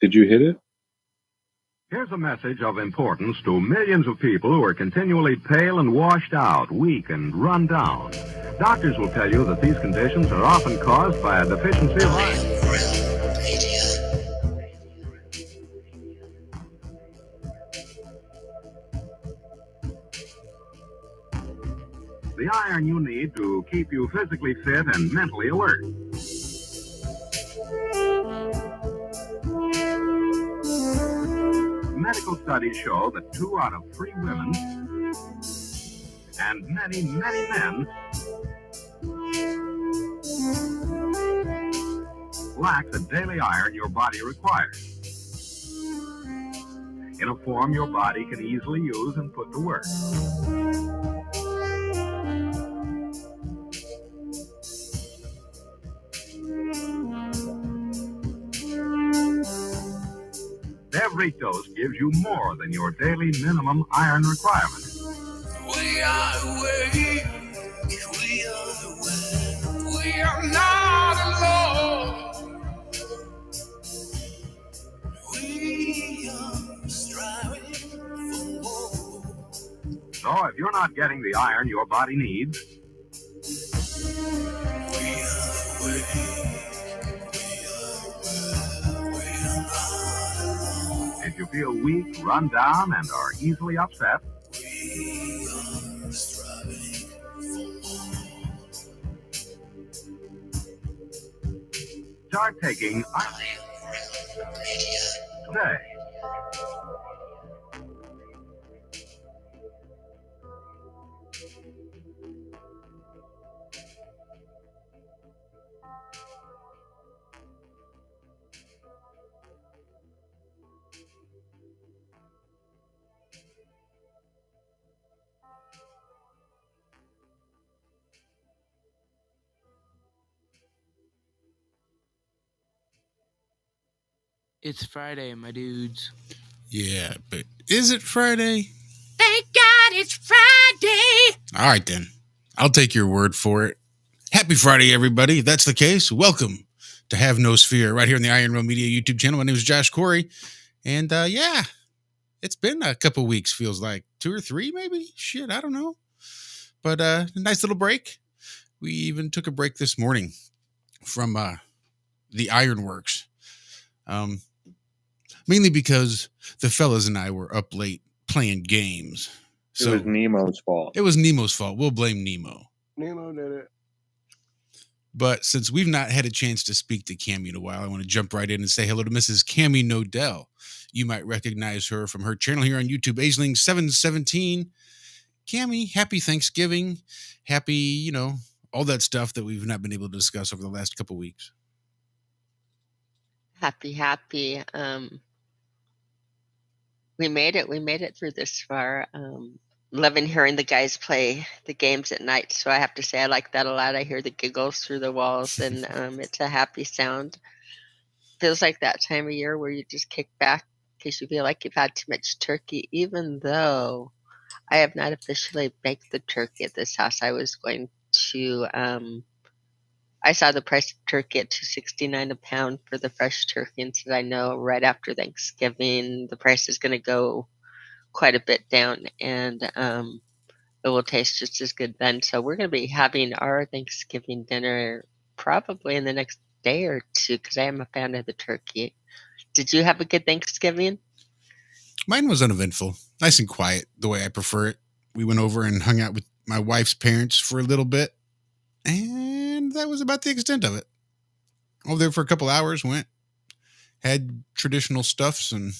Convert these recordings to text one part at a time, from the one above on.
Did you hit it? Here's a message of importance to millions of people who are continually pale and washed out, weak and run down. Doctors will tell you that these conditions are often caused by a deficiency of iron. The iron you need to keep you physically fit and mentally alert. Medical studies show that 2 out of 3 women and many, many men lack the daily iron your body requires in a form your body can easily use and put to work. Every dose gives you more than your daily minimum iron requirement. We are awake, we are awake, we are not alone. We are striving for more. So if you're not getting the iron your body needs, We are awake, we are not alone. if you feel weak, run down, and are easily upset, We are striving for more. start taking iron today. It's Friday, my dudes. Yeah, but is it Friday? Thank God it's Friday. All right, then. I'll take your word for it. Happy Friday, everybody. If that's the case, welcome to Have No Sphere right here on the Iron Realm Media YouTube channel. My name is Josh Corey. And yeah, it's been a couple weeks, feels like 2 or 3, maybe. Shit, I don't know. But a nice little break. We even took a break this morning from the Ironworx. Mainly because the fellas and I were up late playing games. It was Nemo's fault. It was Nemo's fault. We'll blame Nemo. Nemo did it. But since we've not had a chance to speak to Cami in a while, I want to jump right in and say hello to Mrs. Cami Knodel. You might recognize her from her channel here on YouTube, Aisling717. Cami, happy Thanksgiving. Happy, all that stuff that we've not been able to discuss over the last couple weeks. Happy. We made it through this far. Loving hearing the guys play the games at night. So I have to say I like that a lot. I hear the giggles through the walls, and it's a happy sound. Feels like that time of year where you just kick back because you feel like you've had too much turkey, even though I have not officially baked the turkey at this house. I was going to I saw the price of turkey at $2.69 a pound for the fresh turkey, and said I know right after Thanksgiving the price is going to go quite a bit down, and it will taste just as good then. So we're going to be having our Thanksgiving dinner probably in the next day or two because I am a fan of the turkey. Did you have a good Thanksgiving? Mine was uneventful, nice and quiet, the way I prefer it. We went over and hung out with my wife's parents for a little bit, and that was about the extent of it. Over there for a couple hours, had traditional stuffs, and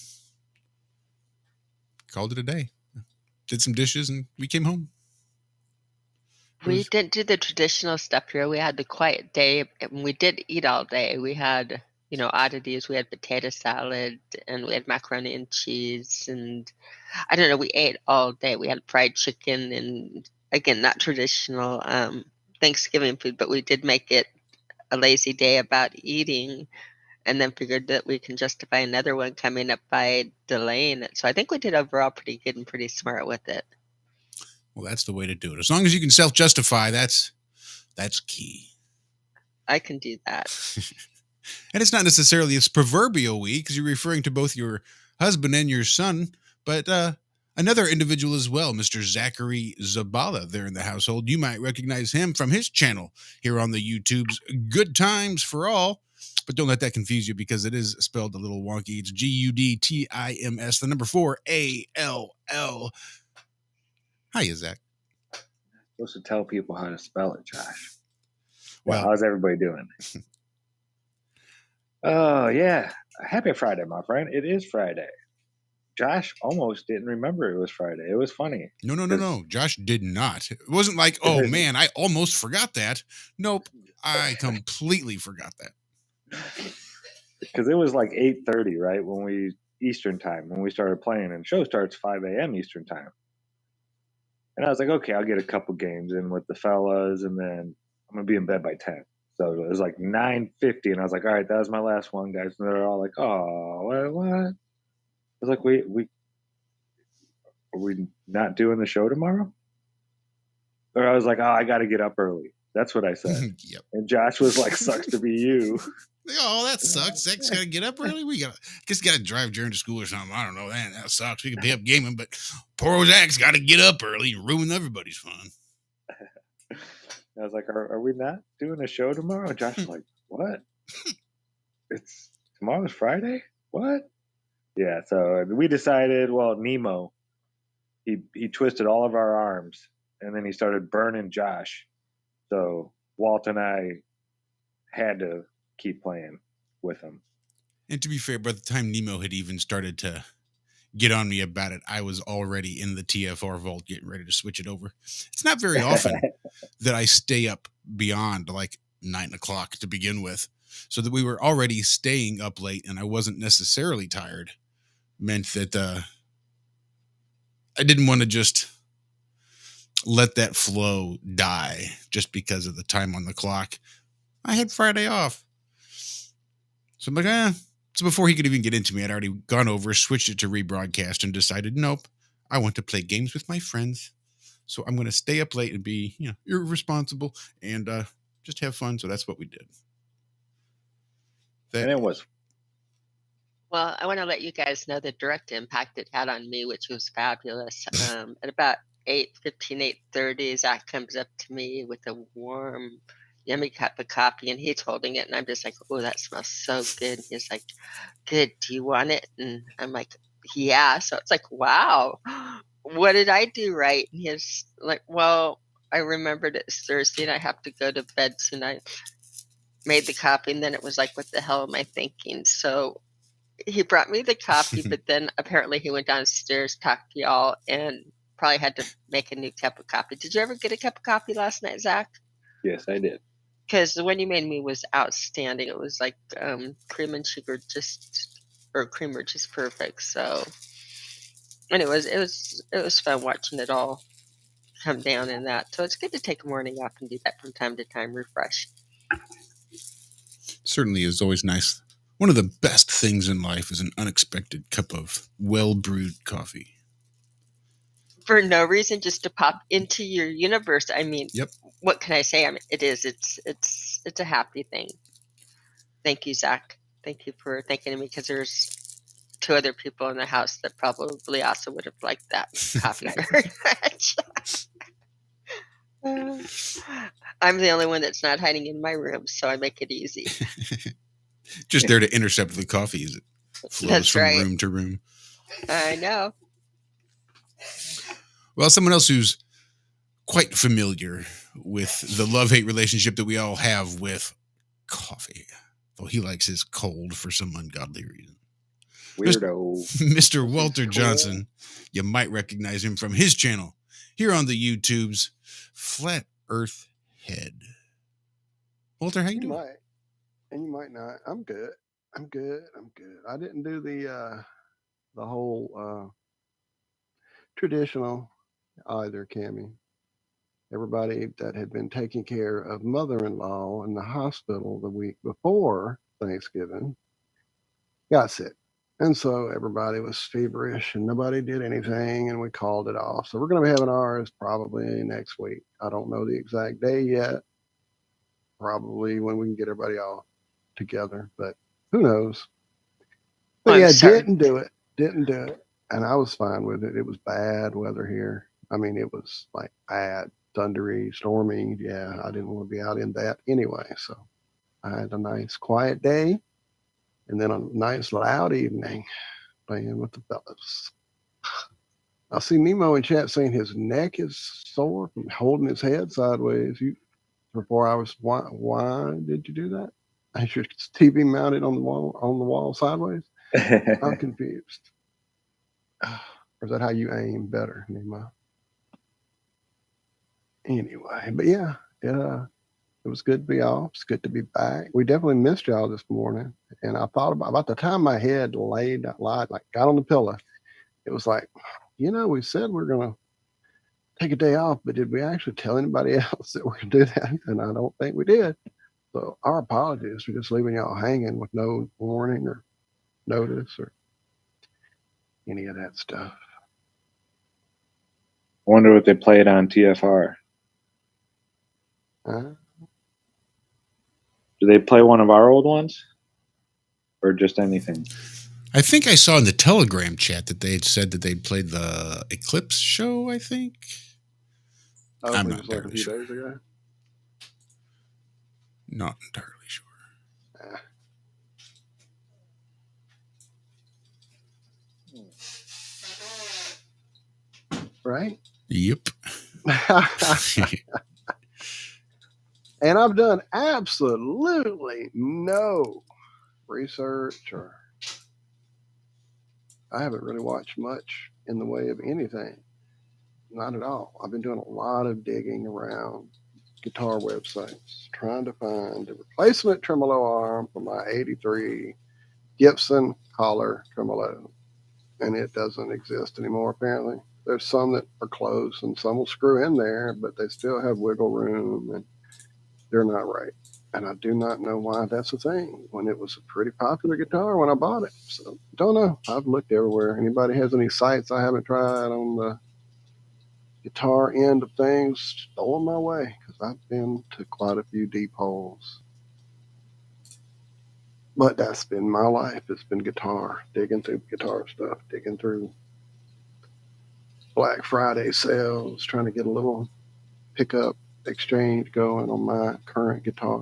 called it a day. Did some dishes, and we came home. We didn't do the traditional stuff here. We had the quiet day, and we did eat all day. We had, oddities. We had potato salad, and we had macaroni and cheese, and I don't know, we ate all day. We had fried chicken, and again, not traditional Thanksgiving food, but we did make it a lazy day about eating, and then figured that we can justify another one coming up by delaying it. So I think we did overall pretty good and pretty smart with it. Well, that's the way to do it. As long as you can self-justify, that's key. I can do that. And it's not necessarily this proverbial we, because you're referring to both your husband and your son, but another individual as well, Mr. Zachary Zabala, there in the household. You might recognize him from his channel here on the YouTube's Good Times for All. But don't let that confuse you, because it is spelled a little wonky. It's GUDTIMS, the number 4 ALL. Hiya, Zach. Supposed to tell people how to spell it, Josh. Well, how's everybody doing? Oh, yeah. Happy Friday, my friend. It is Friday. Josh almost didn't remember it was Friday. It was funny. No. Josh did not. It wasn't like, oh, man, I almost forgot that. Nope. I completely forgot that. Because it was like 8:30, right? Eastern time, when we started playing, and the show starts 5 a.m. Eastern time. And I was like, okay, I'll get a couple games in with the fellas, and then I'm going to be in bed by 10. So it was like 9:50, and I was like, all right, that was my last one, guys. And they're all like, oh, what? I was like, are we not doing the show tomorrow? Or I was like, oh, I got to get up early. That's what I said. Yep. And Josh was like, sucks to be you. Oh, that sucks. Zach's got to get up early. Got to drive Jaren to school or something. I don't know. That sucks. We can be up gaming, but poor old Zach's got to get up early and ruin everybody's fun. I was like, are we not doing a show tomorrow? And Josh was like, what? Tomorrow's Friday? What? Yeah, so we decided, well, Nemo, he twisted all of our arms, and then he started burning Josh. So Walt and I had to keep playing with him. And to be fair, by the time Nemo had even started to get on me about it, I was already in the TFR vault getting ready to switch it over. It's not very often that I stay up beyond like 9 o'clock to begin with. So that we were already staying up late and I wasn't necessarily tired meant that I didn't want to just let that flow die just because of the time on the clock. I had Friday off. So I'm like, So before he could even get into me, I'd already gone over, switched it to rebroadcast, and decided, nope, I want to play games with my friends. So I'm going to stay up late and be, irresponsible and just have fun. So that's what we did. And it was. Well, I want to let you guys know the direct impact it had on me, which was fabulous. At about 8:15, 8:30, Zach comes up to me with a warm, yummy cup of coffee, and he's holding it, and I'm just like, oh, that smells so good. And he's like, good, do you want it? And I'm like, yeah. So it's like, wow, what did I do right? And he's like, well, I remembered it's Thursday and I have to go to bed tonight. Made the coffee, and then it was like, what the hell am I thinking? So he brought me the coffee, but then apparently he went downstairs, talked to y'all, and probably had to make a new cup of coffee. Did you ever get a cup of coffee last night, Zach? Yes, I did. Because the one you made me was outstanding. It was like cream and sugar, creamer just perfect. So, and it was fun watching it all come down in that. So it's good to take a morning off and do that from time to time, refresh. Certainly is always nice. One of the best things in life is an unexpected cup of well-brewed coffee. For no reason, just to pop into your universe. I mean, Yep. What can I say? I mean, it's a happy thing. Thank you, Zach. Thank you for thinking of me, because there's 2 other people in the house that probably also would have liked that coffee very much. I'm the only one that's not hiding in my room, so I make it easy. Just there to intercept the coffee as it flows That's from right. room to room. I know. Well, someone else who's quite familiar with the love-hate relationship that we all have with coffee, though he likes his cold for some ungodly reason. Weirdo. Mr. Walter Johnson. You might recognize him from his channel here on the YouTube's Flat Earth Head. Walter, how you doing? Might, and you might not. I'm good. I'm good. I didn't do the whole traditional either, Cami. Everybody that had been taking care of mother-in-law in the hospital the week before Thanksgiving got sick. And so everybody was feverish and nobody did anything, and we called it off. So we're going to be having ours probably next week. I don't know the exact day yet. Probably when we can get everybody all together. But Who knows? Oh, But I'm yeah, sorry. didn't do it. Didn't do it. And I was fine with it. It was bad weather here. I mean, it was like bad, thundery, stormy. Yeah, I didn't want to be out in that anyway. So I had a nice quiet day and then a nice loud evening playing with the fellas. I see Nemo in chat saying his neck is sore from holding his head sideways for 4 hours. Why did you do that? Is your TV mounted on the wall sideways? I'm confused. Or is that how you aim better, Nemo? Anyway, but yeah, it was good to be off. It's good to be back. We definitely missed y'all this morning. And I thought about the time my head got on the pillow, it was like, we said we're going to take a day off, but did we actually tell anybody else that we're going to do that? And I don't think we did. So our apologies for just leaving y'all hanging with no warning or notice or any of that stuff. I wonder what they played on TFR. Huh? Do they play one of our old ones? Or just anything? I think I saw in the Telegram chat that they had said that they'd played the Eclipse show, I think. I'm not Like a entirely few sure. days ago. Not entirely sure. Right? Yep. And I've done absolutely no research, or I haven't really watched much in the way of anything. Not at all. I've been doing a lot of digging around guitar websites, trying to find a replacement tremolo arm for my 83 Gibson collar tremolo. And it doesn't exist anymore, apparently. There's some that are close and some will screw in there, but they still have wiggle room and they're not right. And I do not know why that's a thing when it was a pretty popular guitar when I bought it. So don't know. I've looked everywhere. Anybody has any sites I haven't tried on the guitar end of things, throw them my way, because I've been to quite a few deep holes. But that's been my life. It's been guitar, digging through guitar stuff, digging through Black Friday sales, trying to get a little pickup exchange going on my current guitar.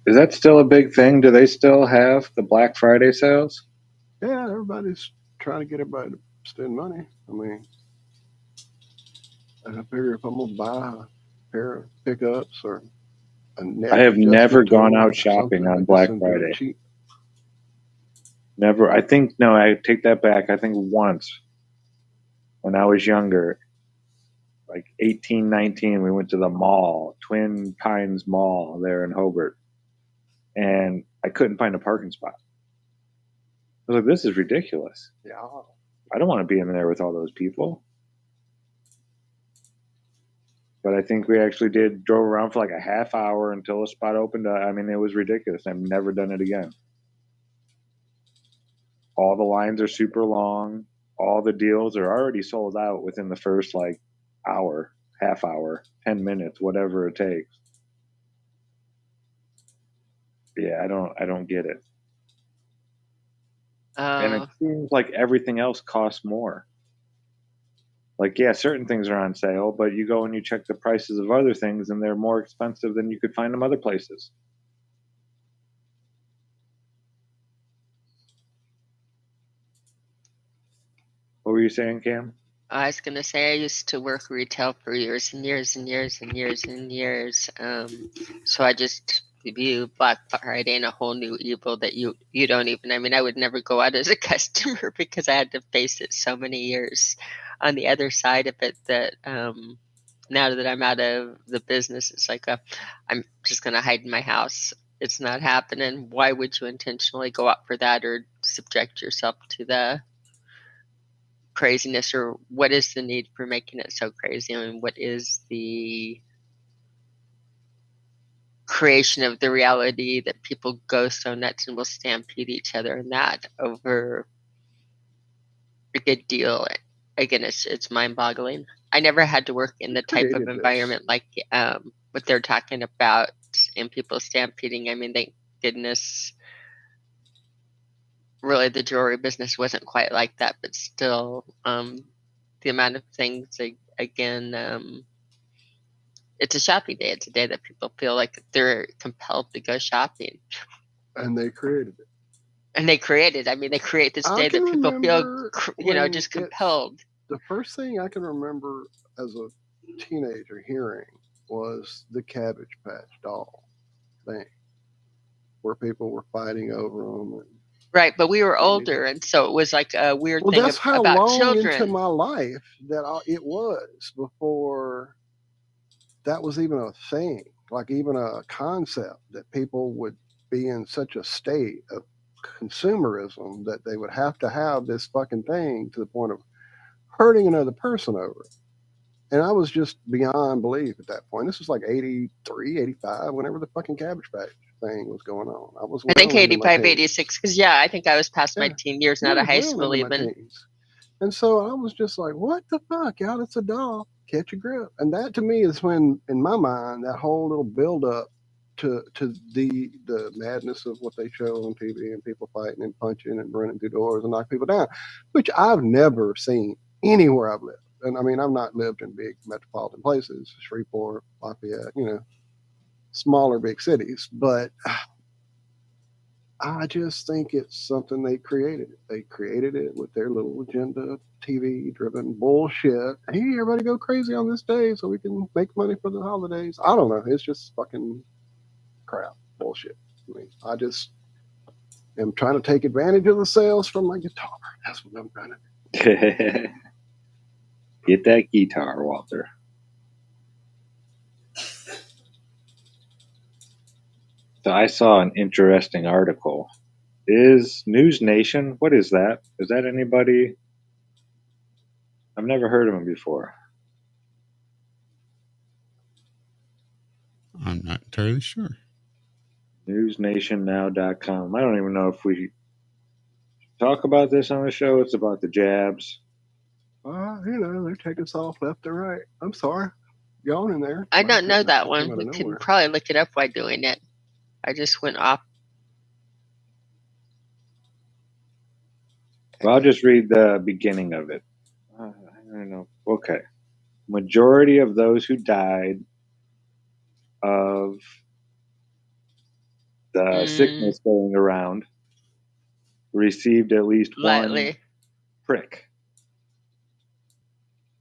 Is that still a big thing? Do they still have the Black Friday sales? Yeah, everybody's trying to get everybody to spend money. I mean, I figure if I'm going to buy a pair of pickups or a neck I have never adjustment gone tool out or shopping something, on they Black just do it Friday. cheap. Never. I take that back. I think once when I was younger, like 18, 19, we went to the mall, Twin Pines Mall there in Hobart, and I couldn't find a parking spot. I was like, this is ridiculous. Yeah. I don't want to be in there with all those people. But I think we actually drove around for like a half hour until a spot opened. I mean, it was ridiculous. I've never done it again. All the lines are super long. All the deals are already sold out within the first like hour, half hour, 10 minutes, whatever it takes. Yeah, I don't get it. And it seems like everything else costs more. Like, yeah, certain things are on sale, but you go and you check the prices of other things and they're more expensive than you could find them other places. What were you saying, Cam? I was going to say I used to work retail for years and years and years and years and years. So I just view Black Friday in a whole new evil that you don't even, I mean, I would never go out as a customer because I had to face it so many years on the other side of it that now that I'm out of the business, it's like I'm just going to hide in my house. It's not happening. Why would you intentionally go out for that or subject yourself to the craziness, or what is the need for making it so crazy? I mean, what is the creation of the reality that people go so nuts and will stampede each other and that over a good deal? Again, it's mind-boggling. I never had to work in the type of environment like what they're talking about and people stampeding. I mean, thank goodness really the jewelry business wasn't quite like that, but still, the amount of things, again, it's a shopping day. It's a day that people feel like they're compelled to go shopping. And they created it. And they create this I day can that people feel, remember just when compelled. the first thing I can remember as a teenager hearing was the Cabbage Patch Doll thing, where people were fighting over them. And, Right, but we were older, and so it was like a weird well, thing that's how about long children. into my life that it was before that was even a thing, like even a concept that people would be in such a state of consumerism that they would have to have this fucking thing to the point of hurting another person over it. And I was just beyond belief at that point. This was like 83, 85, whenever the fucking Cabbage Patch thing was going on. I think well into my 85, teens. 86, because I think I was past my Yeah. teen years and Yeah, out I of was high well school into my even. teens. And so I was just like, what the fuck, y'all? It's a doll. Catch a grip. And that to me is when, in my mind, that whole little build up to the madness of what they show on TV and people fighting and punching and running through doors and knock people down, which I've never seen anywhere I've lived. And I mean, I've not lived in big metropolitan places, Shreveport, Lafayette, smaller big cities, but I just think it's something they created. They created it with their little agenda, TV-driven bullshit. Hey, everybody go crazy on this day so we can make money for the holidays. I don't know. It's just fucking crap, bullshit. I mean, I just am trying to take advantage of the sales from my guitar. That's what I'm trying to do. Get that guitar, Walter. So I saw an interesting article. Is News Nation, what is that? Is that anybody? I've never heard of them before. I'm not entirely sure. NewsNationNow.com. I don't even know if we talk about this on the show. It's about the jabs. They take us off left and right. I'm sorry. Yawning there. I don't know that Came one. out We of can nowhere. probably look it up while doing it. I just went off. Well, I'll just read the beginning of it. I don't know. Okay. Majority of those who died of the sickness going around received at least Lightly. one prick,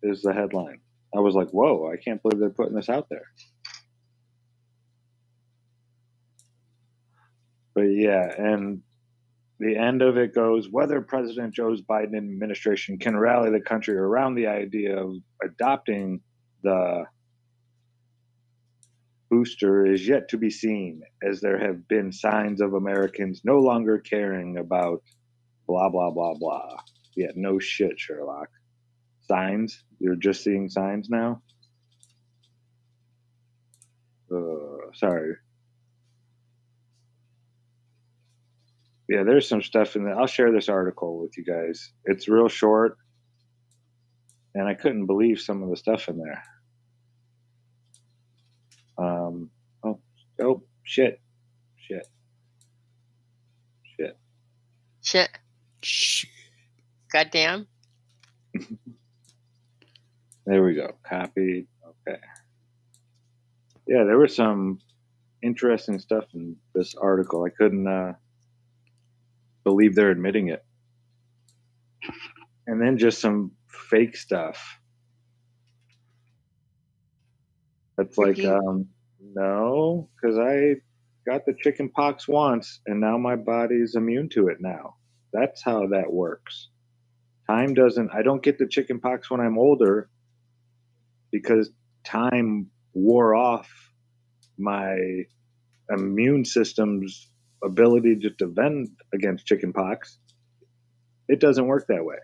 is the headline. I was like, whoa, I can't believe they're putting this out there. But yeah, and the end of it goes, whether President Joe Biden administration can rally the country around the idea of adopting the booster is yet to be seen, as there have been signs of Americans no longer caring about blah, blah, blah, blah. Yeah, no shit, Sherlock. Signs? You're just seeing signs now? Sorry. Yeah, there's some stuff in there. I'll share this article with you guys. It's real short, and I couldn't believe some of the stuff in there. Shit. Goddamn. There we go. Copied. Okay. Yeah, there was some interesting stuff in this article. I couldn't believe they're admitting it. And then just some fake stuff. That's like, no, because I got the chicken pox once, and now my body's immune to it now. That's how that works. I don't get the chicken pox when I'm older because time wore off my immune system's ability to defend against chicken pox. It doesn't work that way.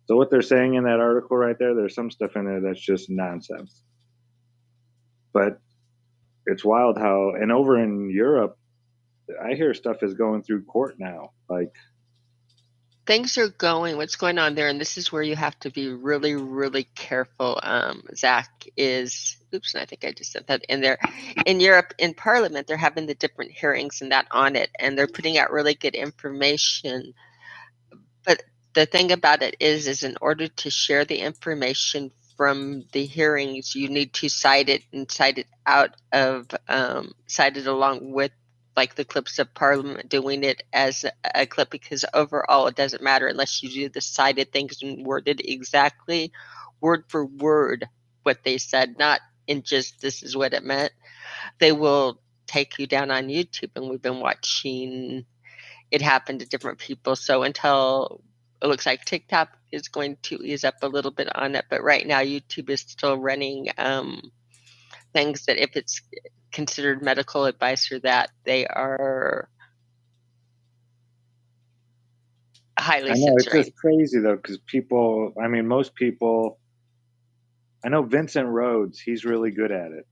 So what they're saying in that article right there, there's some stuff in there that's just nonsense. But it's wild how, and over in Europe, I hear stuff is going through court now. Like things are going, what's going on there, and this is where you have to be really, really careful. Zack is, oops, and I think I just said that in there. In Europe, in Parliament, they're having the different hearings and that on it, and they're putting out really good information. But the thing about it is in order to share the information from the hearings, you need to cite it and cite it out of, cite it along with like the clips of Parliament doing it as a clip, because overall it doesn't matter unless you do the cited things and worded exactly word for word what they said, not in just this is what it meant. They will take you down on YouTube, and we've been watching it happen to different people. So until it looks like TikTok is going to ease up a little bit on it, but right now YouTube is still running things that if it's considered medical advice or that, they are highly I know it's censoring. just crazy though, because people. I mean, most people. I know Vincent Rhodes. He's really good at it.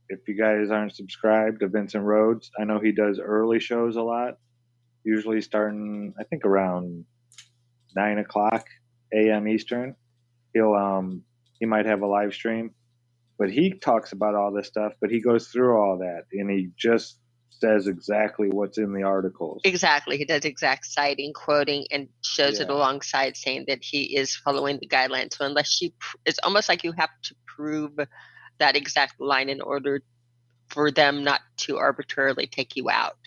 If you guys aren't subscribed to Vincent Rhodes, I know he does early shows a lot. Usually starting, I think, around 9 o'clock a.m. Eastern. He might have a live stream, but he talks about all this stuff. But he goes through all that, and he just says exactly what's in the articles. Exactly. He does exact citing, quoting, and shows it Yeah. alongside saying that he is following the guidelines. So unless it's almost like you have to prove that exact line in order for them not to arbitrarily take you out.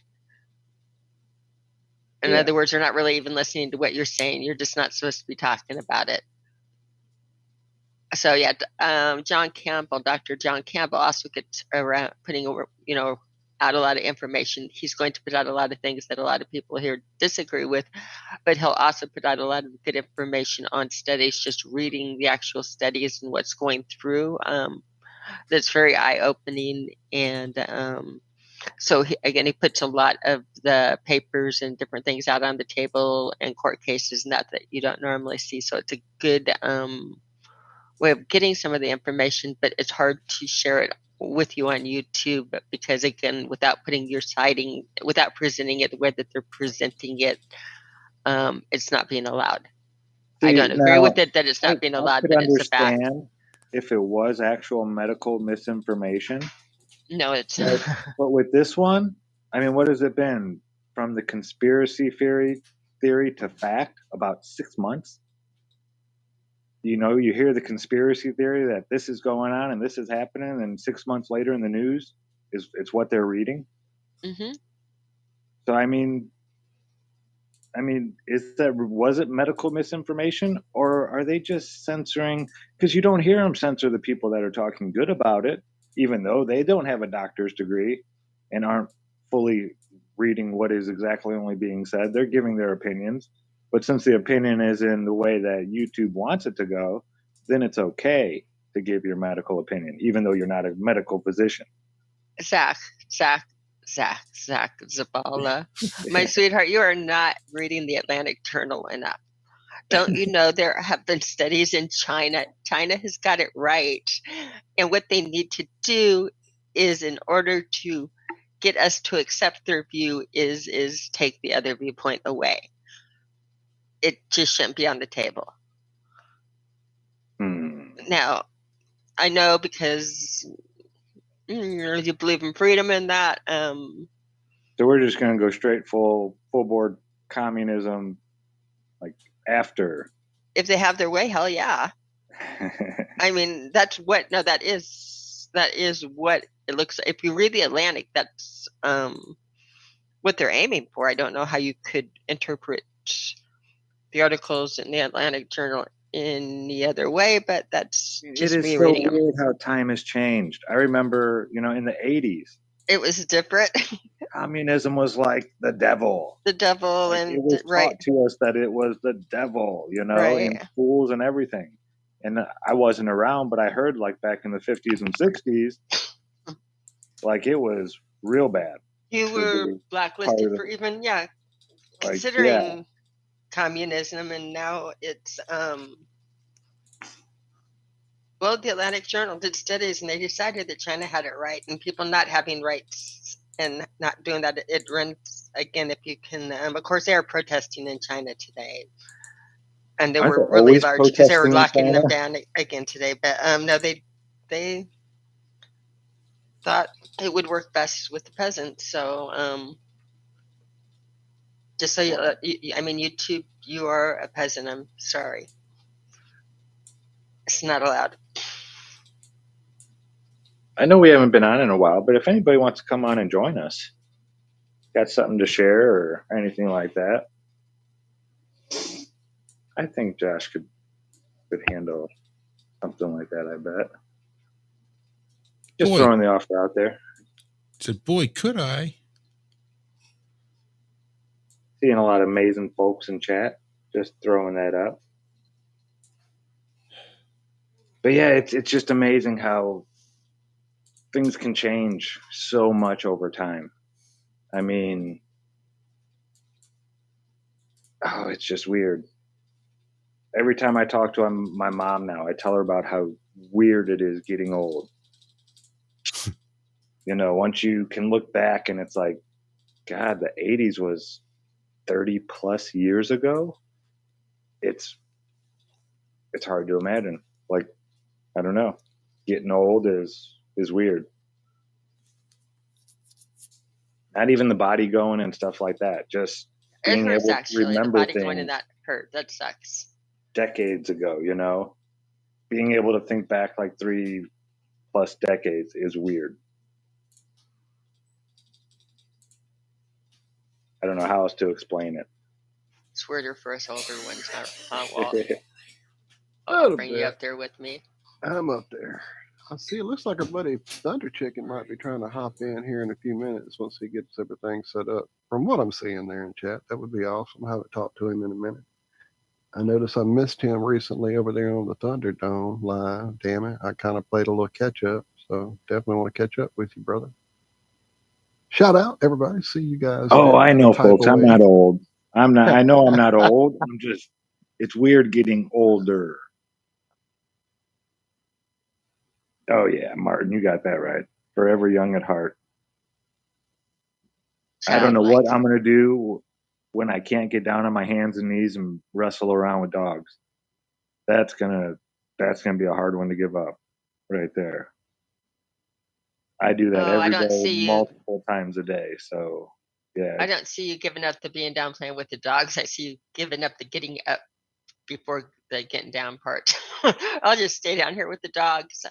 In Yeah. other words, they're not really even listening to what you're saying. You're just not supposed to be talking about it. So yeah, Dr. John Campbell also gets around putting out a lot of information. He's going to put out a lot of things that a lot of people here disagree with, but he'll also put out a lot of good information on studies, just reading the actual studies and what's going through. That's very eye-opening. And so he puts a lot of the papers and different things out on the table and court cases and that you don't normally see. So it's a good way of getting some of the information, but it's hard to share it with you on YouTube because, again, without putting your citing, without presenting it the way that they're presenting it, it's not being allowed. I don't agree with it that it's not being allowed, I could but it's a fact. understand if it was actual medical misinformation. No, it's But with this one, I mean, what has it been from the conspiracy theory to fact? About 6 months. You hear the conspiracy theory that this is going on and this is happening, and 6 months later in the news it's what they're reading. Mm-hmm. So I mean, was it medical misinformation, or are they just censoring? Because you don't hear them censor the people that are talking good about it, even though they don't have a doctor's degree and aren't fully reading what is exactly only being said. They're giving their opinions, but since the opinion is in the way that YouTube wants it to go, then it's okay to give your medical opinion, even though you're not a medical physician. Zack, Zabala. My sweetheart, you are not reading the Atlantic Journal enough. Don't you know there have been studies in China? China has got it right. And what they need to do is, in order to get us to accept their view, is take the other viewpoint away. It just shouldn't be on the table. Now, I know because you believe in freedom and that. So we're just going to go straight full board communism, like after. If they have their way, hell yeah. I mean, that is what it looks like. If you read the Atlantic, that's what they're aiming for. I don't know how you could interpret the articles in the Atlantic Journal any other way, but that's just it is me so reading weird them. how time has changed. I remember, in the 80s, it was different. communism was like the devil. The devil, Like, and it was right, taught to us that it was the devil, right. in schools and everything. And I wasn't around, but I heard like back in the 50s and 60s, like it was real bad. You were blacklisted for even considering communism, and now it's well, the Atlantic Journal did studies, and they decided that China had it right, and people not having rights and not doing that, it runs again. If you can, of course, they are protesting in China today. And they Aren't were they really always large because they were protesting in locking them China? down again today. But no, they thought it would work best with the peasants. So just so I mean, YouTube, you are a peasant. I'm sorry, it's not allowed. I know we haven't been on in a while, but if anybody wants to come on and join us, got something to share or anything like that, I think Josh could handle something like that. I bet. Just Boy. throwing the offer out there. Said, boy, could I? Seeing a lot of amazing folks in chat. Just throwing that out. But yeah, it's just amazing how things can change so much over time. I mean, it's just weird. Every time I talk to my mom now, I tell her about how weird it is getting old. Once you can look back and it's like, God, the 80s was 30 plus years ago. It's hard to imagine. Like, I don't know. Getting old is weird. Not even the body going and stuff like that. Just being able to remember the body going in things that hurt. That sucks. decades ago, being able to think back like 3+ decades is weird. I don't know how else to explain it. It's weirder for us older ones, huh, Walt? I'll Bring you up there with me. I'm up there. I see. It looks like our buddy Thunder Chicken might be trying to hop in here in a few minutes once he gets everything set up. From what I'm seeing there in chat, that would be awesome. I haven't talked to him in a minute. I noticed I missed him recently over there on the Thunderdome live. Damn it. I kind of played a little catch up. So definitely want to catch up with you, brother. Shout out, everybody. See you guys. Oh, I know, type folks. I'm away. not old. I know I'm not old. It's weird getting older. Oh, yeah, Martin, you got that right. Forever young at heart. I don't know what I'm going to do when I can't get down on my hands and knees and wrestle around with dogs. That's gonna be a hard one to give up right there. I do that every day, multiple times a day. So, yeah. I don't see you giving up the being down playing with the dogs. I see you giving up the getting up before the getting down part. I'll just stay down here with the dogs.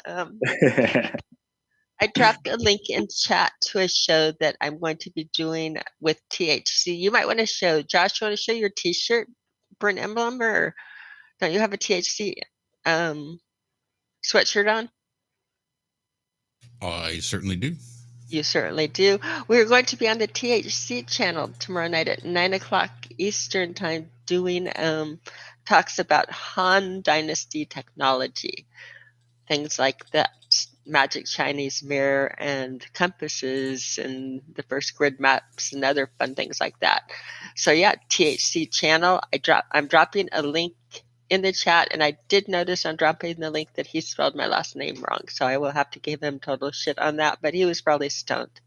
I dropped a link in chat to a show that I'm going to be doing with THC. You might want to show, Josh, you want to show your t-shirt, burn emblem, or don't you have a THC sweatshirt on? I certainly do. You certainly do. We're going to be on the THC channel tomorrow night at 9 o'clock Eastern time doing talks about Han Dynasty technology. Things like that magic Chinese mirror and compasses and the first grid maps and other fun things like that. So yeah, THC channel. I'm dropping a link in the chat, and I did notice on dropping the link that he spelled my last name wrong, so I will have to give him total shit on that, but he was probably stoned.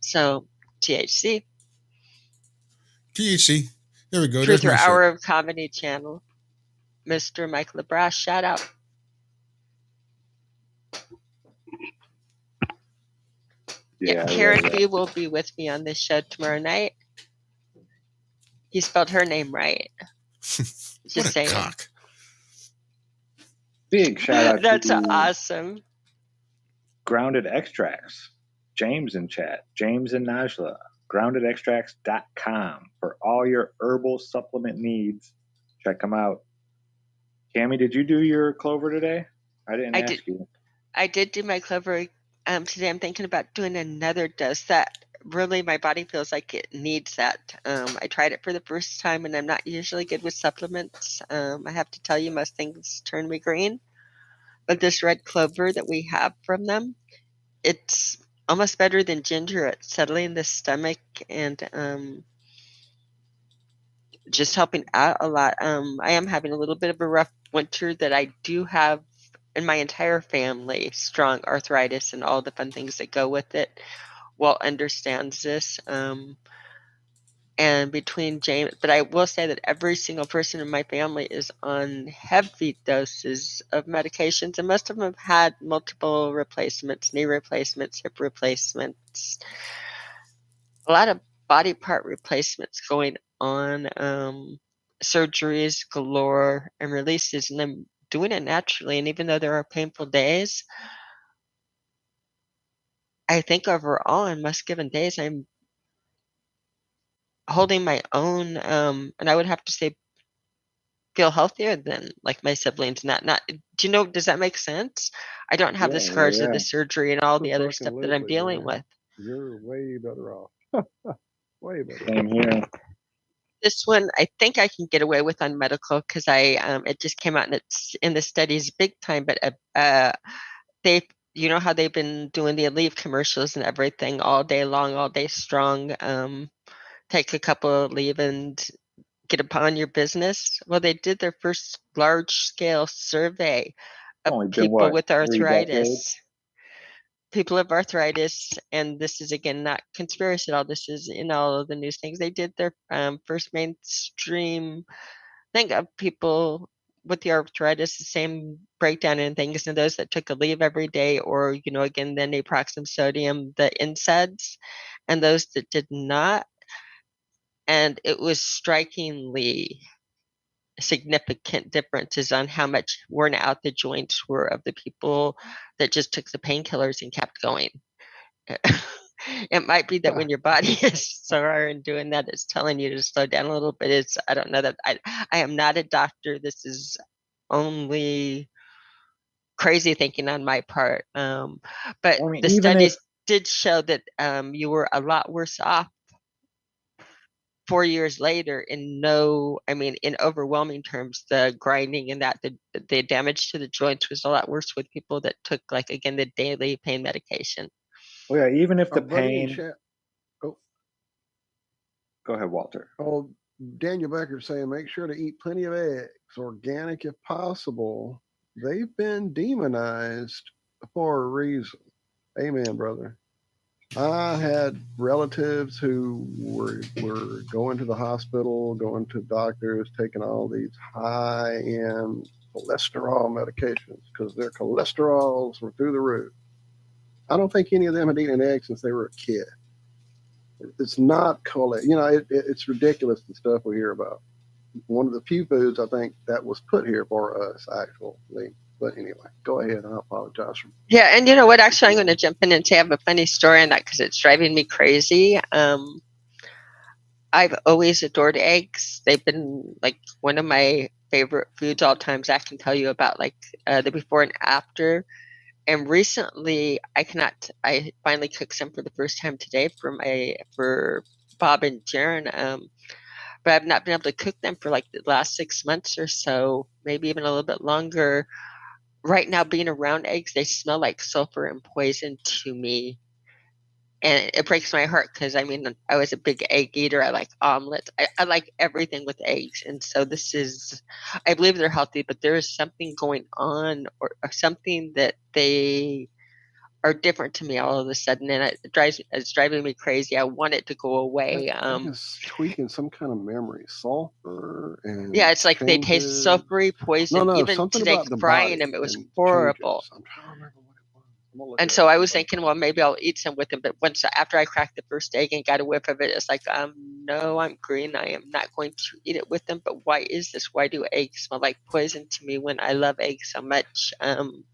So THC. There we go. Truth or Hour of Comedy channel. Mr. Mike LeBras, shout out. Yeah, Karen B will be with me on this show tomorrow night. He spelled her name right. Just saying. Cock. Big shout out That's to awesome. Grounded Extracts. James in chat. James and Najla. GroundedExtracts.com for all your herbal supplement needs. Check them out. Cami, did you do your clover today? I didn't ask you. I did do my clover today. I'm thinking about doing another dose. That really, my body feels like it needs that. I tried it for the first time, and I'm not usually good with supplements. I have to tell you, most things turn me green. But this red clover that we have from them, it's almost better than ginger at settling the stomach and just helping out a lot. I am having a little bit of a rough winter that I do have in my entire family, strong arthritis and all the fun things that go with it. Walt understands this. And And between James, but I will say that every single person in my family is on heavy doses of medications, and most of them have had multiple replacements, knee replacements, hip replacements, a lot of body part replacements going on, surgeries galore and releases, and I'm doing it naturally. And even though there are painful days, I think overall in most given days I'm holding my own, and I would have to say feel healthier than like my siblings. Not do you know, does that make sense? I don't have the Yeah, scars of yeah. the surgery and all the other stuff that I'm Absolutely, dealing man. with. You're way better off. Way better off. Same here. This one I think I can get away with on medical because it just came out and it's in the studies big time, but they, you know how they've been doing the Aleve commercials and everything all day long, all day strong. Take a couple of leave and get upon your business. Well, they did their first large scale survey of Only been people what, with 3 decades? arthritis. People have arthritis, and this is again not conspiracy at all. This is in all of the news things. They did their first mainstream thing of people with the arthritis, the same breakdown and things, and those that took a leave every day, or again, the naproxen sodium, the NSAIDs, and those that did not. And it was strikingly significant differences on how much worn out the joints were of the people that just took the painkillers and kept going. It might be that when your body is sore and doing that, it's telling you to slow down a little bit. I don't know that I am not a doctor. This is only crazy thinking on my part. But I mean, the even studies if did show that you were a lot worse off 4 years later in overwhelming terms, the grinding and that the damage to the joints was a lot worse with people that took, like, again, the daily pain medication. well, yeah, even if Our the buddy in pain. chat. Oh, Go ahead, Walter. oh, Daniel Becker saying make sure to eat plenty of eggs, organic if possible. They've been demonized for a reason. Amen, brother. I had relatives who were going to the hospital, going to doctors, taking all these high-end cholesterol medications because their cholesterols were through the roof. I don't think any of them had eaten an egg since they were a kid. It's not it's ridiculous, the stuff we hear about. One of the few foods I think that was put here for us, actually. But anyway, go ahead. I apologize. Yeah, and you know what? Actually, I'm going to jump in and say I have a funny story on that because it's driving me crazy. I've always adored eggs. They've been like one of my favorite foods all time. Zach can tell you about like the before and after. And recently, I finally cooked some for the first time today for Bob and Jaren. But I've not been able to cook them for like the last 6 months or so, maybe even a little bit longer. Right now, being around eggs, they smell like sulfur and poison to me. And it breaks my heart because I was a big egg eater. I like omelets. I like everything with eggs. And so I believe they're healthy, but there is something going on or something that they are different to me all of a sudden. And it's driving me crazy. I want it to go away. I think it's tweaking some kind of memory, sulfur and Yeah, it's like they taste changes. sulfury, poison. No, Even something today, about the frying body them, it was and horrible. changes. I'm trying to remember what it was. I'm gonna look And it so up I and was see if I thinking, can- well, maybe I'll eat some with them. But after I cracked the first egg and got a whiff of it, it's like, no, I'm green. I am not going to eat it with them. But why is this? Why do eggs smell like poison to me when I love eggs so much? And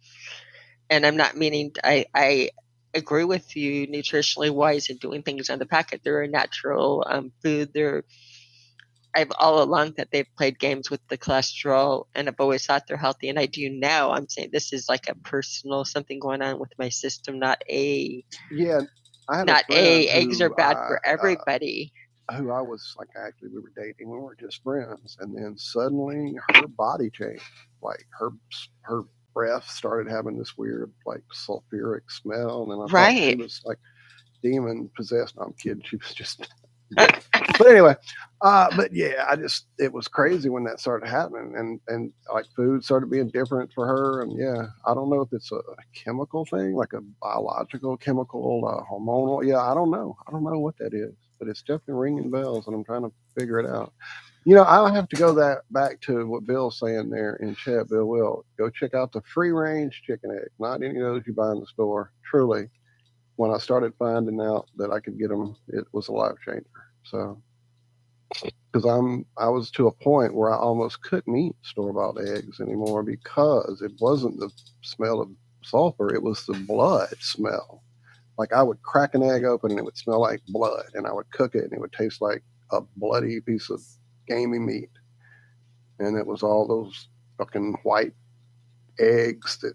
I'm not meaning, I agree with you nutritionally wise and doing things on the packet. They're a natural food. I've all along that they've played games with the cholesterol, and I've always thought they're healthy, and I do now. I'm saying this is like a personal something going on with my system, Yeah, I had a friend eggs are who bad for everybody. I was like, actually, we were dating. We weren't just friends, and then suddenly her body changed. Like her breath started having this weird like sulfuric smell, and I thought she Right. was like demon possessed. No, I'm kidding. She was just. But anyway, but yeah, it was crazy when that started happening, and like food started being different for her, and yeah, I don't know if it's a chemical thing, like a biological, chemical, hormonal. Yeah, I don't know what that is. but it's definitely ringing bells, and I'm trying to figure it out. You know, I'll have to go back to what Bill's saying there in chat. Bill will go check out the free range chicken egg, not any of those you buy in the store. Truly, when I started finding out that I could get them, it was a life changer. So, because I was to a point where I almost couldn't eat store-bought eggs anymore because it wasn't the smell of sulfur, it was the blood smell. Like I would crack an egg open and it would smell like blood, and I would cook it and it would taste like a bloody piece of gamey meat. And it was all those fucking white eggs that,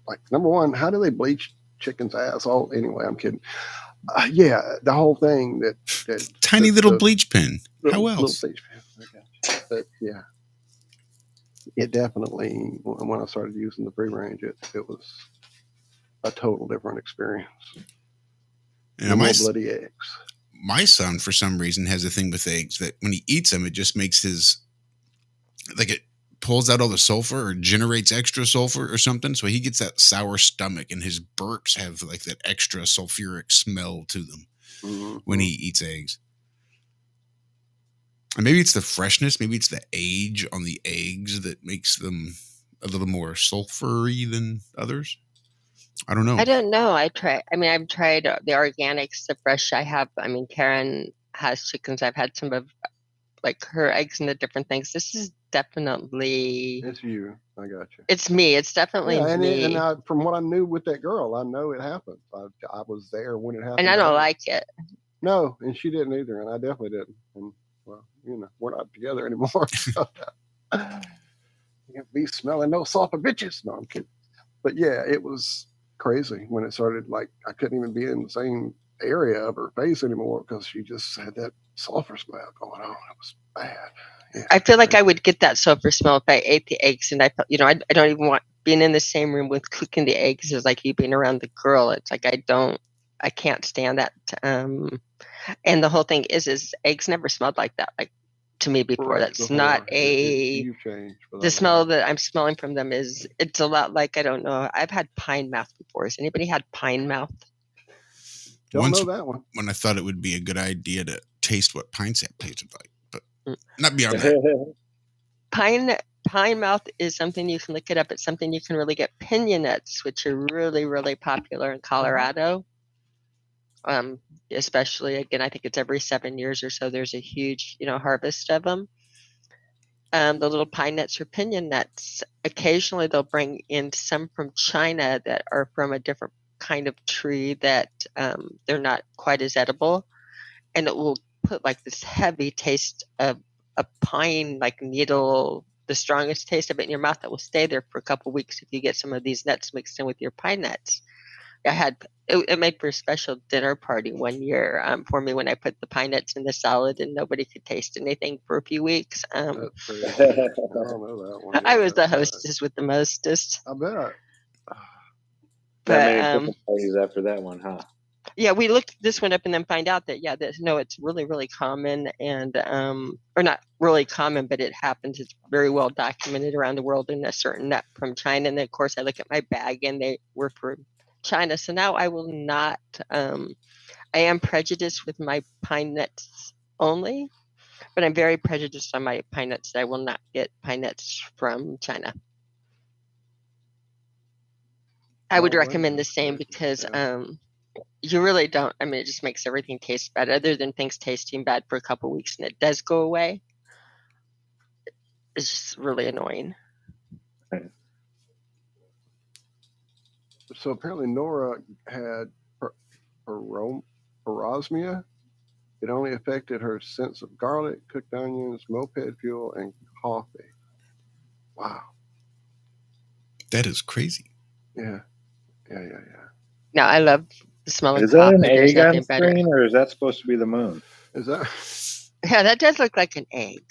like, number one, how do they bleach chicken's ass? Oh, anyway, I'm kidding. Yeah, the whole thing that Tiny little bleach pen. How else? Little bleach pen. I got you. But yeah, it definitely, when I started using the free range, it was a total different experience. You know, more bloody eggs. My son, for some reason, has a thing with eggs that when he eats them, it just makes his, like, it pulls out all the sulfur or generates extra sulfur or something. So he gets that sour stomach, and his burps have like that extra sulfuric smell to them when he eats eggs. And maybe it's the freshness, maybe it's the age on the eggs that makes them a little more sulfury than others. I don't know. I don't know. I've tried the organics, the fresh. Karen has chickens. I've had some of like her eggs and the different things. This is definitely. It's you. I got you. It's me. It's definitely me. From what I knew with that girl, I know it happened. I was there when it happened. And I don't like it. No, and she didn't either, and I definitely didn't. And well, we're not together anymore. So, you can't be smelling no sulfur bitches. No, I'm kidding. But yeah, it was crazy when it started. Like I couldn't even be in the same area of her face anymore because she just had that sulfur smell going on. It was bad. Yeah. I feel like I would get that sulfur smell if I ate the eggs, and I felt, I don't even want being in the same room with cooking the eggs is like you being around the girl. It's like I can't stand that. And the whole thing is eggs never smelled like that, like to me before. Right, that's before. Not you've changed. The smell that I'm smelling from them it's a lot like, I don't know. I've had pine mouth before. Has anybody had pine mouth? Don't know that one. When I thought it would be a good idea to taste what pine sap tasted like, but not beyond that. Pine mouth is something you can look it up. It's something you can really get. Pinon nuts, which are really, really popular in Colorado. Especially, again, I think it's every 7 years or so, there's a huge, harvest of them. The little pine nuts or pinon nuts, occasionally they'll bring in some from China that are from a different kind of tree that they're not quite as edible. And it will put like this heavy taste of a pine, like needle, the strongest taste of it in your mouth that will stay there for a couple of weeks if you get some of these nuts mixed in with your pine nuts. It made for a special dinner party one year for me when I put the pine nuts in the salad and nobody could taste anything for a few weeks. I don't know that one. I was the hostess with the mostest. I bet. But parties after that one, huh? Yeah, we looked this one up and then find out that it's really, really common and or not really common, but it happens. It's very well documented around the world in a certain nut from China. And then of course I look at my bag and they were from China. So now I will not, I am prejudiced with my pine nuts only, but I'm very prejudiced on my pine nuts. I will not get pine nuts from China. I would recommend the same because you really don't, it just makes everything taste bad other than things tasting bad for a couple of weeks and it does go away. It's just really annoying. So apparently Nora had parosmia. It only affected her sense of garlic, cooked onions, moped fuel, and coffee. Wow. That is crazy. Yeah. No, I love the smell of coffee. Is that an egg on screen, or is that supposed to be the moon? Is that? Yeah, that does look like an egg.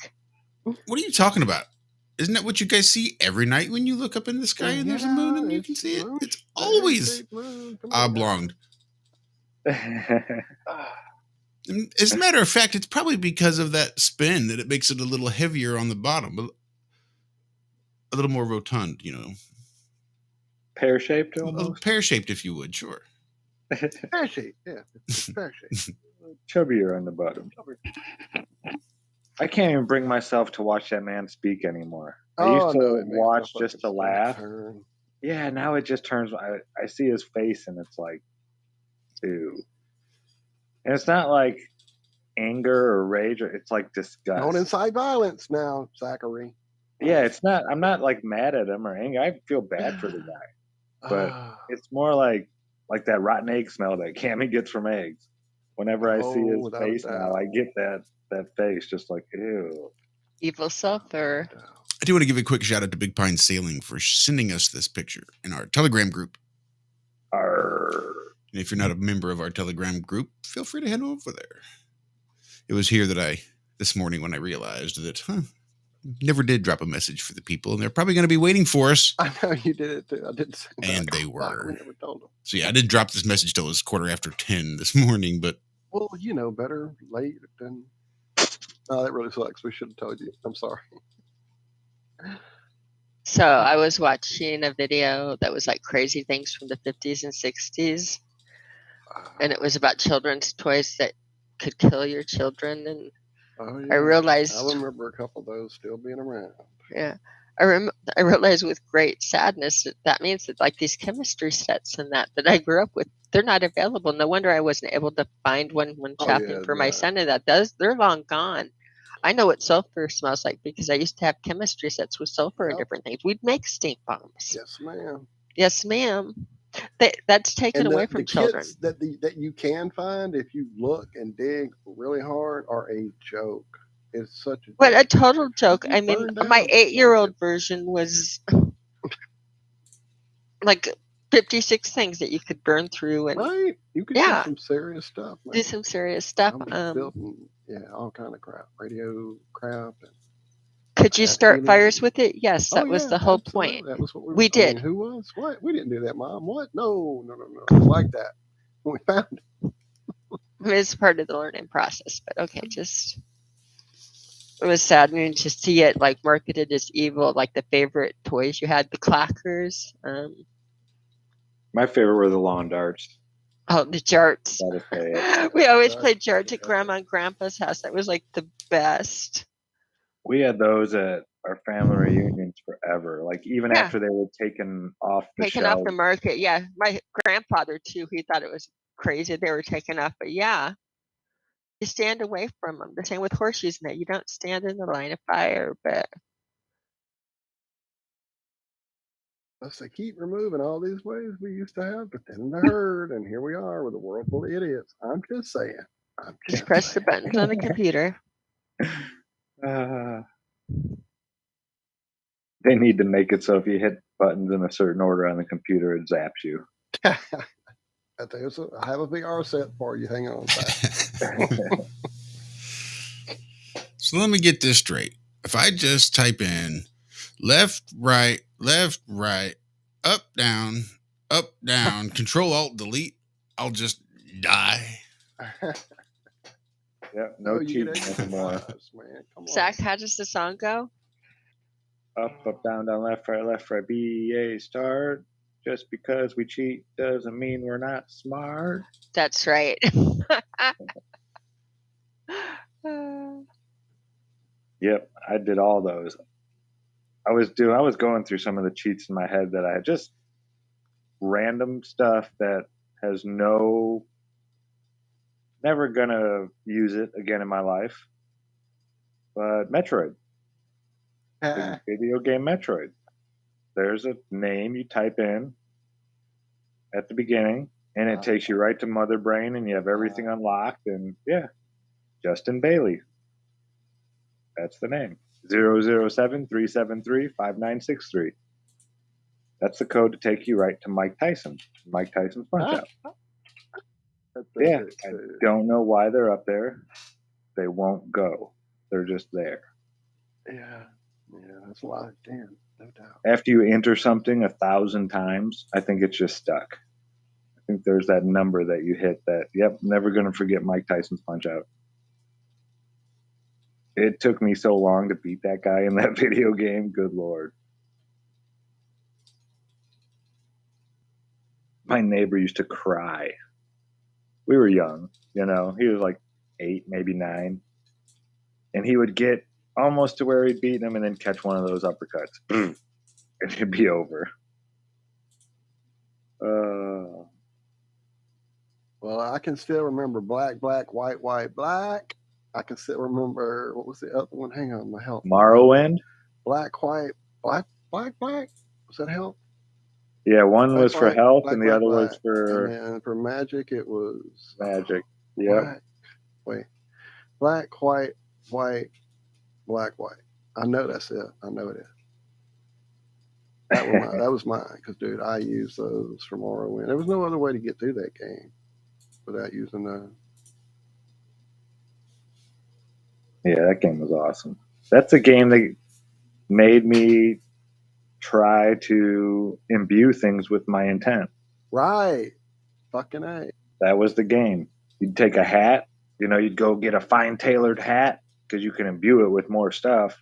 What are you talking about? Isn't that what you guys see every night when you look up in the sky and there's a moon and you can see it? It's always oblong. As a matter of fact, it's probably because of that spin that it makes it a little heavier on the bottom, a little more rotund, Pear-shaped almost? Pear-shaped, if you would, sure. Pear-shaped, yeah. Pear-shaped. chubbier on the bottom. I can't even bring myself to watch that man speak anymore. I used no, to it makes my watch fucking just to stomach laugh. turn. Yeah, now it just turns. I see his face and it's like, ew. And it's not like anger or rage. It's like disgust. Don't incite violence now, Zachary. Yeah, it's not. I'm not like mad at him or angry. I feel bad for the guy, but it's more like that rotten egg smell that Cami gets from eggs. Whenever I see his without a face now, I doubt. get that face, just like ew. Evil sulfur. I do want to give a quick shout out to Big Pine Sailing for sending us this picture in our Telegram group. Arr. And if you're not a member of our Telegram group, feel free to head over there. It was here that this morning when I realized that, never did drop a message for the people, and they're probably going to be waiting for us. I know you did it too. I did say that. And they We were. never told them. So yeah, I didn't drop this message till it was 10:15 this morning, but Well, better late than. No, that really sucks. We should have told you. I'm sorry. So I was watching a video that was like crazy things from the 50s and 60s. And it was about children's toys that could kill your children. And I realized. I remember a couple of those still being around. Yeah. I realized with great sadness that means that like these chemistry sets and that I grew up with, they're not available. No wonder I wasn't able to find one when shopping for my son, and they're long gone. I know what sulfur smells like because I used to have chemistry sets with sulfur and different things. We'd make stink bombs. Yes, ma'am. Yes, ma'am. That's taken away from children. Kits that you can find if you look and dig really hard are a joke. It's such a total joke. I mean, my 8-year-old version was like 56 things that you could burn through, and right, you could do some serious stuff. Man. Do some serious stuff. Building, all kind of crap, radio crap. Could you start fires with it? Yes, that was the whole point. That was what we did. Who was? What? We didn't do that, Mom. What? No. It was like that. We found it. It's part of the learning process, but okay, it was saddening to see it like marketed as evil, like the favorite toys you had, the clackers. My favorite were the lawn darts. Oh, the jarts. We always played jarts at Grandma and Grandpa's house. That was like the best. We had those at our family reunions forever. Like even after they were taken off the shelf. Off the market. Yeah, my grandfather too. He thought it was crazy they were taken off, but yeah. You stand away from them. The same with horseshoes and that. You don't stand in the line of fire, but they keep removing all these ways we used to have, but then the herd, and here we are with a world full of idiots. I'm just saying. Just press the buttons on the computer. They need to make it so if you hit buttons in a certain order on the computer, it zaps you. I have a VR set for you. Hang on. So let me get this straight. If I just type in left, right, up, down, Control Alt Delete, I'll just die. Yeah, no cheating anymore. Zach, how does the song go? Up, down, left, right, B, A, start. Just because we cheat doesn't mean we're not smart. That's right. Yep, I did all those. I was going through some of the cheats in my head that I had just random stuff that has never gonna use it again in my life. But Metroid. Video game Metroid. There's a name you type in at the beginning, and it takes you right to Mother Brain, and you have everything unlocked. And yeah, Justin Bailey. That's the name. 007-373-5963. That's the code to take you right to Mike Tyson. Mike Tyson's Punch-Out. Yeah, I don't know why they're up there. They won't go. They're just there. Yeah, that's a lot. Damn. No doubt. After you enter something 1,000 times, I think it's just stuck. I think there's that number that you hit that, never going to forget Mike Tyson's Punch-Out. It took me so long to beat that guy in that video game. Good Lord. My neighbor used to cry we were young, you know. He was like 8, maybe 9, and he would get almost to where he'd beat him, and then catch one of those uppercuts, and it'd be over. Well, I can still remember black, black, white, white, black. I can still remember, what was the other one? Hang on, my help. Morrowind? Black, white, black, black, black. Was that help? Yeah, one Black, was for white, health, black, and the black, other was black. for And then for magic, it was magic. Yep. black, wait, black, white, white, black, white. I know that's it. I know it is. That was mine, because, dude, I used those for Morrowind. There was no other way to get through that game without using those. Yeah, that game was awesome. That's a game that made me try to imbue things with my intent. Right. Fucking A. That was the game. You'd take a hat, you know, you'd go get a fine tailored hat because you can imbue it with more stuff.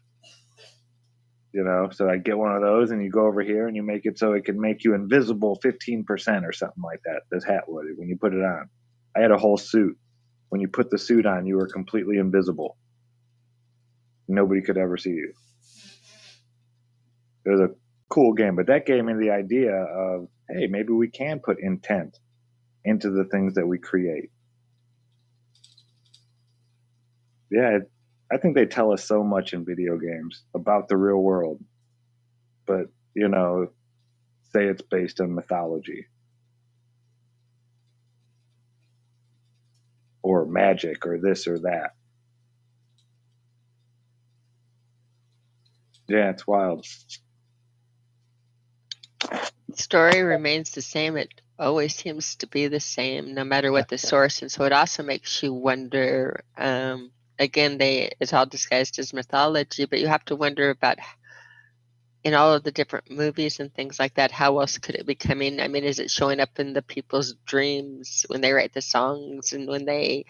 You know, so I get one of those, and you go over here and you make it so it can make you invisible 15% or something like that. This hat would, when you put it on. I had a whole suit. When you put the suit on, you were completely invisible. Nobody could ever see you. It was a cool game, but that gave me the idea of, hey, maybe we can put intent into the things that we create. Yeah, I think they tell us so much in video games about the real world, but, you know, say it's based on mythology or magic or this or that. Yeah, it's wild. Story remains the same. It always seems to be the same, no matter what the source. And so it also makes you wonder. Again, it's all disguised as mythology, but you have to wonder about, in all of the different movies and things like that, how else could it be coming? I mean, is it showing up in the people's dreams when they write the songs, and when they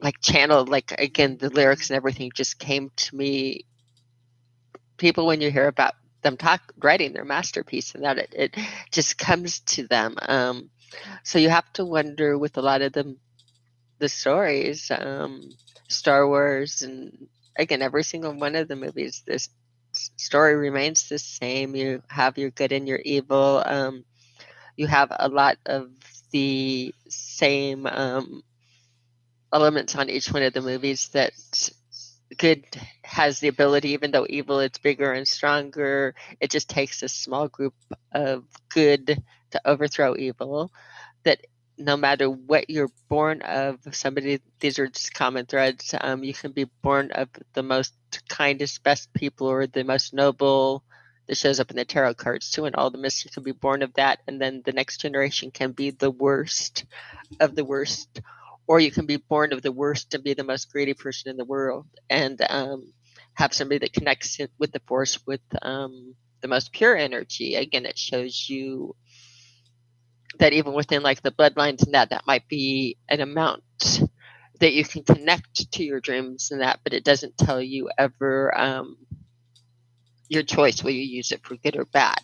like channel, like, again, the lyrics and everything just came to me. People, when you hear about them writing their masterpiece, and that it just comes to them. So you have to wonder with a lot of the stories, Star Wars, and again, every single one of the movies, this story remains the same. You have your good and your evil. You have a lot of the same elements on each one of the movies. That good has the ability, even though evil is bigger and stronger, it just takes a small group of good to overthrow evil. That no matter what you're born of, these are just common threads. You can be born of the most kindest, best people, or the most noble. That shows up in the tarot cards too, and all the mystery can be born of that. And then the next generation can be the worst of the worst, or you can be born of the worst and be the most greedy person in the world, and have somebody that connects with the force with the most pure energy. Again, it shows you that even within like the bloodlines and that might be an amount that you can connect to your dreams and that, but it doesn't tell you ever your choice, will you use it for good or bad.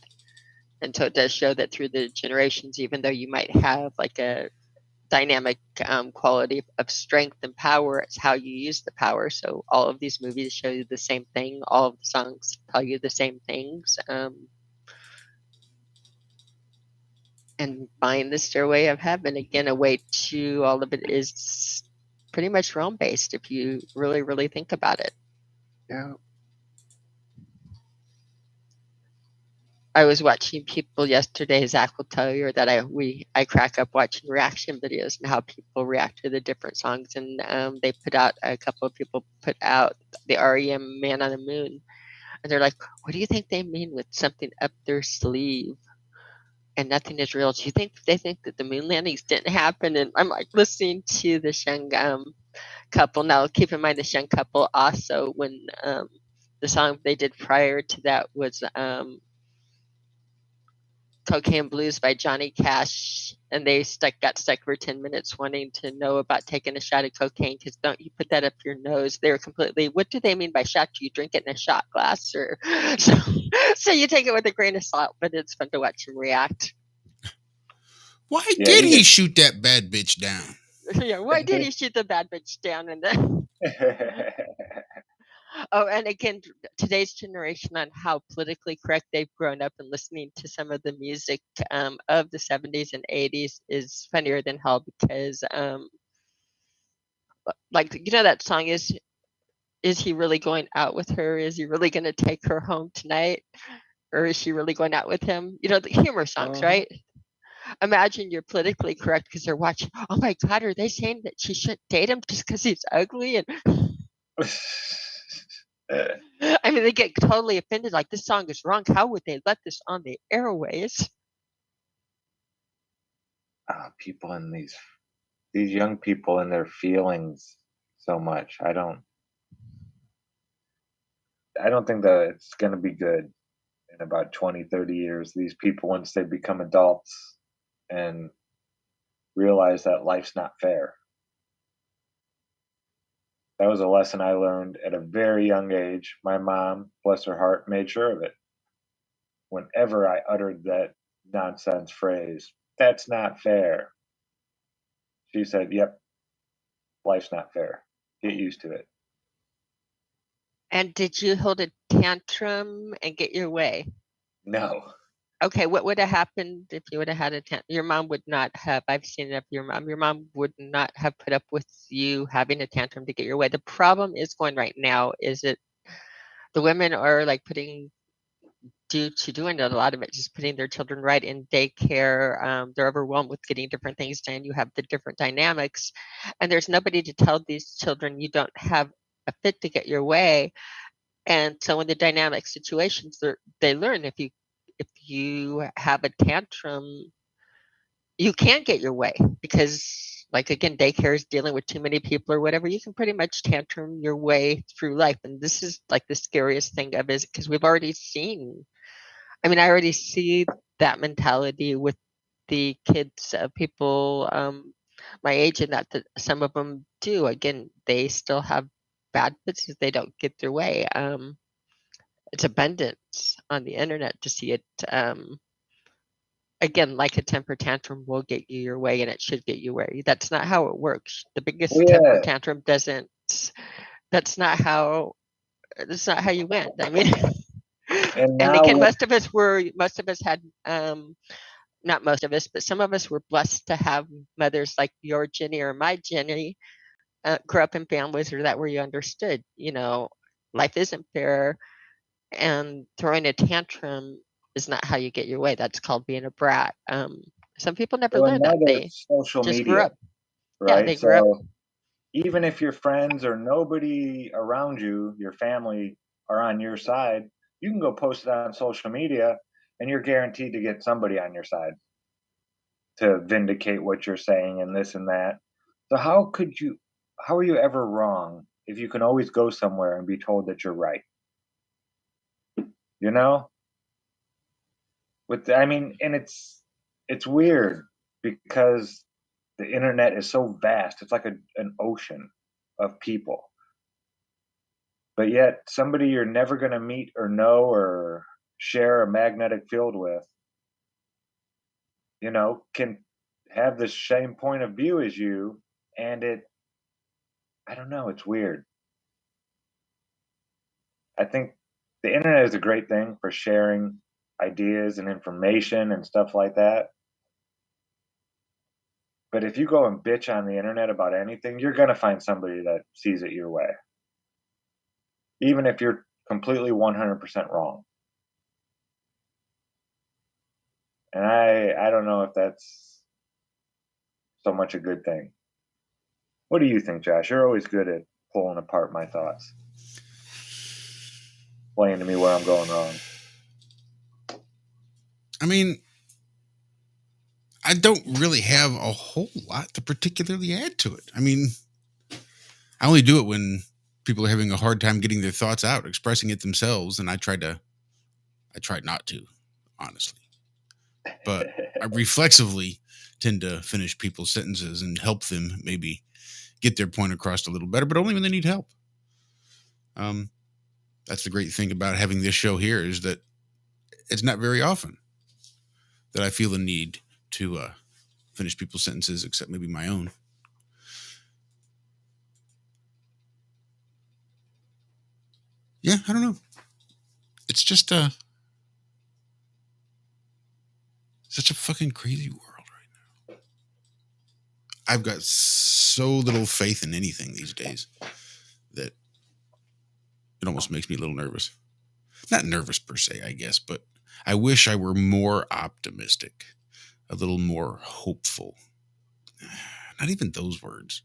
And so it does show that through the generations, even though you might have like a dynamic quality of strength and power, it's how you use the power. So all of these movies show you the same thing. All of the songs tell you the same things. And Find the Stairway of Heaven, again, a way to, all of it is pretty much realm based if you really, really think about it. Yeah. I was watching people yesterday, Zack will tell you, that I crack up watching reaction videos and how people react to the different songs. And a couple of people put out the REM Man on the Moon. And they're like, what do you think they mean with something up their sleeve? And nothing is real. Do you think they think that the moon landings didn't happen? And I'm like listening to the Sheng couple. Now, keep in mind the Sheng couple also, when the song they did prior to that was Cocaine Blues by Johnny Cash, and they got stuck for 10 minutes wanting to know about taking a shot of cocaine, because don't you put that up your nose. They were completely, what do they mean by shot? Do you drink it in a shot glass? Or so you take it with a grain of salt, but it's fun to watch him react. Why did he shoot that bad bitch down? Yeah, why did he shoot the bad bitch down in the? Oh, and again, today's generation on how politically correct they've grown up and listening to some of the music of the 70s and 80s is funnier than hell because, like, you know, that song is he really going out with her? Is he really going to take her home tonight? Or is she really going out with him? You know, the humor songs, Uh-huh. right? Imagine you're politically correct because they're watching, oh my God, are they saying that she shouldn't date him just because he's ugly? And I mean, they get totally offended, like this song is wrong. How would they let this on the airways? People in these young people and their feelings so much. I don't think that it's going to be good in about 20, 30 years. These people, once they become adults and realize that life's not fair. That was a lesson I learned at a very young age. My mom, bless her heart, made sure of it. Whenever I uttered that nonsense phrase, that's not fair, she said, yep, life's not fair. Get used to it. And did you hold a tantrum and get your way? No. Okay, what would have happened if you would have had a tantrum? Your mom would not have, I've seen it of your mom. Your mom would not have put up with you having a tantrum to get your way. The problem is going right now is that the women are like doing a lot of it, just putting their children right in daycare. They're overwhelmed with getting different things done. You have the different dynamics, and there's nobody to tell these children you don't have a fit to get your way. And so in the dynamic situations, they learn if you have a tantrum, you can't get your way because, like, again, daycare is dealing with too many people or whatever. You can pretty much tantrum your way through life, and this is like the scariest thing of it because we've already seen. I mean, I already see that mentality with the kids of people my age, and that some of them do. Again, they still have bad bits if they don't get their way. It's abundance on the internet to see it. Again, like a temper tantrum will get you your way, and it should get you way. That's not how it works. The biggest temper tantrum doesn't. That's not how you win. I mean, And and now again, most of us had not most of us, but some of us were blessed to have mothers like your Jenny or my Jenny grew up in families where you understood, you know, life isn't fair, and throwing a tantrum is not how you get your way. That's called being a brat. Some people never well, learn now that. They there's social just grew media, up. Yeah, right? they grew up. So even if your friends or nobody around you, your family, are on your side, you can go post it on social media and you're guaranteed to get somebody on your side to vindicate what you're saying and this and that. So how are you ever wrong if you can always go somewhere and be told that you're right? You know? And it's weird because the internet is so vast. It's like an ocean of people. But yet somebody you're never going to meet or know or share a magnetic field with, can have the same point of view as you, and I don't know, it's weird. I think the internet is a great thing for sharing ideas and information and stuff like that. But if you go and bitch on the internet about anything, you're going to find somebody that sees it your way, even if you're completely 100% wrong. And I don't know if that's so much a good thing. What do you think, Josh? You're always good at pulling apart my thoughts, explaining to me where I'm going wrong. I mean, I don't really have a whole lot to particularly add to it. I mean, I only do it when people are having a hard time getting their thoughts out, expressing it themselves, and I try not to, honestly. But I reflexively tend to finish people's sentences and help them maybe get their point across a little better, but only when they need help. That's the great thing about having this show here is that it's not very often that I feel the need to finish people's sentences, except maybe my own. Yeah, I don't know. It's just such a fucking crazy world right now. I've got so little faith in anything these days that it almost makes me a little nervous. Not nervous per se, I guess, but I wish I were more optimistic, a little more hopeful. Not even those words.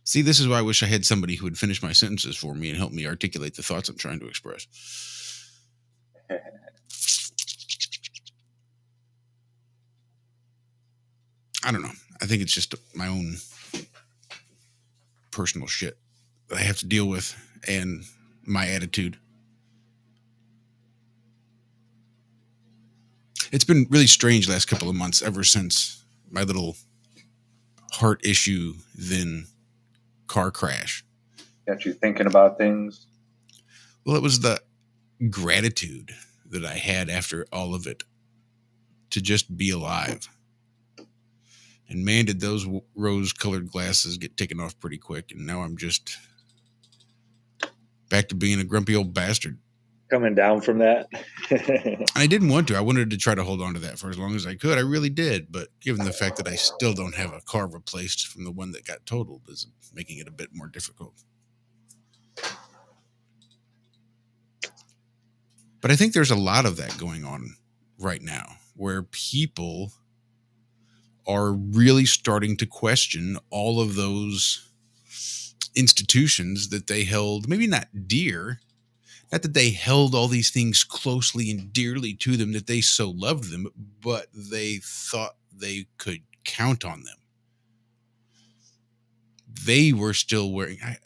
See, this is why I wish I had somebody who would finish my sentences for me and help me articulate the thoughts I'm trying to express. I don't know. I think it's just my own personal shit that I have to deal with and my attitude. It's been really strange last couple of months ever since my little heart issue, then car crash. Got you thinking about things. Well, it was the gratitude that I had after all of it to just be alive. And man, did those rose-colored glasses get taken off pretty quick. And now I'm just back to being a grumpy old bastard. Coming down from that. I didn't want to. I wanted to try to hold on to that for as long as I could. I really did. But given the fact that I still don't have a car replaced from the one that got totaled is making it a bit more difficult. But I think there's a lot of that going on right now where people are really starting to question all of those institutions that they held, maybe not dear, not that they held all these things closely and dearly to them, that they so loved them, but they thought they could count on them. They were still wearing, I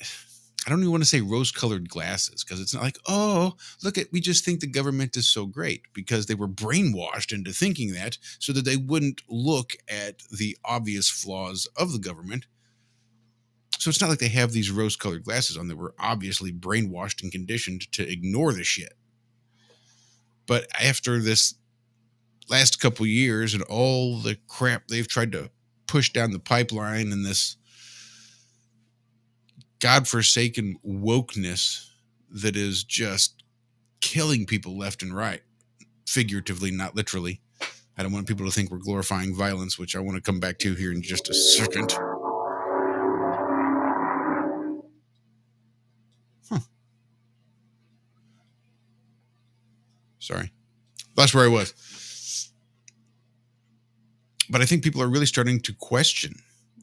don't even want to say rose-colored glasses, because it's not like, oh, look at, we just think the government is so great, because they were brainwashed into thinking that so that they wouldn't look at the obvious flaws of the government. So it's not like they have these rose-colored glasses on. They were obviously brainwashed and conditioned to ignore the shit. But after this last couple years and all the crap they've tried to push down the pipeline and this godforsaken wokeness that is just killing people left and right, figuratively, not literally. I don't want people to think we're glorifying violence, which I want to come back to here in just a second. Sorry. That's where I was. But I think people are really starting to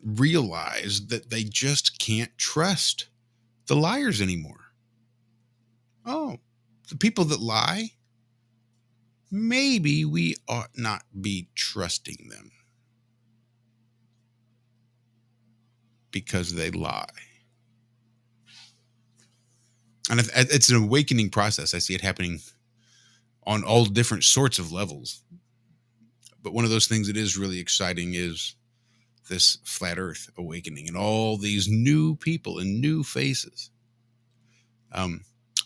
realize that they just can't trust the liars anymore. Oh, the people that lie, maybe we ought not be trusting them because they lie. And it's an awakening process. I see it happening on all different sorts of levels. But one of those things that is really exciting is this flat earth awakening and all these new people and new faces.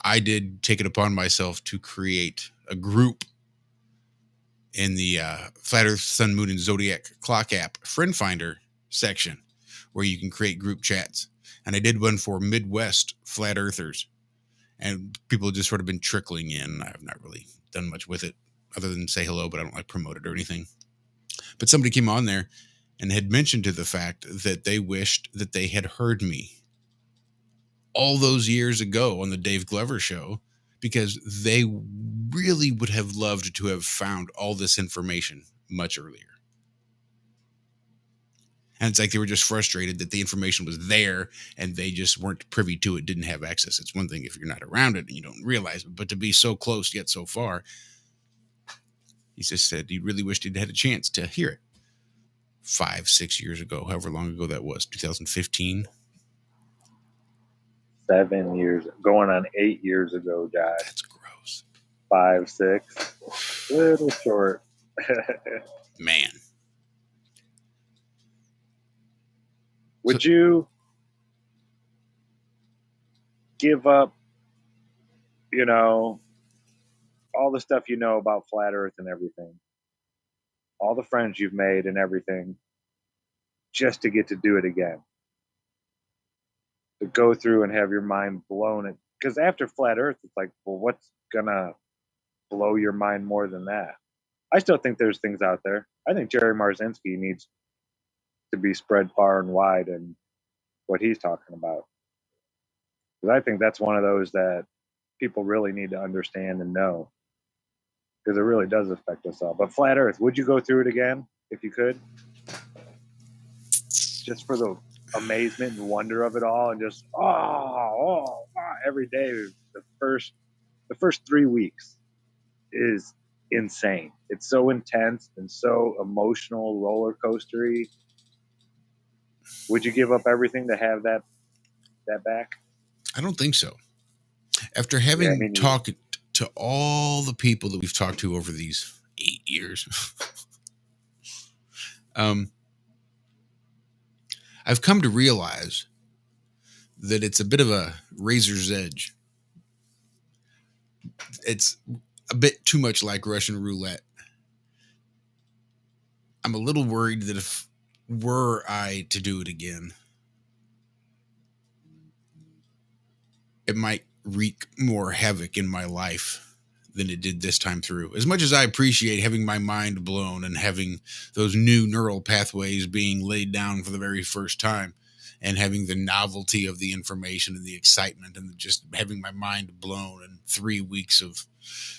I did take it upon myself to create a group in the Flat Earth, Sun, Moon, and Zodiac Clock app Friend Finder section where you can create group chats. And I did one for Midwest Flat Earthers. And people have just sort of been trickling in. I've not really done much with it other than say hello, but I don't like promote it or anything. But somebody came on there and had mentioned to the fact that they wished that they had heard me all those years ago on the Dave Glover show, because they really would have loved to have found all this information much earlier. And it's like they were just frustrated that the information was there and they just weren't privy to it, didn't have access. It's one thing if you're not around it and you don't realize it, but to be so close yet so far, he just said he really wished he'd had a chance to hear it 5-6 years ago, however long ago that was, 2015. 7 years, going on 8 years ago, Josh. That's gross. 5, 6, little short. Man. Would you give up, all the stuff you know about flat earth and everything, all the friends you've made and everything, just to get to do it again? To go through and have your mind blown at because after flat Earth, it's like, well, what's gonna blow your mind more than that? I still think there's things out there. I think Jerry Marzinski needs to be spread far and wide in what he's talking about. Because I think that's one of those that people really need to understand and know, because it really does affect us all. But flat Earth, would you go through it again if you could? Just for the amazement and wonder of it all, and just every day. The first 3 weeks is insane. It's so intense and so emotional, roller coastery. Would you give up everything to have that back? I don't think so. After having talked to all the people that we've talked to over these 8 years, I've come to realize that it's a bit of a razor's edge. It's a bit too much like Russian roulette. I'm a little worried that if were I to do it again, it might wreak more havoc in my life than it did this time through. As much as I appreciate having my mind blown and having those new neural pathways being laid down for the very first time, and having the novelty of the information and the excitement and just having my mind blown and 3 weeks of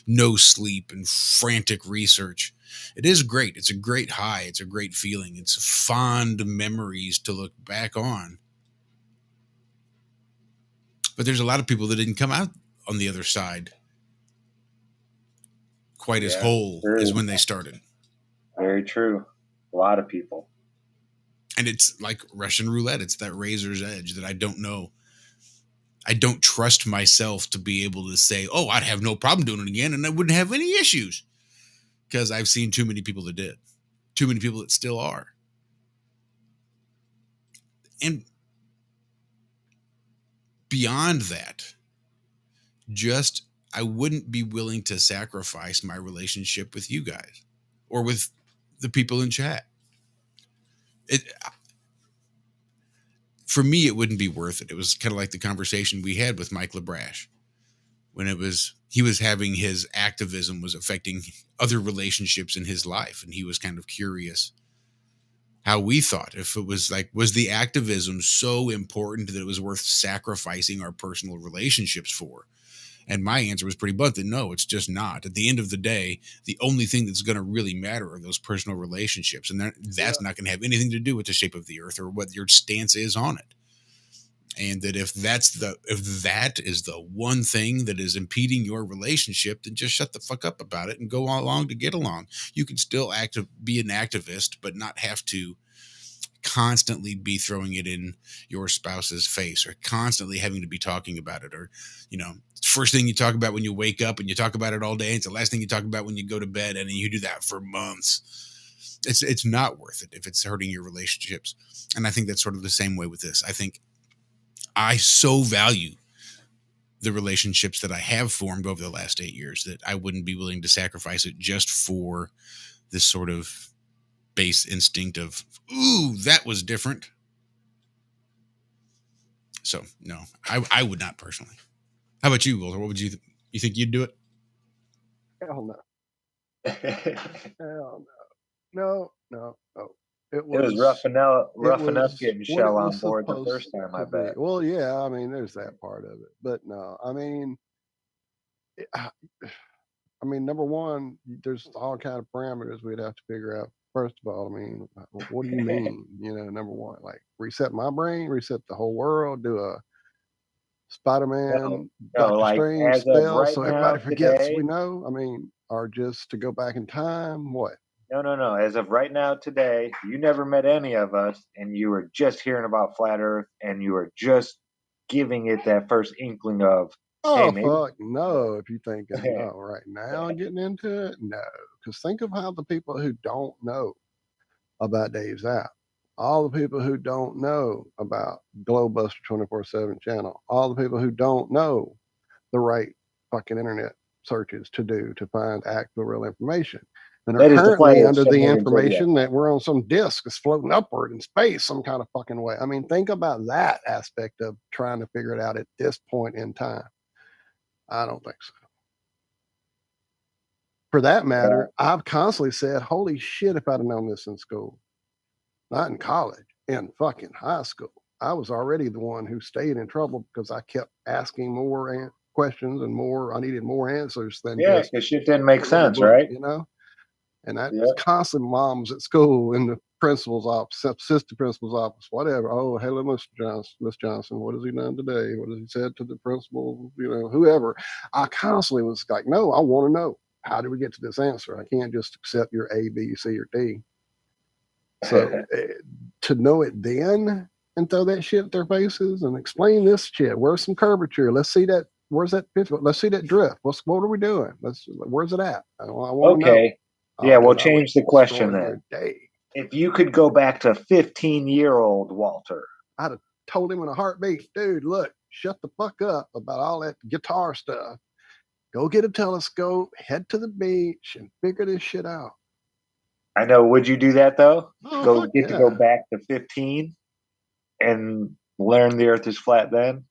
no sleep and frantic research. It is great. It's a great high. It's a great feeling. It's fond memories to look back on. But there's a lot of people that didn't come out on the other side quite as whole as when they started. Very true. A lot of people. And it's like Russian roulette. It's that razor's edge that I don't know. I don't trust myself to be able to say, oh, I'd have no problem doing it again and I wouldn't have any issues. Because I've seen too many people that did. Too many people that still are. And beyond that, just I wouldn't be willing to sacrifice my relationship with you guys or with the people in chat. For me, it wouldn't be worth it. It was kind of like the conversation we had with Mike LeBrash when he was having his activism was affecting other relationships in his life. And he was kind of curious how we thought, if it was like, was the activism so important that it was worth sacrificing our personal relationships for? And my answer was pretty blunt that no, it's just not. At the end of the day, the only thing that's going to really matter are those personal relationships. And that's not going to have anything to do with the shape of the earth or what your stance is on it. And that if that is the one thing that is impeding your relationship, then just shut the fuck up about it and go along to get along. You can still be an activist, but not have to constantly be throwing it in your spouse's face or constantly having to be talking about it. Or, first thing you talk about when you wake up and you talk about it all day. It's the last thing you talk about when you go to bed, and you do that for months. It's not worth it if it's hurting your relationships. And I think that's sort of the same way with this. I think I so value the relationships that I have formed over the last 8 years that I wouldn't be willing to sacrifice it just for this sort of base instinct of, ooh, that was different. So no, I would not personally. How about you, Walter? What would you think you'd do it? Hell no. Hell no. No. It was rough enough getting Shell on board the first time, I bet. Well, yeah, I mean, there's that part of it. But no, I mean, number one, there's all kind of parameters we'd have to figure out. First of all, I mean, what do you mean? Number one, like reset my brain, reset the whole world, do a Spider-Man, Doctor Strange spell so everybody forgets we know? I mean, or just to go back in time? What? No. As of right now, today, you never met any of us, and you were just hearing about Flat Earth, and you were just giving it that first inkling of, fuck no, if you think no right now getting into it, no. Because think of how the people who don't know about Dave's app, all the people who don't know about Globebuster 24/7 channel, all the people who don't know the right fucking internet searches to do to find actual real information. And are currently under the information that we're on some disk that's floating upward in space some kind of fucking way. I mean, think about that aspect of trying to figure it out at this point in time. I don't think so. For that matter, I've constantly said, holy shit, if I'd have known this in school, not in college, in fucking high school, I was already the one who stayed in trouble because I kept asking more questions and more. I needed more answers than Yeah, just because shit didn't make sense, book, right? you know? And that Yeah. was constant moms at school in the principal's office, assistant principal's office, whatever. Oh, hello, Miss Johnson. What has he done today? What has he said to the principal? You know, whoever. I constantly was like, no, I want to know. How do we get to this answer? I can't just accept your A, B, C, or D. So to know it then and throw that shit at their faces and explain this shit. Where's some curvature? Let's see that. Where's that? Let's see that drift. What are we doing? Where's it at? I want to know. Okay. Yeah, we'll Dude, I would change the question destroy then. their day. If you could go back to 15-year-old Walter, I'd have told him in a heartbeat, dude, look, shut the fuck up about all that guitar stuff. Go get a telescope, head to the beach, and figure this shit out. I know. Would you do that though? Oh, To go back to 15 and learn the Earth is flat then?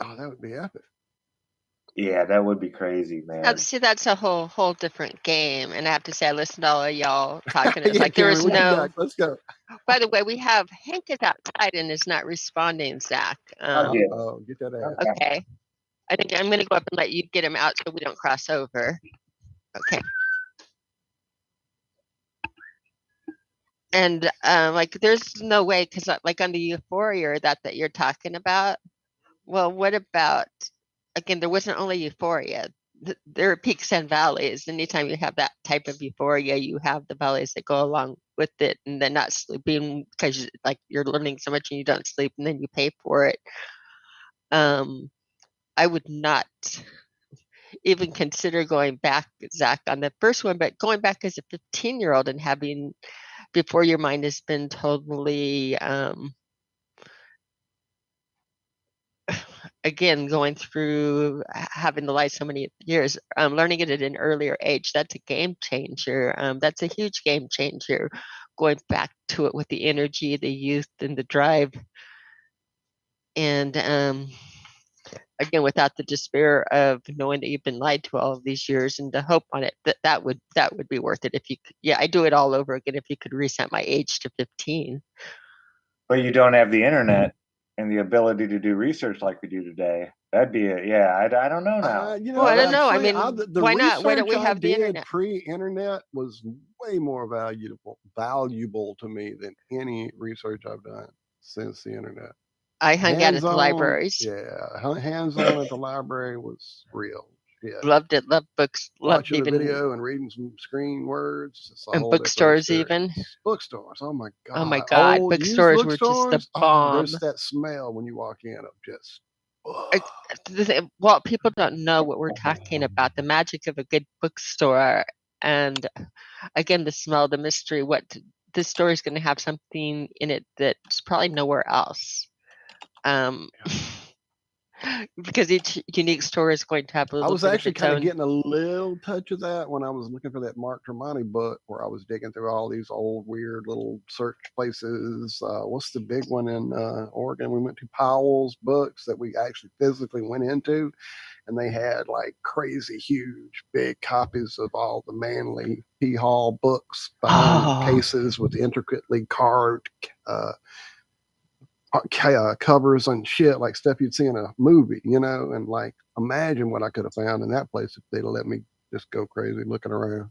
Oh, that would be epic. Yeah, that would be crazy, man. See, that's a whole different game. And I have to say, I listened to all of y'all talking. It's Yeah, like there is Cameron, no. let's go. By the way, we have Hank is outside and is not responding, Zach. Get that out. Okay. I think I'm going to go up and let you get him out so we don't cross over. Okay. And like, there's no way, because like on the euphoria that you're talking about. Well, what about, again, there wasn't only euphoria. There are peaks and valleys. Anytime you have that type of euphoria, you have the valleys that go along with it, and then not sleeping because like you're learning so much and you don't sleep, and then you pay for it. I would not even consider going back, Zach, on the first one, but going back as a 15-year-old and having, before your mind has been totally again, going through having the light so many years, learning it at an earlier age, that's a game changer. That's a huge game changer, going back to it with the energy, the youth, and the drive. And again, without the despair of knowing that you've been lied to all of these years, and the hope on it, that would be worth it. If you could, yeah, I'd do it all over again if you could reset my age to 15. But you don't have the internet and the ability to do research like we do today. That'd be I don't know now. Well, I don't know. I mean, the why not? Why don't we research have the internet? Pre-internet was way more valuable to me than any research I've done since the internet. I hung out at the libraries. Yeah, hands-on at the library was real. Yeah, loved it. Loved books. Loved watching even the video and reading some screen words. It's a and whole bookstores different experience. even. Bookstores. Oh my god. Oh my god. Old used Bookstores were just the bomb. there's that smell when you walk in of just. Well, people don't know what we're talking about. The magic of a good bookstore, and again, the smell, the mystery. What this story is going to have something in it that's probably nowhere else. Because each unique story is going to have a little. I was actually kind of getting a little touch of that when I was looking for that Mark Tremonti book, where I was digging through all these old weird little search places. What's the big one in Oregon? We went to Powell's Books that we actually physically went into, and they had like crazy huge big copies of all the Manly P. Hall books behind cases with intricately carved covers and shit, like stuff you'd see in a movie, you know, and like imagine what I could have found in that place if they'd let me just go crazy looking around.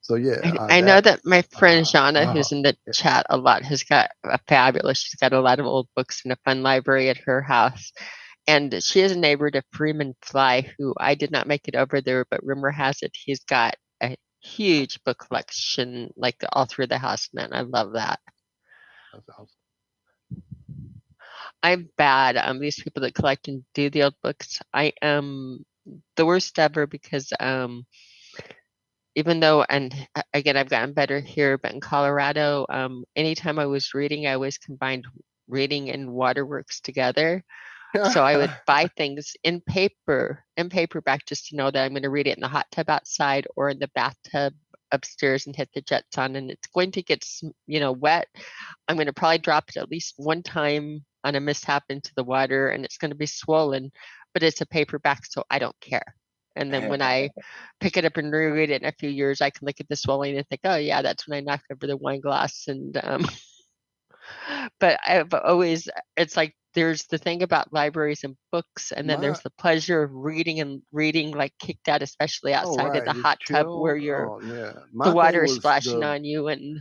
So yeah, I know that my friend Jana, who's in the chat a lot, has got she's got a lot of old books in a fun library at her house. And she is a neighbor to Freeman Fly, who I did not make it over there, but rumor has it he's got a huge book collection, like all through the house, man. I love that. That's awesome. I'm bad. These people that collect and do the old books, I am the worst ever because even though, and again, I've gotten better here, but in Colorado, anytime I was reading, I always combined reading and waterworks together. So I would buy things in paperback, just to know that I'm going to read it in the hot tub outside or in the bathtub upstairs and hit the jets on, and it's going to get wet. I'm going to probably drop it at least one time on a mishap into the water, and it's going to be swollen, but it's a paperback, so I don't care. And then when I pick it up and reread it in a few years, I can look at the swelling and think, oh yeah, that's when I knocked over the wine glass. And but I've always, it's like there's the thing about libraries and books, and then there's the pleasure of reading like kicked out, especially outside of the just hot tub where chilled. the water is splashing on you. And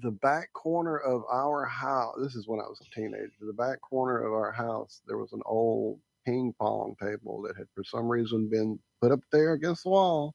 the back corner of our house, this is when I was a teenager, the back corner of our house, there was an old ping pong table that had for some reason been put up there against the wall.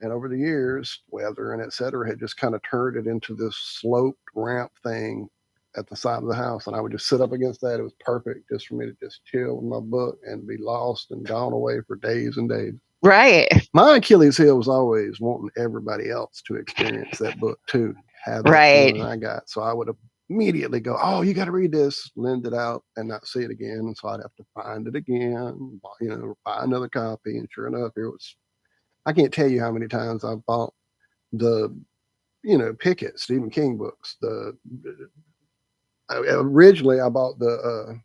And over the years, weather and et cetera had just kind of turned it into this sloped ramp thing at the side of the house. And I would just sit up against that. It was perfect just for me to just chill with my book and be lost and gone away for days and days. Right. My Achilles heel was always wanting everybody else to experience that book too, have that feeling I got. So I would immediately go, oh, you got to read this, lend it out, and not see it again. And so I'd have to find it again, buy another copy. And sure enough, here it was. I can't tell you how many times I bought the, Pickett, Stephen King books. Originally I bought the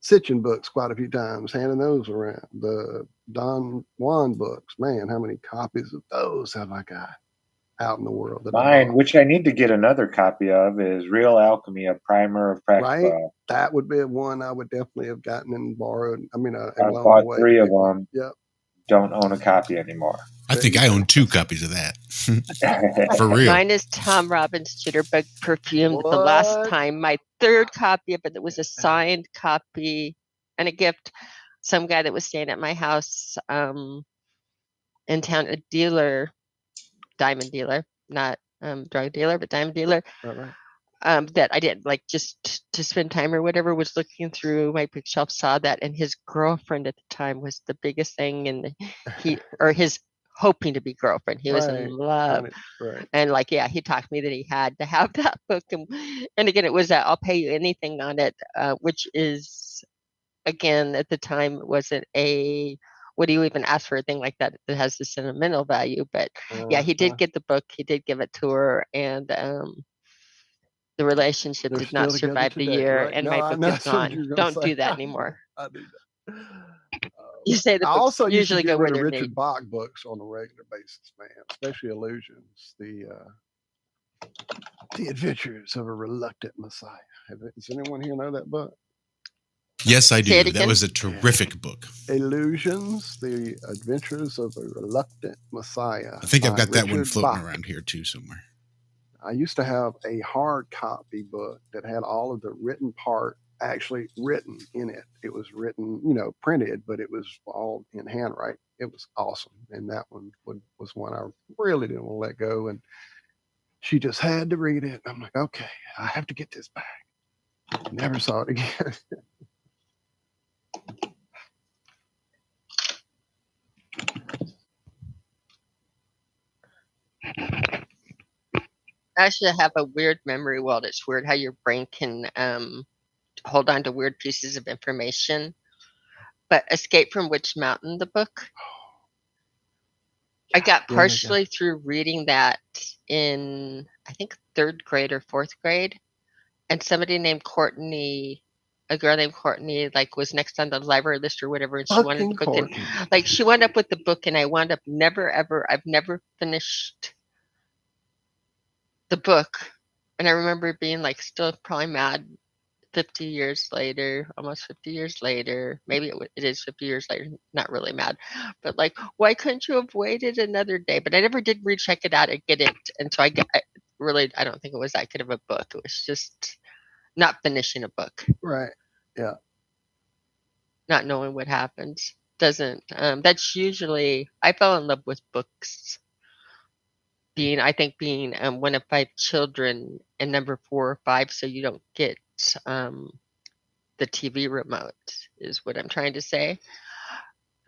Sitchin books quite a few times, handing those around. The Don Juan books, man, how many copies of those have I got out in the world? Mine, which I need to get another copy of, is Real Alchemy, a primer of practical. Right, that would be one I would definitely have gotten and borrowed. I mean, I bought 3 of them. Yep. Don't own a copy anymore. I think I own 2 copies of that. For real. Mine is Tom Robbins' Jitterbug Perfume. The last time, my 3rd copy of it, that was a signed copy and a gift. Some guy that was staying at my house in town, a dealer, diamond dealer, not drug dealer, but diamond dealer. Right. That I did like just to spend time or whatever, was looking through my bookshelf, saw that, and his girlfriend at the time was the biggest thing, and his hoping to be girlfriend. He was in love. Right. And he talked me that he had to have that book. And again, it was that I'll pay you anything on it, which is, again, at the time, wasn't what do you even ask for a thing like that that has the sentimental value? But he did get the book. He did give it to her. And the relationship did not survive the year, and my book is gone. Don't do that anymore. I do that. You say the books also usually go where they're Richard needed. Bach books on a regular basis, man, especially Illusions, the Adventures of a Reluctant Messiah. Does anyone here know that book? Yes, I do. That was a terrific book. Illusions, the Adventures of a Reluctant Messiah. I think I've got that one floating around here too somewhere. I used to have a hard copy book that had all of the written part actually written in it. It was written, printed, but it was all in handwriting. It was awesome. And that one was one I really didn't want to let go. And she just had to read it. I'm like, okay, I have to get this back. Never saw it again. I actually have a weird memory. Well, it's weird how your brain can hold on to weird pieces of information. But Escape from Witch Mountain, the book, I got partially through reading that in, I think, 3rd grade or 4th grade. And somebody named Courtney, a girl named Courtney, was next on the library list or whatever, and she wanted the book. And, she wound up with the book, and I wound up I've never finished the book. And I remember being still probably mad 50 years later, almost 50 years later. Maybe it is 50 years later, not really mad, but why couldn't you have waited another day? But I never did recheck it out and get it. And so I don't think it was that good of a book. It was just not finishing a book. Right. Yeah. Not knowing what happens. That's usually, I fell in love with books. Being one of 5 children and number 4 or 5, so you don't get the TV remote, is what I'm trying to say.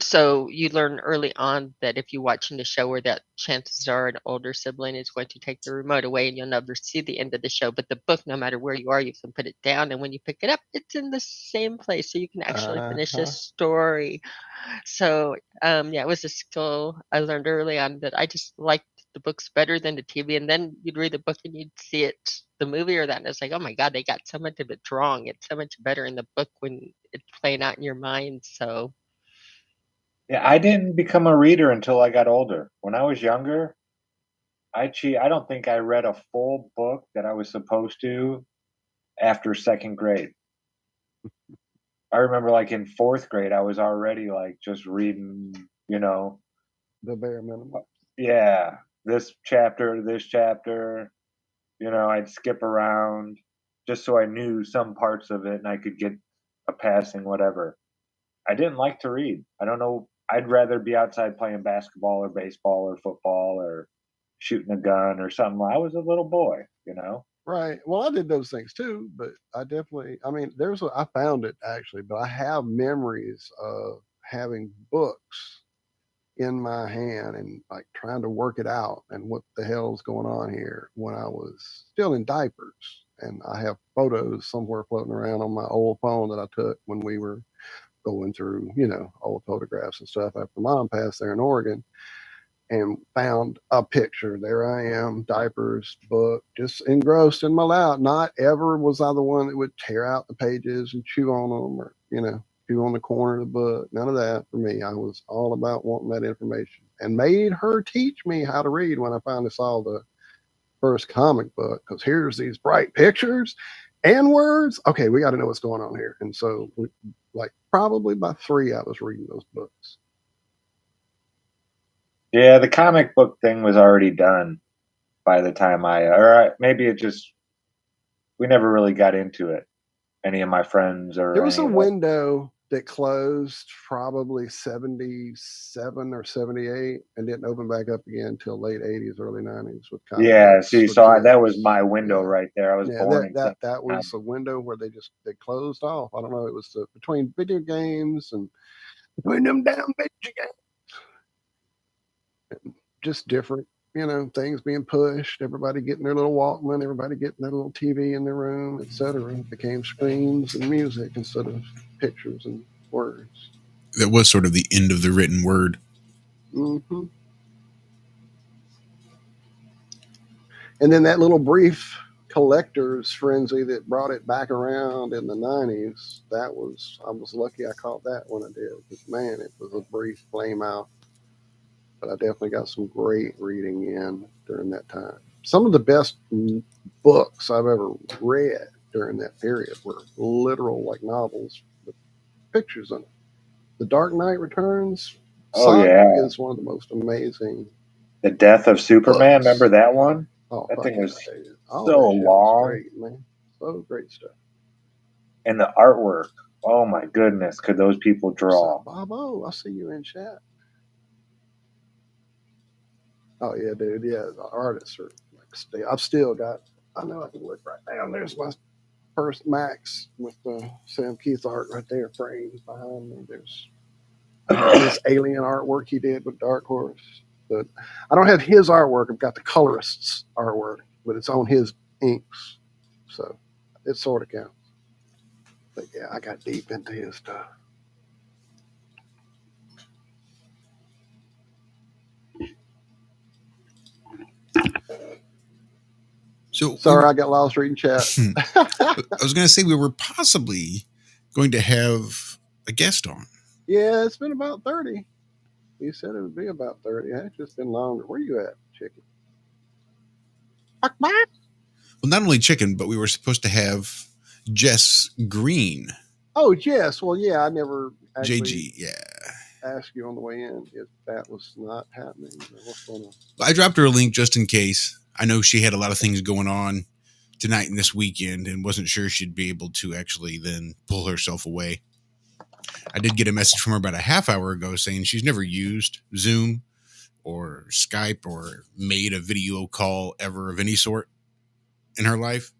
So you learn early on that if you're watching the show, or that chances are an older sibling is going to take the remote away, and you'll never see the end of the show. But the book, no matter where you are, you can put it down, and when you pick it up, it's in the same place, so you can actually finish a story. So it was a skill I learned early on that I just liked the book's better than the TV, and then you'd read the book and you'd see it, the movie or that, and it's like, oh my God, they got so much of it wrong. It's so much better in the book when it's playing out in your mind. So Yeah, I didn't become a reader until I got older. When I was younger, I don't think I read a full book that I was supposed to after second grade. I remember like in fourth grade, I was already like just reading, The bare minimum. yeah, this chapter, I'd skip around just so I knew some parts of it and I could get a passing, whatever. I didn't like to read. I don't know. I'd rather be outside playing basketball or baseball or football or shooting a gun or something. I was a little boy. Right. Well, I did those things too, but I definitely, I mean, I found it actually, but I have memories of having books in my hand and like trying to work it out and what the hell's going on here when I was still in diapers. And I have photos somewhere floating around on my old phone that I took when we were going through, old photographs and stuff after mom passed there in Oregon, and found a picture. There I am, diapers, book, just engrossed in my lap. Not ever was I the one that would tear out the pages and chew on them or, chew on the corner of the book. None of that for me. I was all about wanting that information and made her teach me how to read when I finally saw the first comic book, because here's these bright pictures and words. Okay, we got to know what's going on here. And so, like, probably by 3, I was reading those books. Yeah, the comic book thing was already done by the time maybe we never really got into it. Any of my friends or there was a window that closed probably 77 or 78 and didn't open back up again until late 80s, early 90s with comic books. See, that was my window right there. I was born that was a window where they closed off. I don't know, it was between video games and between them damn video games. Just different, things being pushed, everybody getting their little Walkman, everybody getting their little TV in their room, etc. It became screens and music instead of pictures and words. That was sort of the end of the written word. Mm-hmm. And then that little brief collector's frenzy that brought it back around in the 90s, I was lucky I caught that when I did, because man, it was a brief flame out. But I definitely got some great reading in during that time. Some of the best books I've ever read during that period were literal, like, novels with pictures in it. The Dark Knight Returns is one of the most amazing. The Death of Superman, books. Remember that one? Oh, that thing was so long. Great, man. So great stuff. And the artwork, oh my goodness, could those people draw? Bobo, I see you in chat. Oh yeah, dude. Yeah, the artists are like, I've still got. I know I can look right now. There's my first Max with the Sam Keith art right there, framed behind me. There's this alien artwork he did with Dark Horse. But I don't have his artwork. I've got the colorist's artwork, but it's on his inks, so it sort of counts. But yeah, I got deep into his stuff. So sorry, I got lost reading chat. I was going to say we were possibly going to have a guest on. Yeah, it's been about 30. You said it would be about 30. It's just been longer. Where you at, Chicken? Well, not only Chicken, but we were supposed to have Jess Green. Oh, Jess. Well, yeah, I never JG, asked you on the way in if that was not happening. What's going on? I dropped her a link just in case. I know she had a lot of things going on tonight and this weekend and wasn't sure she'd be able to actually then pull herself away. I did get a message from her about a half hour ago saying she's never used Zoom or Skype or made a video call ever of any sort in her life.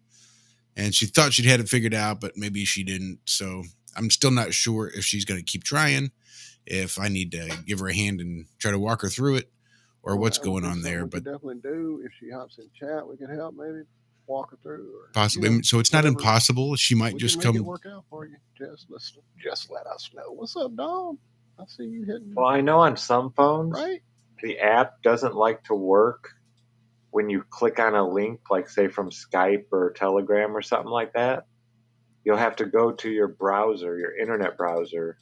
And she thought she'd had it figured out, but maybe she didn't. So I'm still not sure if she's going to keep trying, if I need to give her a hand and try to walk her through it, or what's going on there. But definitely do. If she hops in chat, we can help maybe walk her through. Or, possibly. So it's not impossible. She might just come. Make it work out for you. Just let us know. What's up, dog? I see you hitting. Well, I know on some phones, right? The app doesn't like to work when you click on a link, like say from Skype or Telegram or something like that, you'll have to go to your browser, your internet browser,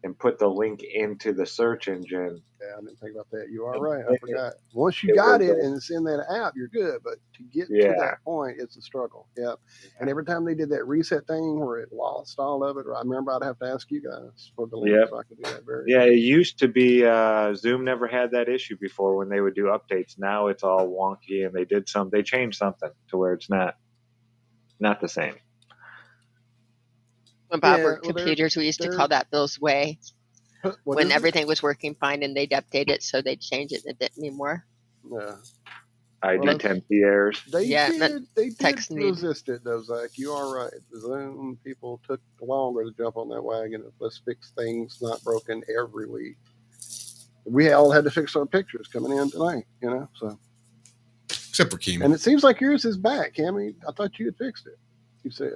and put the link into the search engine. Yeah, I didn't think about that. You are right. I forgot. Once you got it and it's in that app, you're good. But to get to that point, it's a struggle. Yep. And every time they did that reset thing where it lost all of it, I remember I'd have to ask you guys for the link so I could do that. It used to be Zoom never had that issue before when they would do updates. Now it's all wonky, and they changed something to where it's not the same. When Bob worked computers, we used to call that Bill's Way. When everything was working fine and they'd update it, so they'd change it and it didn't anymore. Yeah. ID10 errors. They did resist it, though, Zach. You are right. The Zoom people took longer to jump on that wagon. Let's fix things not broken every week. We all had to fix our pictures coming in tonight, so. Except for Cami. And it seems like yours is back, Cami. I thought you had fixed it. You said.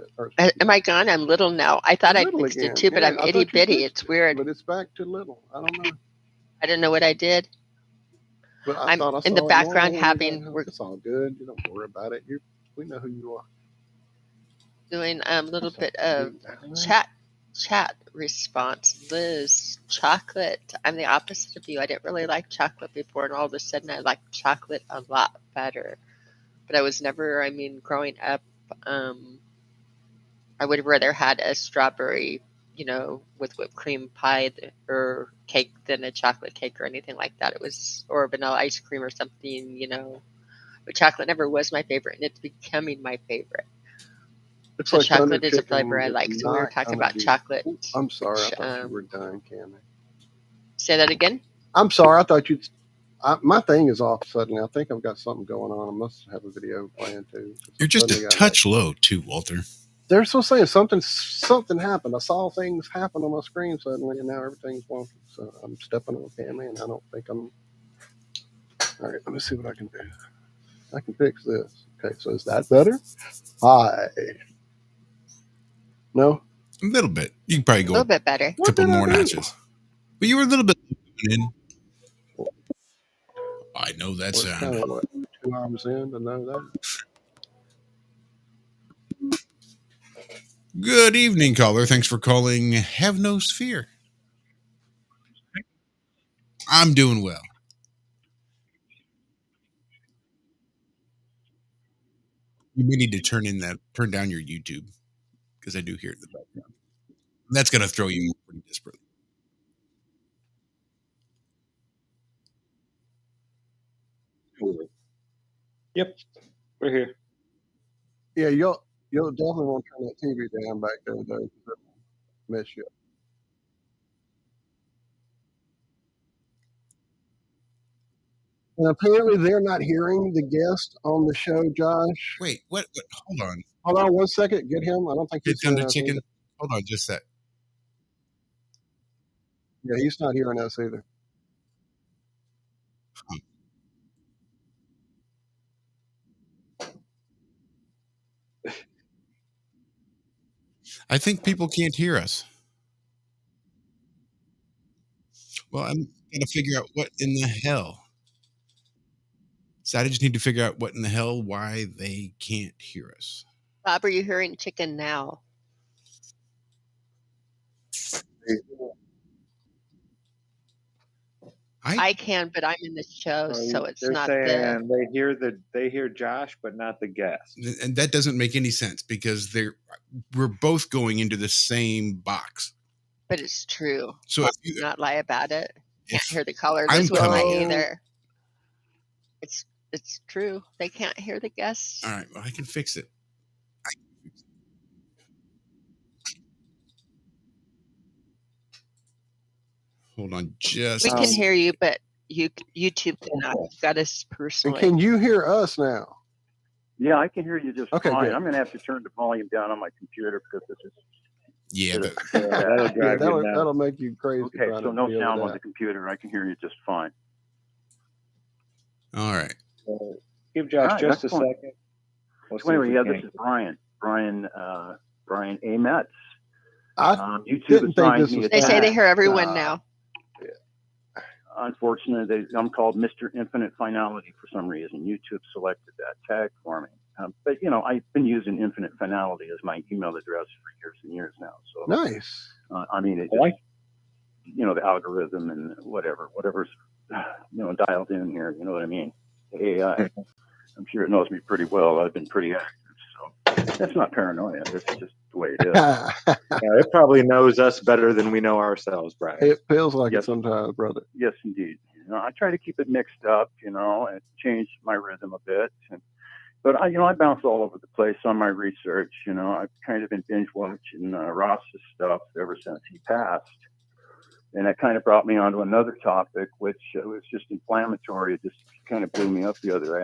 Am I gone? I'm little now. I thought I fixed it too, but I'm itty bitty. It's weird. But it's back to little. I don't know. I don't know what I did. But I'm in the background having. It's all good. You don't worry about it. We know who you are. Doing a little bit of chat response. Liz, chocolate. I'm the opposite of you. I didn't really like chocolate before, and all of a sudden I like chocolate a lot better. But I was never. Growing up. I would have rather had a strawberry, with whipped cream pie or cake than a chocolate cake or anything like that. Or vanilla ice cream or something, But chocolate never was my favorite, and it's becoming my favorite. So like chocolate is a flavor I like. So we were talking about chocolate. I'm sorry, I thought you were done, Cami. Say that again? I'm sorry, I thought you'd... my thing is off suddenly. I think I've got something going on. I must have a video playing too. You're just a touch low too, Walter. They're still saying something happened. I saw things happen on my screen suddenly, and now everything's wonky. So I'm stepping on Cami, and I don't think I'm... All right, let me see what I can do. I can fix this. Okay, so is that better? Hi. No? A little bit. You can probably go a little bit better. A couple more notches. But you were a little bit in. I know that sound. Kind of what, 2 arms in to know that. Good evening, caller. Thanks for calling. Have no sphere. I'm doing well. You may need to turn down your YouTube because I do hear it in the background. That's going to throw you pretty desperately. Yep, we're here. Yeah, you'll definitely want to turn that TV down back there, though. Mess you up. And apparently they're not hearing the guest on the show, Josh. Wait, what? Hold on. Hold on 1 second. Get him. I don't think he's hearing us chicken. Either. Hold on just a sec. Yeah, he's not hearing us either. I think people can't hear us. Well, I'm going to figure out what in the hell. So I just need to figure out what in the hell, why they can't hear us. Bob, are you hearing chicken now? I can, but I'm in the show, so it's not saying they hear Josh, but not the guest. And that doesn't make any sense because we're both going into the same box. But it's true. So if you not lie about it, can't hear the caller. This will lie either. It's true. They can't hear the guests. All right. Well, I can fix it. Hold on, we can hear you, but YouTube cannot. You've got us personally. And can you hear us now? Yeah, I can hear you just fine. Good. I'm going to have to turn the volume down on my computer because this is. Yeah, that'll make you crazy. Okay, so no sound on the computer. I can hear you just fine. All right. Give Josh just a second. So anyway, this is Brian. Brian A. Metz. YouTube they say they hear everyone now. unfortunately, I'm called Mr. Infinite Finality for some reason. YouTube selected that tag for me. But, you know, I've been using Infinite Finality as my email address for years and years now. So, Nice. I mean, it just, you know, the algorithm and whatever's, you know, dialed in here. You know what I mean? The AI. I'm sure it knows me pretty well. I've been pretty active. So that's not paranoia. That's just the way it is. Yeah, it probably knows us better than we know ourselves, Brian. It feels like Yes. it sometimes, brother. Yes, indeed. You know, I try to keep it mixed up, you know, and change my rhythm a bit. But I bounce all over the place on my research. You know, I've kind of been binge watching Ross's stuff ever since he passed, and that kind of brought me onto another topic, which was just inflammatory. It just kind of blew me up the other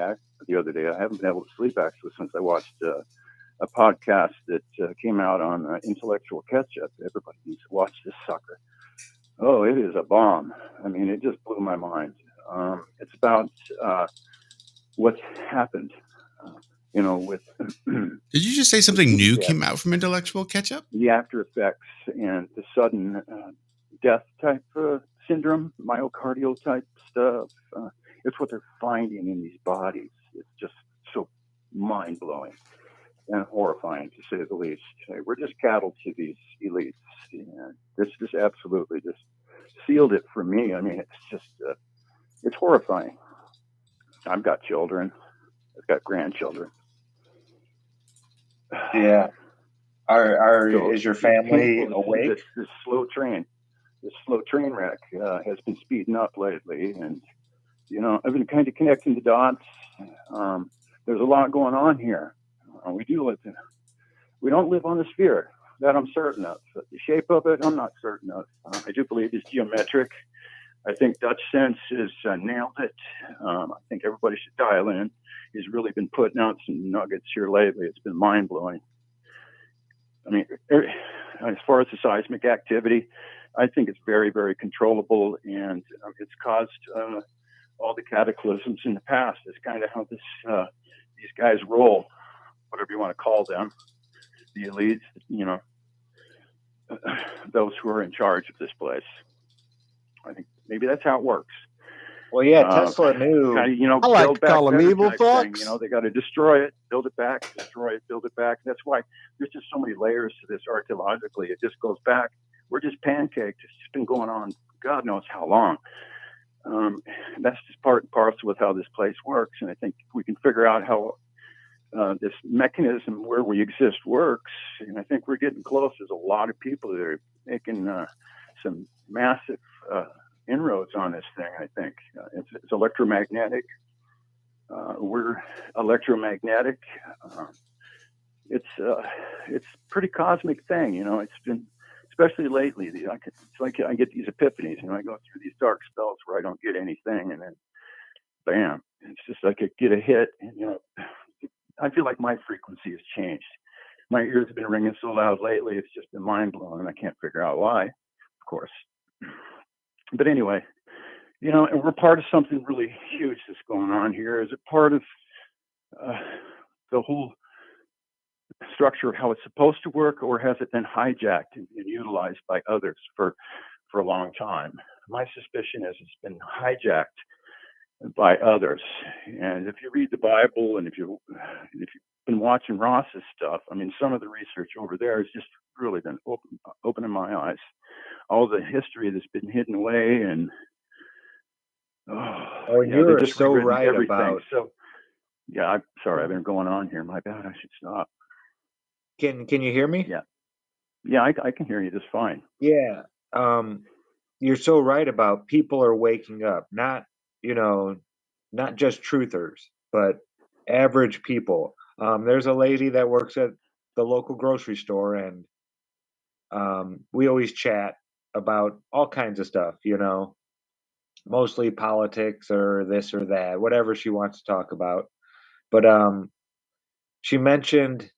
day. I haven't been able to sleep actually since I watched a podcast that came out on intellectual ketchup. Everybody needs to watch this sucker. Oh, it is a bomb. I mean, it just blew my mind. It's about what's happened, you know, with Did you just say something new came out from Intellectual Ketchup? the after effects and the sudden death type syndrome, myocardial type stuff. It's what they're finding in these bodies. It's just so mind blowing and horrifying, to say the least. We're just cattle to these elites. And this just absolutely just sealed it for me. I mean, it's just, it's horrifying. I've got children. I've got grandchildren. Yeah. Is your family awake? This slow train wreck has been speeding up lately. And, you know, I've been kind of connecting the dots. There's a lot going on here. We don't live on the sphere. That I'm certain of. But the shape of it, I'm not certain of. I do believe it's geometric. I think Dutch Sense has nailed it. I think everybody should dial in. He's really been putting out some nuggets here lately. It's been mind-blowing. I mean, as far as the seismic activity, I think it's very, very controllable, and it's caused all the cataclysms in the past. It's kind of how these guys roll, whatever you want to call them, the elites, you know, those who are in charge of this place. I think maybe that's how it works. Well, yeah, Tesla knew. You know, I like build to back call them better evil type thing. fucks. You know, they got to destroy it, build it back, destroy it, build it back. That's why there's just so many layers to this archaeologically. It just goes back. We're just pancaked. It's just been going on God knows how long. That's just part and parcel with how this place works. And I think we can figure out how this mechanism where we exist works. And I think we're getting close. There's a lot of people that are making some massive inroads on this thing. I think it's electromagnetic. We're electromagnetic. It's pretty cosmic thing, you know. It's been, especially lately. It's like I get these epiphanies. You know, I go through these dark spells where I don't get anything, and then bam, it's just like I get a hit. And, you know, I feel like my frequency has changed. My ears have been ringing so loud lately. It's just been mind blowing. I can't figure out why, of course. But anyway, you know, and we're part of something really huge that's going on here. Is it part of the whole structure of how it's supposed to work, or has it been hijacked and utilized by others for a long time? My suspicion is it's been hijacked by others. And if you read the Bible, and if you've been watching Ross's stuff, I mean, some of the research over there has just really been opening my eyes. All the history that's been hidden away, and you are so right everything. about. So, yeah, I'm sorry, I've been going on here. My bad. I should stop. Can you hear me? Yeah, I can hear you just fine. Yeah. You're so right about people are waking up. Not just truthers, but average people. There's a lady that works at the local grocery store, and we always chat about all kinds of stuff, you know, mostly politics or this or that, whatever she wants to talk about. But she mentioned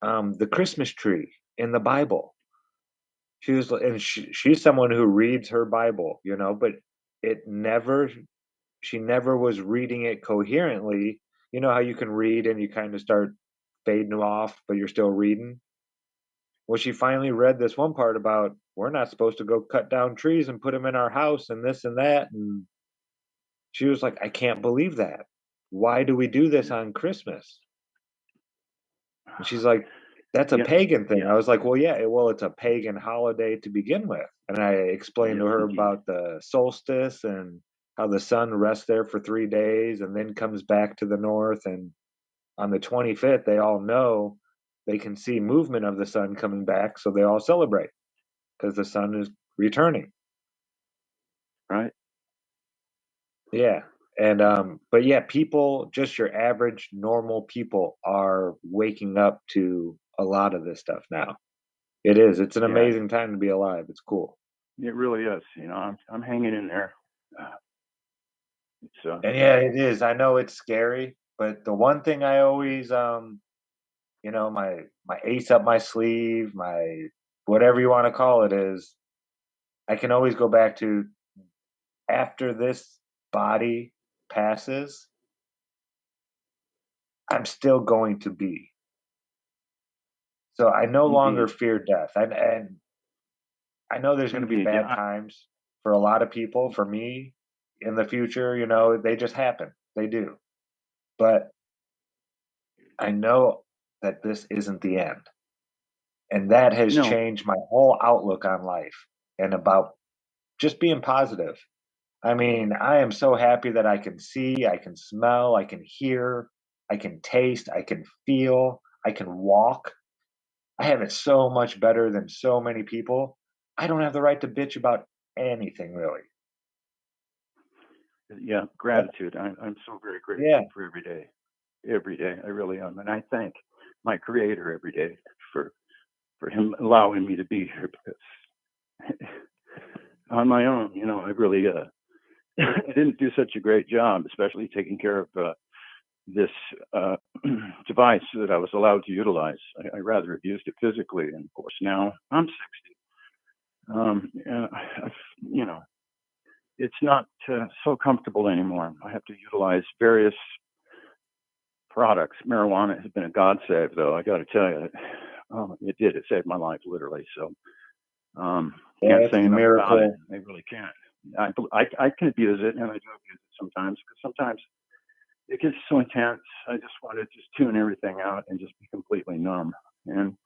the Christmas tree in the Bible. She's someone who reads her Bible, you know, but she never was reading it coherently. You know how you can read and you kind of start fading off, but you're still reading? Well, she finally read this one part about we're not supposed to go cut down trees and put them in our house and this and that. And She was like, I can't believe that. Why do we do this on Christmas? And she's like, that's a Yeah, pagan thing. yeah, I was like, well, yeah, well, it's a pagan holiday to begin with. And I explained yes, to her indeed. about the solstice and how the sun rests there for 3 days and then comes back to the north. And on the 25th, they all know they can see movement of the sun coming back. So they all celebrate because the sun is returning. Right? Yeah. And but yeah, people, just your average normal people, are waking up to a lot of this stuff now. It is. It's an Yeah, amazing time to be alive. It's cool. it really is. You know, I'm hanging in there. It's And yeah, it is. I know it's scary, but the one thing I always you know, my ace up my sleeve, my whatever you want to call it, is I can always go back to, after this body passes, I'm still going to be. So I no longer indeed, fear death. And I know there's going to be indeed. bad Yeah, times for a lot of people. For me, in the future, you know, they just happen. They do. But I know that this isn't the end. And that has no, changed my whole outlook on life and about just being positive. I mean, I am so happy that I can see, I can smell, I can hear, I can taste, I can feel, I can walk. I have it so much better than so many people. I don't have the right to bitch about anything, really. yeah, gratitude. I'm so very Yeah. grateful for every day. Every day, I really am, and I thank my Creator every day for Him allowing me to be here. Because on my own, you know, I really I didn't do such a great job, especially taking care of this device that I was allowed to utilize. I rather abused it physically, and of course now I'm 60. You know, it's not so comfortable anymore. I have to utilize various products. Marijuana has been a godsave, though. I got to tell you, it did. It saved my life, literally. So Yeah, can't it's say a enough about it. miracle. I really can't. I can abuse it, and I do abuse it sometimes, because sometimes it gets so intense. I just want to just tune everything out and just be completely numb. And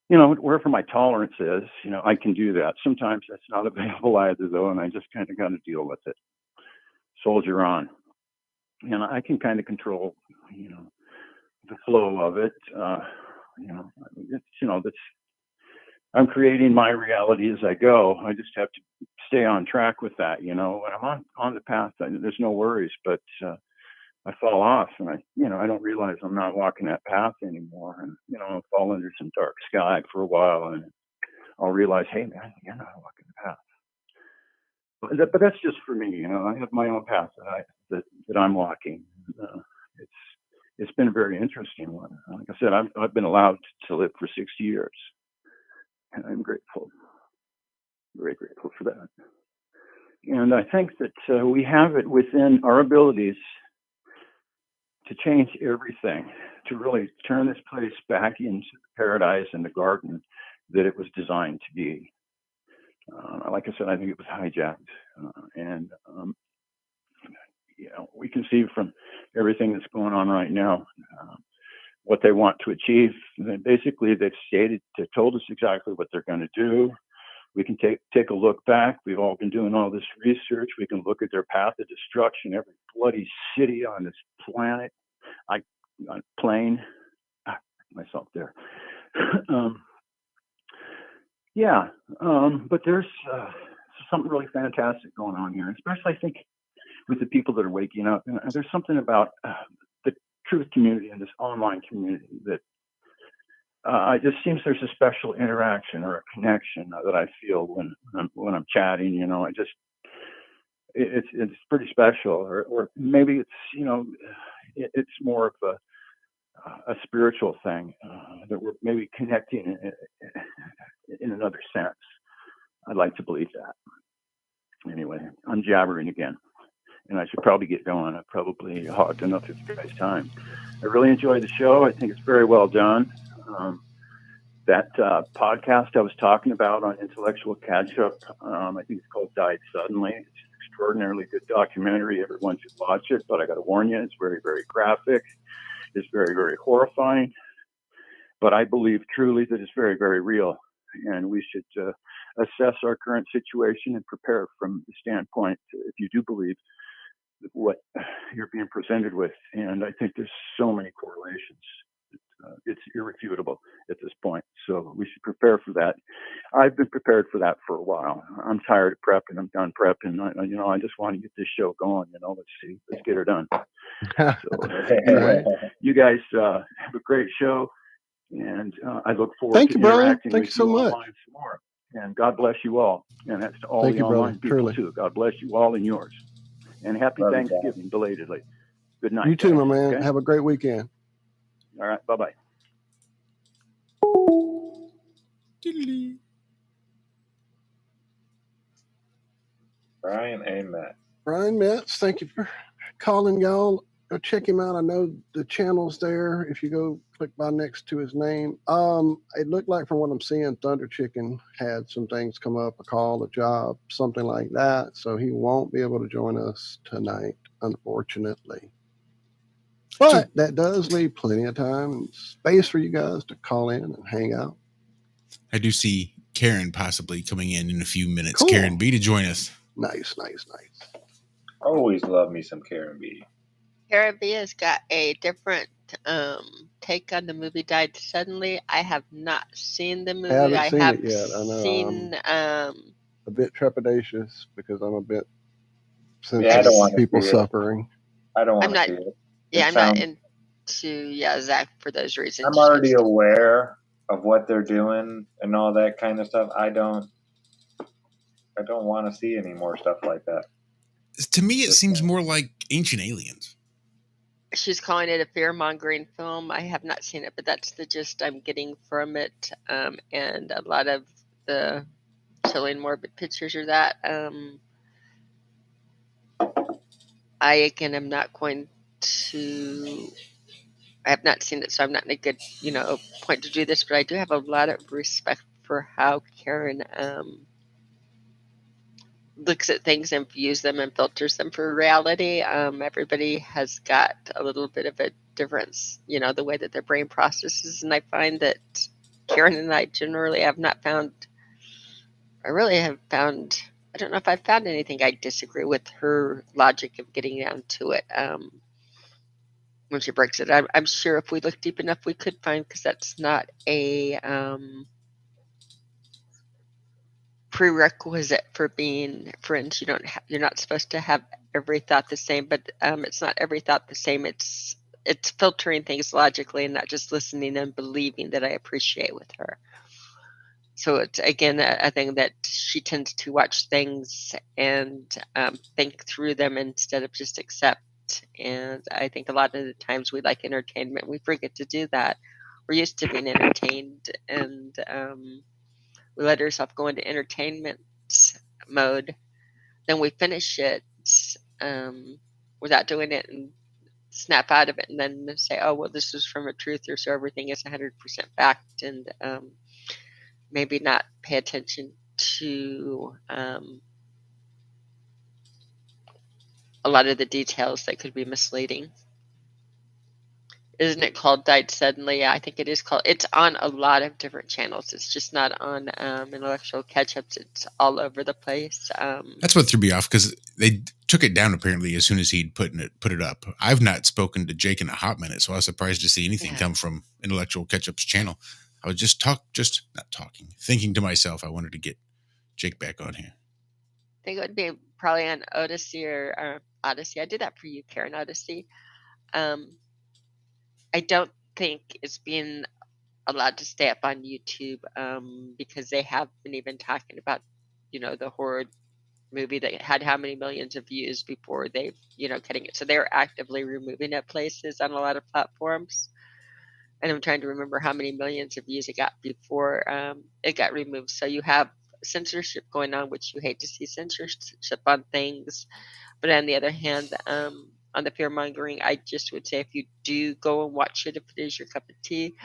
you know, wherever my tolerance is, you know, I can do that. Sometimes that's not available either, though, and I just kind of got to deal with it. Soldier on. And I can kind of control, you know, the flow of it. You know, that's I'm creating my reality as I go. I just have to stay on track with that. You know, when I'm on the path, there's no worries. But I fall off, and I don't realize I'm not walking that path anymore. And you know, I'll fall under some dark sky for a while, and I'll realize, hey man, you're not walking the path. But that's just for me. You know, I have my own path that I'm walking. It's it's been a very interesting one. Like I said, I've been allowed to live for 60 years, and I'm grateful, very grateful for that. And I think that we have it within our abilities to change everything, to really turn this place back into the paradise and the garden that it was designed to be. Like I said, I think it was hijacked, and you know, we can see from everything that's going on right now what they want to achieve. And basically, they told us exactly what they're going to do. We can take a look back. We've all been doing all this research. We can look at their path of destruction, every bloody city on this planet. Plane, myself there. But there's something really fantastic going on here, especially I think with the people that are waking up. And there's something about the truth community and this online community that it just seems there's a special interaction or a connection that I feel when I'm chatting. You know, it's pretty special, or maybe it's, you know, it's more of a spiritual thing that we're maybe connecting in another sense. I'd like to believe that. Anyway, I'm jabbering again, and I should probably get going. I've probably hogged enough of you guys' time. I really enjoyed the show. I think it's very well done. That podcast I was talking about on intellectual catch-up, I think it's called Died Suddenly. It's extraordinarily good documentary. Everyone should watch it, but I got to warn you, it's very, very graphic. It's very, very horrifying. But I believe truly that it's very, very real. And we should assess our current situation and prepare from the standpoint, if you do believe what you're being presented with. And I think there's so many correlations. It's irrefutable at this point. So we should prepare for that. I've been prepared for that for a while. I'm tired of prepping. I'm done prepping. I just want to get this show going. Let's get her done. So anyway, you guys have a great show. And I look forward Thank to you, Brian. interacting Thank with you so much. online some more. And God bless you all. And that's to all Thank the you, online brother. people, Truly. too. God bless you all and yours. And happy Love you, Thanksgiving, belatedly. Good night. You too, guys. my man. Okay? Have a great weekend. All right. Bye-bye. Brian A. Matt. Brian Metz, thank you for calling, y'all. Go check him out. I know the channel's there. If you go click by next to his name. It looked like from what I'm seeing, Thunder Chicken had some things come up, a call, a job, something like that. So he won't be able to join us tonight, unfortunately. But that does leave plenty of time and space for you guys to call in and hang out. I do see Karen possibly coming in a few minutes. Cool. Karen B to join us. Nice. Always love me some Karen B. Karen B has got a different take on the movie Died Suddenly. I have not seen the movie. Haven't I seen have it yet. I know. seen A bit trepidatious because I'm a bit Yeah, I don't sensitive want to to people see it. suffering. I don't want I'm to not- see it. yeah, It I'm not sounds- into Zach for those reasons. I'm already aware of what they're doing and all that kind of stuff. I don't want to see any more stuff like that. To me, it seems more like Ancient Aliens. She's calling it a fear-mongering film. I have not seen it, but that's the gist I'm getting from it. And a lot of the chilling, morbid pictures of that. I, again, am not going to... I have not seen it, so I'm not in a good, point to do this, but I do have a lot of respect for how Karen looks at things and views them and filters them for reality. Everybody has got a little bit of a difference, the way that their brain processes. And I find that Karen and I generally have not found, I don't know if I've found anything I disagree with her logic of getting down to it. When she breaks it, I'm sure if we look deep enough, we could find, because that's not a prerequisite for being friends. You're not supposed to have every thought the same, but it's not every thought the same. It's filtering things logically and not just listening and believing that I appreciate with her. So it's, again, a thing that she tends to watch things and think through them instead of just accept. And I think a lot of the times we like entertainment, we forget to do that. We're used to being entertained, and we let ourselves go into entertainment mode. Then we finish it without doing it and snap out of it, and then say, oh, well, this is from a truther, so everything is 100% fact, and maybe not pay attention to a lot of the details that could be misleading. Isn't it called Died Suddenly? Yeah, I think it is called. It's on a lot of different channels. It's just not on Intellectual Catch-Ups. It's all over the place. That's what threw me off, because they took it down apparently as soon as he'd put it up. I've not spoken to Jake in a hot minute, so I was surprised to see anything come from Intellectual Catch-Up's channel. I was thinking to myself, I wanted to get Jake back on here. I think it would be probably on Odyssey or Odyssey. I did that for you, Karen. Odyssey. I don't think it's being allowed to stay up on YouTube because they have been even talking about, the horror movie that had how many millions of views before they've, cutting it. So they're actively removing it places on a lot of platforms. And I'm trying to remember how many millions of views it got before it got removed. So you have censorship going on, which you hate to see censorship on things. But on the other hand, on the fear mongering, I just would say if you do go and watch it, if it is your cup of tea,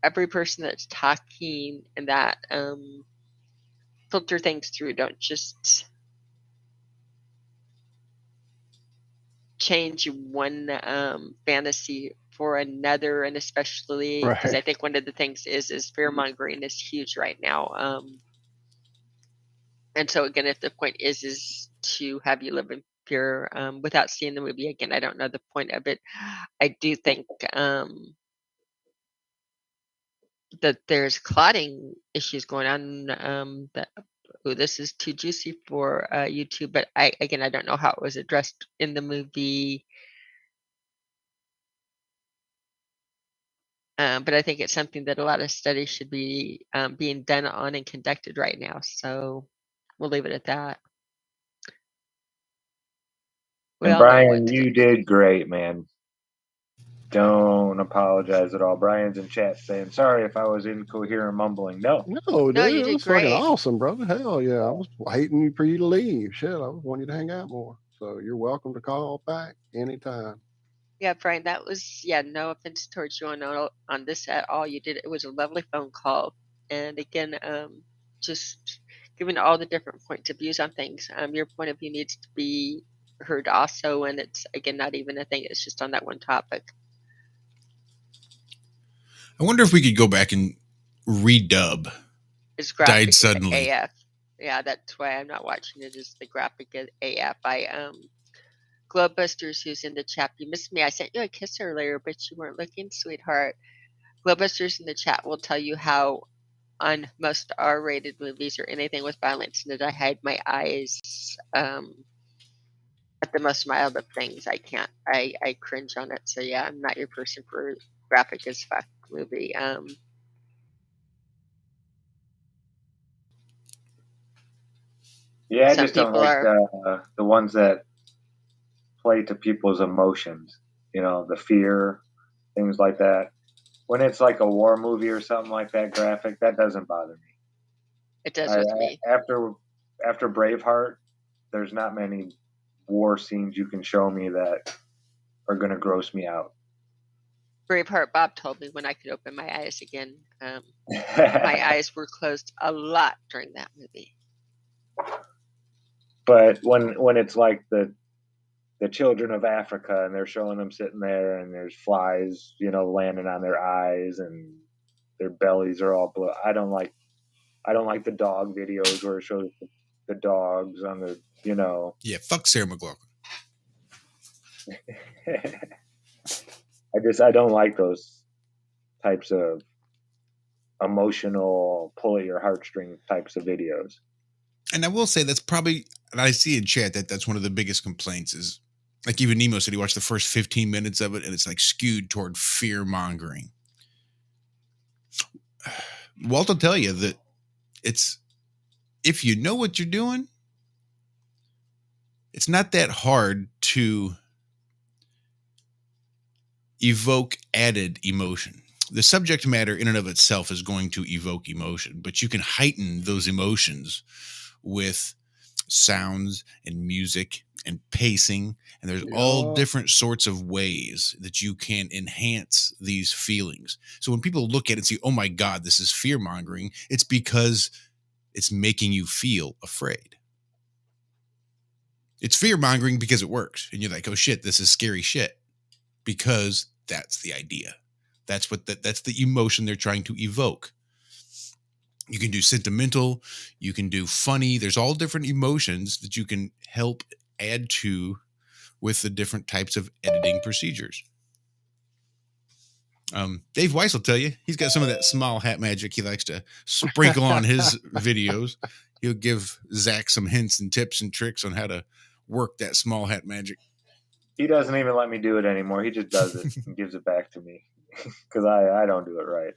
every person that's talking and that filter things through. Don't just change one fantasy for another, and especially because I Right. think one of the things is fear mongering is huge right now. And so again, if the point is to have you live in fear without seeing the movie again, I don't know the point of it. I do think that there's clotting issues going on. That this is too juicy for YouTube, but I don't know how it was addressed in the movie. But I think it's something that a lot of studies should be being done on and conducted right now. So we'll leave it at that. We And all know Brian, what you did great, man. Don't apologize at all. Brian's in chat saying, sorry if I was incoherent mumbling. No. No, No, dude, you it did was fucking great. awesome, brother. Hell yeah. I was hating for you to leave. Shit, I was wanting you to hang out more. So you're welcome to call back anytime. Yeah, Brian, that was, no offense towards you on this at all. You did, it was a lovely phone call. And again, just giving all the different points of views on things. Your point of view needs to be heard also. And it's, again, not even a thing. It's just on that one topic. I wonder if we could go back and redub It's graphic Died Suddenly. AF. Yeah, that's why I'm not watching it. Is the graphic AF. Globebusters, who's in the chat, you missed me. I sent you a kiss earlier, but you weren't looking, sweetheart. Globebusters in the chat will tell you how on most R-rated movies or anything with violence in it, I hide my eyes at the most mild of things. I can't. I cringe on it. So yeah, I'm not your person for graphic as fuck movie. Yeah, I Some just don't people like are. the ones that play to people's emotions. You know, the fear, things like that. When it's like a war movie or something like that, graphic, that doesn't bother me. It does with me. After Braveheart, there's not many war scenes you can show me that are going to gross me out. Braveheart Bob told me when I could open my eyes again. My eyes were closed a lot during that movie. But when it's like the children of Africa and they're showing them sitting there and there's flies, landing on their eyes and their bellies are all blue. I don't like the dog videos where it shows the dogs on the, Yeah, fuck Sarah McLachlan. I don't like those types of emotional pull at your heartstring types of videos. And I will say that's probably, and I see in chat that's one of the biggest complaints is, like even Nemo said he watched the first 15 minutes of it and it's like skewed toward fear mongering. Walt will tell you that it's, if you know what you're doing, it's not that hard to evoke added emotion. The subject matter in and of itself is going to evoke emotion, but you can heighten those emotions with sounds and music and pacing. And there's all different sorts of ways that you can enhance these feelings. So when people look at it and say, oh my God, this is fear mongering, it's because it's making you feel afraid. It's fear mongering because it works. And you're like, oh shit, this is scary shit. Because that's the idea. That's the emotion they're trying to evoke. You can do sentimental, you can do funny. There's all different emotions that you can help add to with the different types of editing procedures. Dave Weiss will tell you, he's got some of that small hat magic he likes to sprinkle on his videos. He'll give Zack some hints and tips and tricks on how to work that small hat magic. He doesn't even let me do it anymore. He just does it and gives it back to me because I don't do it right.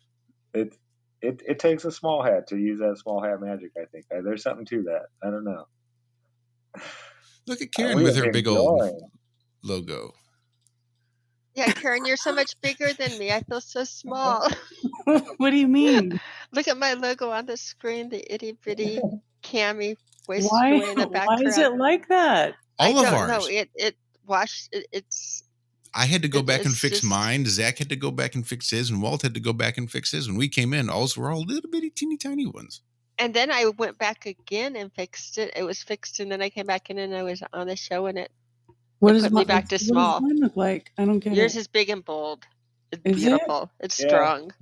It takes a small hat to use that small hat magic, I think. There's something to that. I don't know. Look at Karen with her big old logo. Yeah, Karen, you're so much bigger than me. I feel so small. What do you mean? Look at my logo on the screen, the itty bitty Cami voice Why? away in the background. Why is it like that? All I of don't ours. know. It washed. It's. I had to go back and it's fix just- mine. Zach had to go back and fix his, and Walt had to go back and fix his. When we came in, all were all little bitty, teeny tiny ones. And then I went back again and fixed it. It was fixed, and then I came back in and I was on the show, and it What It is put me back to what does small. mine look like? I don't get Yours it. is big and bold. It's Is it? beautiful. It's Yeah. strong.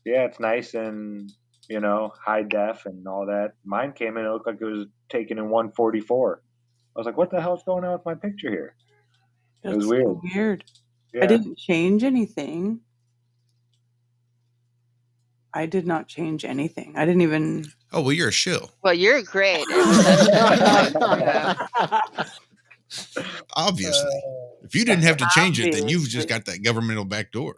Yeah, it's nice and, high def and all that. Mine came in, it looked like it was taken in 144. I was like, what the hell's going on with my picture here? That's was so weird. weird. Yeah. I didn't change anything. I did not change anything. I didn't even. Oh, well, you're a shill. Well, you're great. That's Obviously. If you didn't have to change it, then you've just got that governmental back door.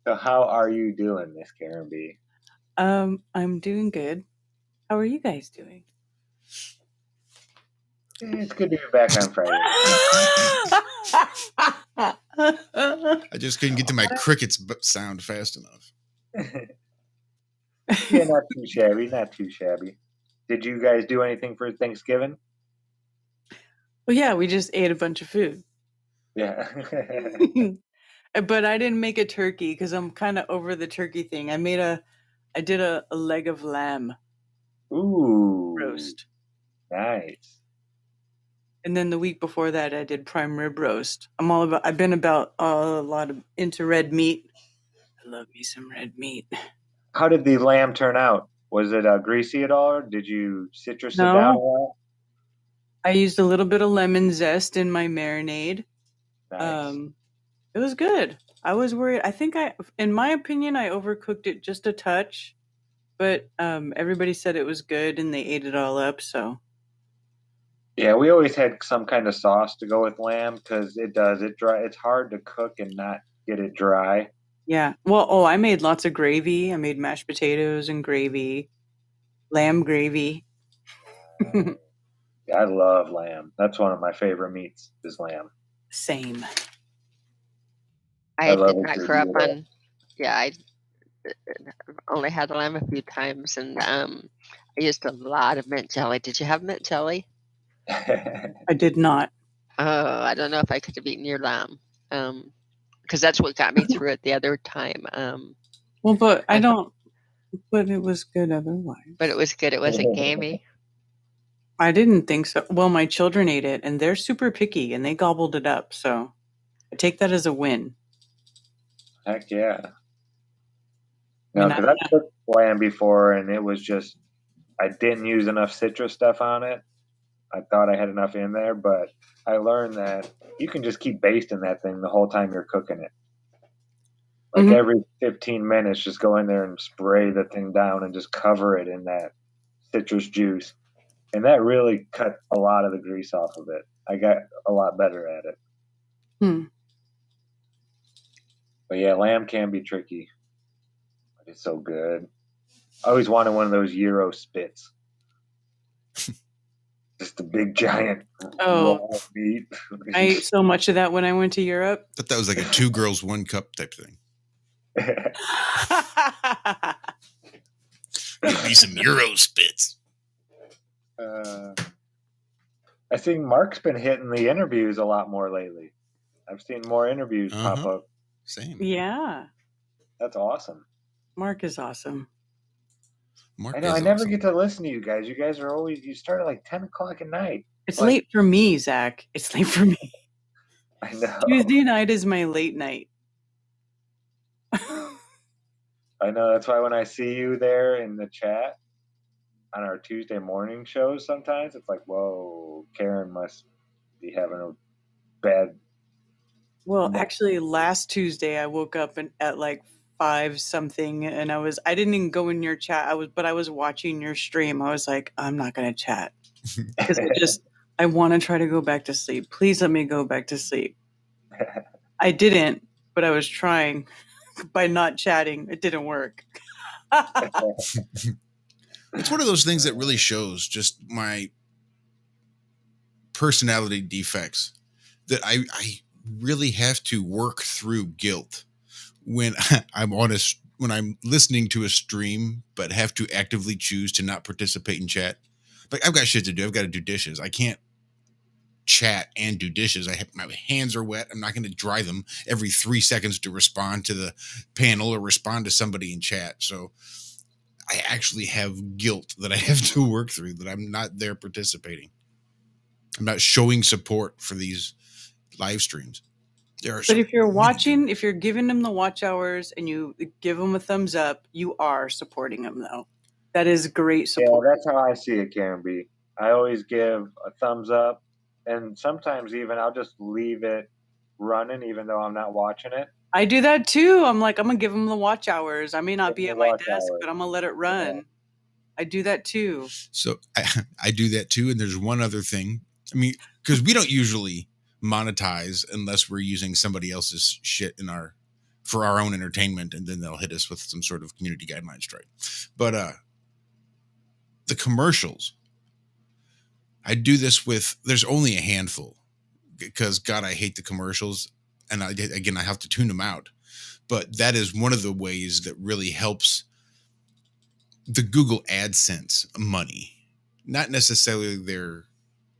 So how are you doing, Miss Karen B? I'm doing good. How are you guys doing? It's good to be back on Friday. I just couldn't get to my crickets sound fast enough. Yeah, not too shabby, not too shabby. Did you guys do anything for Thanksgiving? Well, yeah, we just ate a bunch of food. Yeah. But I didn't make a turkey because I'm kind of over the turkey thing. I did a leg of lamb Ooh. roast. Nice. And then the week before that, I did prime rib roast. I've been about a lot of into red meat. I love me some red meat. How did the lamb turn out? Was it greasy at all? Or did you citrus it No. down a while? I used a little bit of lemon zest in my marinade. Nice. It was good. I was worried. I think in my opinion, I overcooked it just a touch, but everybody said it was good and they ate it all up. So Yeah, we always had some kind of sauce to go with lamb because it dry. It's hard to cook and not get it dry. yeah. Well, I made lots of gravy. I made mashed potatoes and gravy, lamb gravy. Yeah, I love lamb. That's one of my favorite meats is lamb. Same. I love did it not too, grow up yeah. on. Yeah, I only had lamb a few times, and I used a lot of mint jelly. Did you have mint jelly? I did not. Oh, I don't know if I could have eaten your lamb, because that's what got me through it the other time. Well, but I don't. But it was good otherwise. But it was good. It wasn't gamey. I didn't think so. Well, my children ate it, and they're super picky, and they gobbled it up. So I take that as a win. Heck yeah. I mean, No, because I've cooked lamb before, and it was just I didn't use enough citrus stuff on it. I thought I had enough in there, but I learned that you can just keep basting that thing the whole time you're cooking it. Like every 15 minutes, just go in there and spray the thing down and just cover it in that citrus juice. And that really cut a lot of the grease off of it. I got a lot better at it. But yeah, lamb can be tricky. But it's so good. I always wanted one of those Euro spits. Just a big giant raw meat. I ate so much of that when I went to Europe. I thought that was like a 2 girls, 1 cup type thing. Maybe some Euro spits. I think Mark's been hitting the interviews a lot more lately. I've seen more interviews pop up. Same. Yeah. That's awesome. Mark is awesome. I know. I never get to listen to you guys. You guys are always, you start at like 10 o'clock at night. It's late for me, Zach. It's late for me. I know. Tuesday night is my late night. I know. That's why when I see you there in the chat on our Tuesday morning shows, sometimes it's like, whoa, Karen must be having a bad. Well, actually, last Tuesday I woke up at like 5 something, and I didn't even go in your chat. I was watching your stream. I was like, I'm not going to chat because I want to try to go back to sleep. Please let me go back to sleep. I didn't, but I was trying. By not chatting, it didn't work. It's one of those things that really shows just my personality defects, that I really have to work through guilt when when I'm listening to a stream, but have to actively choose to not participate in chat. Like, I've got shit to do. I've got to do dishes. I can't chat and do dishes. My hands are wet. I'm not going to dry them every 3 seconds to respond to the panel or respond to somebody in chat. So I actually have guilt that I have to work through, that I'm not there participating. I'm not showing support for these live streams. But if you're watching, if you're giving them the watch hours and you give them a thumbs up, you are supporting them, though. That is great support. Yeah, that's how I see it, Camby. I always give a thumbs up, and sometimes even I'll just leave it running even though I'm not watching it. I do that too. I'm like, I'm going to give them the watch hours. I may not be at my desk, hours. but I'm going to let it run. Yeah. I do that too. So I do that too. And there's one other thing. I mean, because we don't usually monetize unless we're using somebody else's shit for our own entertainment, and then they'll hit us with some sort of community guideline strike. But the commercials, I do this with, there's only a handful, because God, I hate the commercials, and I have to tune them out. But that is one of the ways that really helps the Google AdSense money, not necessarily their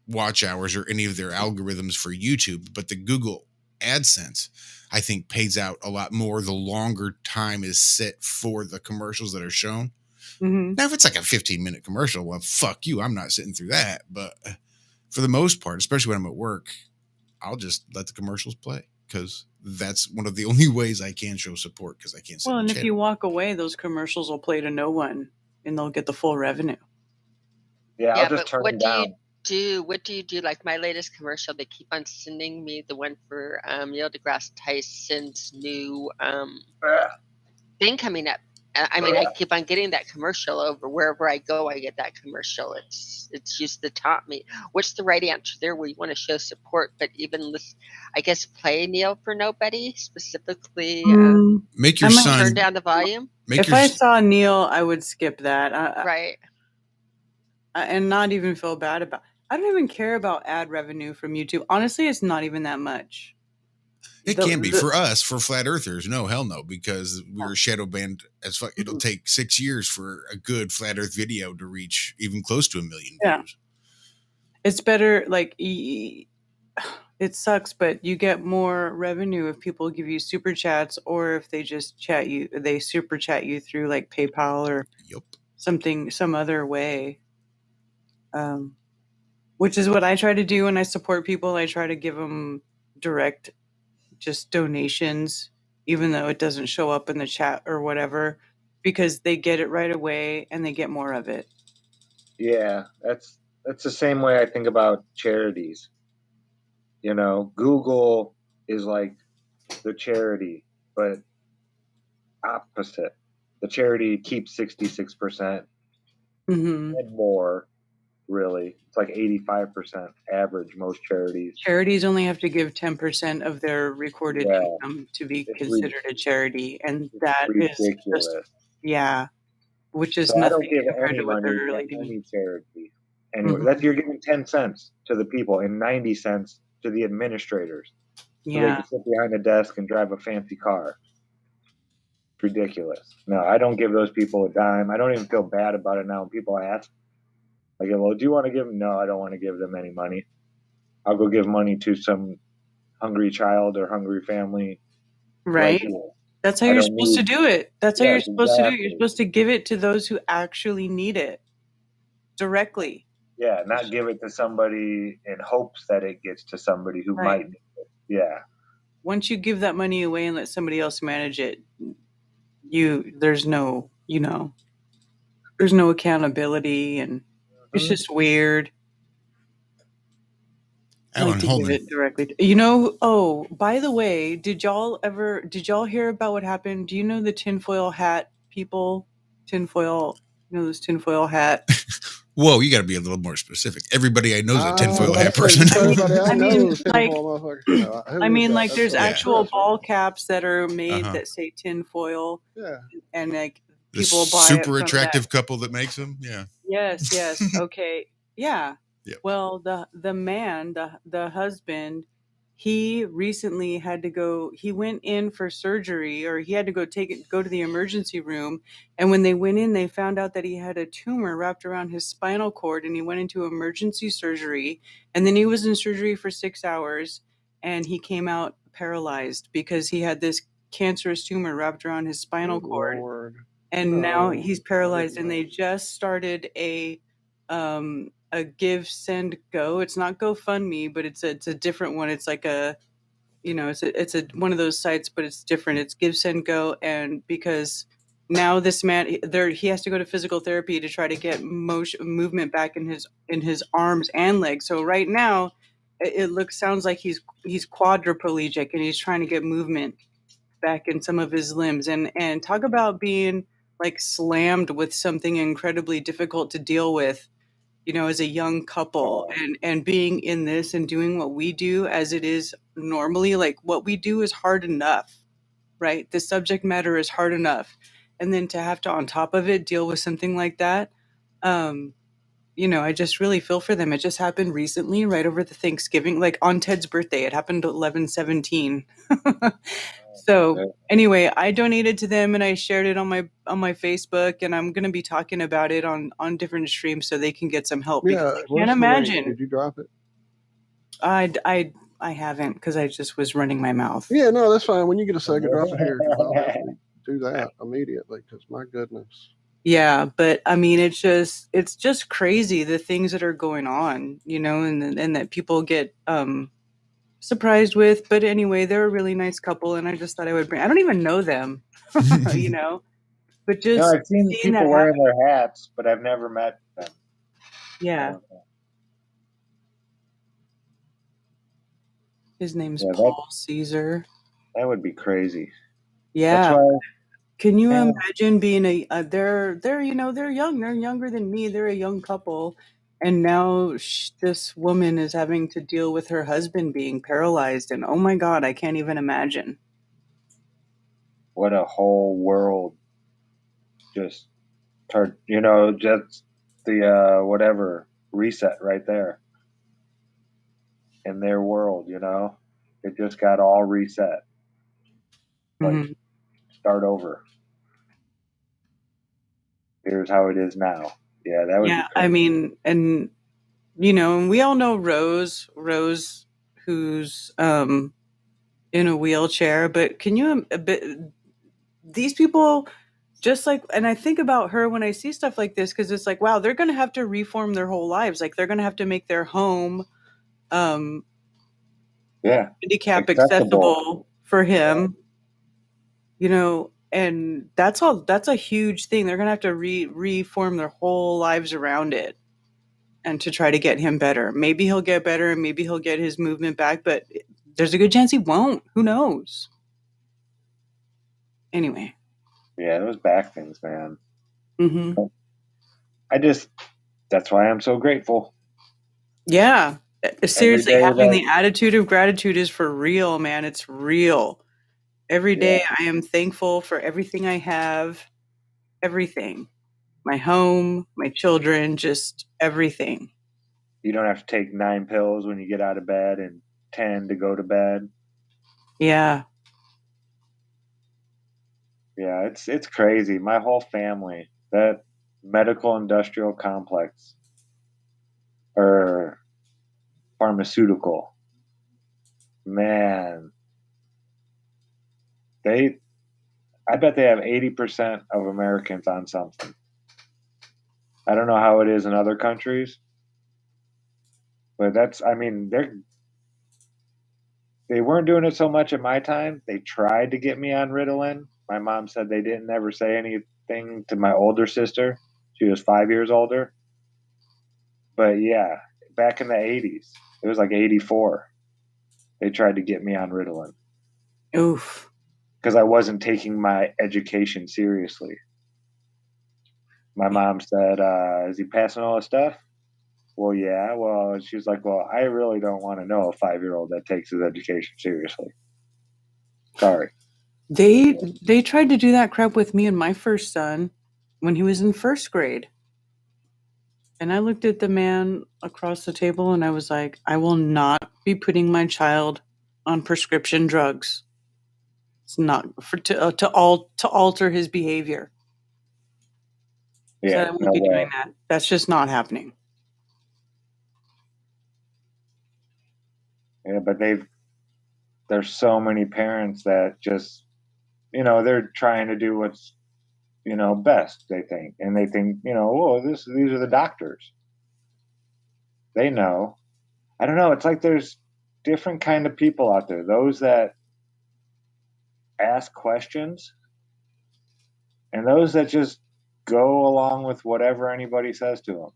watch hours or any of their algorithms for YouTube, but the Google AdSense, I think, pays out a lot more the longer time is set for the commercials that are shown. Mm-hmm. Now, if it's like a 15-minute commercial, well, fuck you, I'm not sitting through that. But for the most part, especially when I'm at work, I'll just let the commercials play, because that's one of the only ways I can show support, because I can't sit. Well, and if you walk away, those commercials will play to no one, and they'll get the full revenue. Yeah, I'll just turn them down. What do you do? Like my latest commercial, they keep on sending me the one for Neil deGrasse Tyson's new thing coming up. I mean, I keep on getting that commercial over wherever I go. I get that commercial. It's just the top me. What's the right answer there? Where you want to show support, but even I guess play Neil for nobody specifically. Make your son turn down the volume. If I saw Neil, I would skip that. Right. And not even feel bad about. I don't even care about ad revenue from YouTube. Honestly, it's not even that much. It can be for us, for flat earthers. No, hell no, because we're shadow banned as fuck. It'll take 6 years for a good flat earth video to reach even close to 1 million views. It's better. Like, it sucks, but you get more revenue if people give you super chats, or if they just they super chat you through like PayPal or some other way. Which is what I try to do when I support people. I try to give them direct just donations, even though it doesn't show up in the chat or whatever, because they get it right away and they get more of it. Yeah, that's the same way I think about charities. You know, Google is like the charity, but opposite. The charity keeps 66% and more. Really, it's like 85% average. Most charities only have to give 10% of their recorded income to be considered a charity, and that is ridiculous. Which is nothing compared to what they're really doing. Any charity. Anyway, that's, you're giving 10 cents to the people and 90 cents to the administrators. So they can sit behind a desk and drive a fancy car. It's ridiculous. No, I don't give those people a dime. I don't even feel bad about it now when people ask. I go, well, do you want to give them? No, I don't want to give them any money. I'll go give money to some hungry child or hungry family. Right. That's how you're supposed to do it. That's how you're supposed to do it. You're supposed to give it to those who actually need it directly. Yeah, not give it to somebody in hopes that it gets to somebody who might need it. Yeah. Once you give that money away and let somebody else manage it, there's no accountability, and it's just weird. Alan, hold it directly. By the way, did y'all hear about what happened? Do you know the tinfoil hat people? This tinfoil hat. Whoa, you got to be a little more specific. Everybody I know is a tinfoil hat person. There's actual ball caps that are made that say tinfoil. Yeah. And like people buy super attractive couple that makes them. Yeah. Yes. Okay. Yeah. Yep. Well, the man, the husband, he recently he went in for surgery, or he had to go to the emergency room. And when they went in, they found out that he had a tumor wrapped around his spinal cord, and he went into emergency surgery. And then he was in surgery for 6 hours, and he came out paralyzed because he had this cancerous tumor wrapped around his spinal cord. Lord. and now Oh, he's paralyzed. And they just started a give, send, go. It's not GoFundMe, but it's a different one. It's like a, it's a one of those sites, but it's different. It's give, send, go. And because now this man he has to go to physical therapy to try to get movement back in his arms and legs. So right now it sounds like he's quadriplegic, and he's trying to get movement back in some of his limbs. And talk about being like slammed with something incredibly difficult to deal with, as a young couple, and being in this and doing what we do as it is normally. Like, what we do is hard enough, right? The subject matter is hard enough. And then to have to, on top of it, deal with something like that, I just really feel for them. It just happened recently, right over the Thanksgiving, like on Ted's birthday. It happened 11/17. So anyway, I donated to them and I shared it on my Facebook, and I'm going to be talking about it on different streams so they can get some help. yeah. Because I Where's can't the link? imagine. Did you drop it? I haven't, because I just was running my mouth. Yeah, no, that's fine. When you get a second, drop it here, because I'll definitely do that immediately. Because my goodness. Yeah, but I mean, it's just crazy, the things that are going on, and that people get surprised with. But anyway, they're a really nice couple, and I just thought I would bring. I don't even know them, but just No, I've seen seeing people that wearing their hats, but I've never met them. Yeah. His name's Yeah, Paul Caesar. That would be crazy. Yeah. That's why. Can you imagine being they're they're young. They're younger than me. They're a young couple. And now this woman is having to deal with her husband being paralyzed. And oh my God, I can't even imagine. What a whole world just just the whatever reset right there in their world. It just got all reset. Like, start over. Here's how it is now. Yeah, that would be crazy. I mean, and we all know Rose, who's in a wheelchair, but can you these people, just like, and I think about her when I see stuff like this, because it's like, wow, they're going to have to reform their whole lives. Like, they're going to have to make their home handicap accessible for him, and that's a huge thing. They're going to have to reform their whole lives around it, and to try to get him better. Maybe he'll get better, and maybe he'll get his movement back, but there's a good chance he won't. Who knows? Anyway. Yeah, those back things, man. Mm-hmm. That's why I'm so grateful. Yeah. Seriously, having the attitude of gratitude is for real, man. It's real. Every day I am thankful for everything I have, everything. My home, my children, just everything. You don't have to take 9 pills when you get out of bed and 10 to go to bed. Yeah. Yeah, it's crazy. My whole family, that medical industrial complex or pharmaceutical, man, I bet they have 80% of Americans on something. I don't know how it is in other countries, but they weren't doing it so much at my time. They tried to get me on Ritalin. My mom said they didn't ever say anything to my older sister. She was 5 years older. But yeah, back in the 80s, it was like 84. They tried to get me on Ritalin. Oof. Because I wasn't taking my education seriously. My mom said, is he passing all his stuff? Well, yeah. Well, she's like, well, I really don't want to know a 5-year-old that takes his education seriously. Sorry. They tried to do that crap with me and my first son when he was in first grade. And I looked at the man across the table and I was like, I will not be putting my child on prescription drugs. It's not to alter his behavior. Yeah, so I won't be doing that. That's just not happening. Yeah, but there's so many parents that just, they're trying to do what's best, they think. And they think, well, these are the doctors. They know. I don't know. It's like there's different kind of people out there. Those that ask questions and those that just go along with whatever anybody says to them.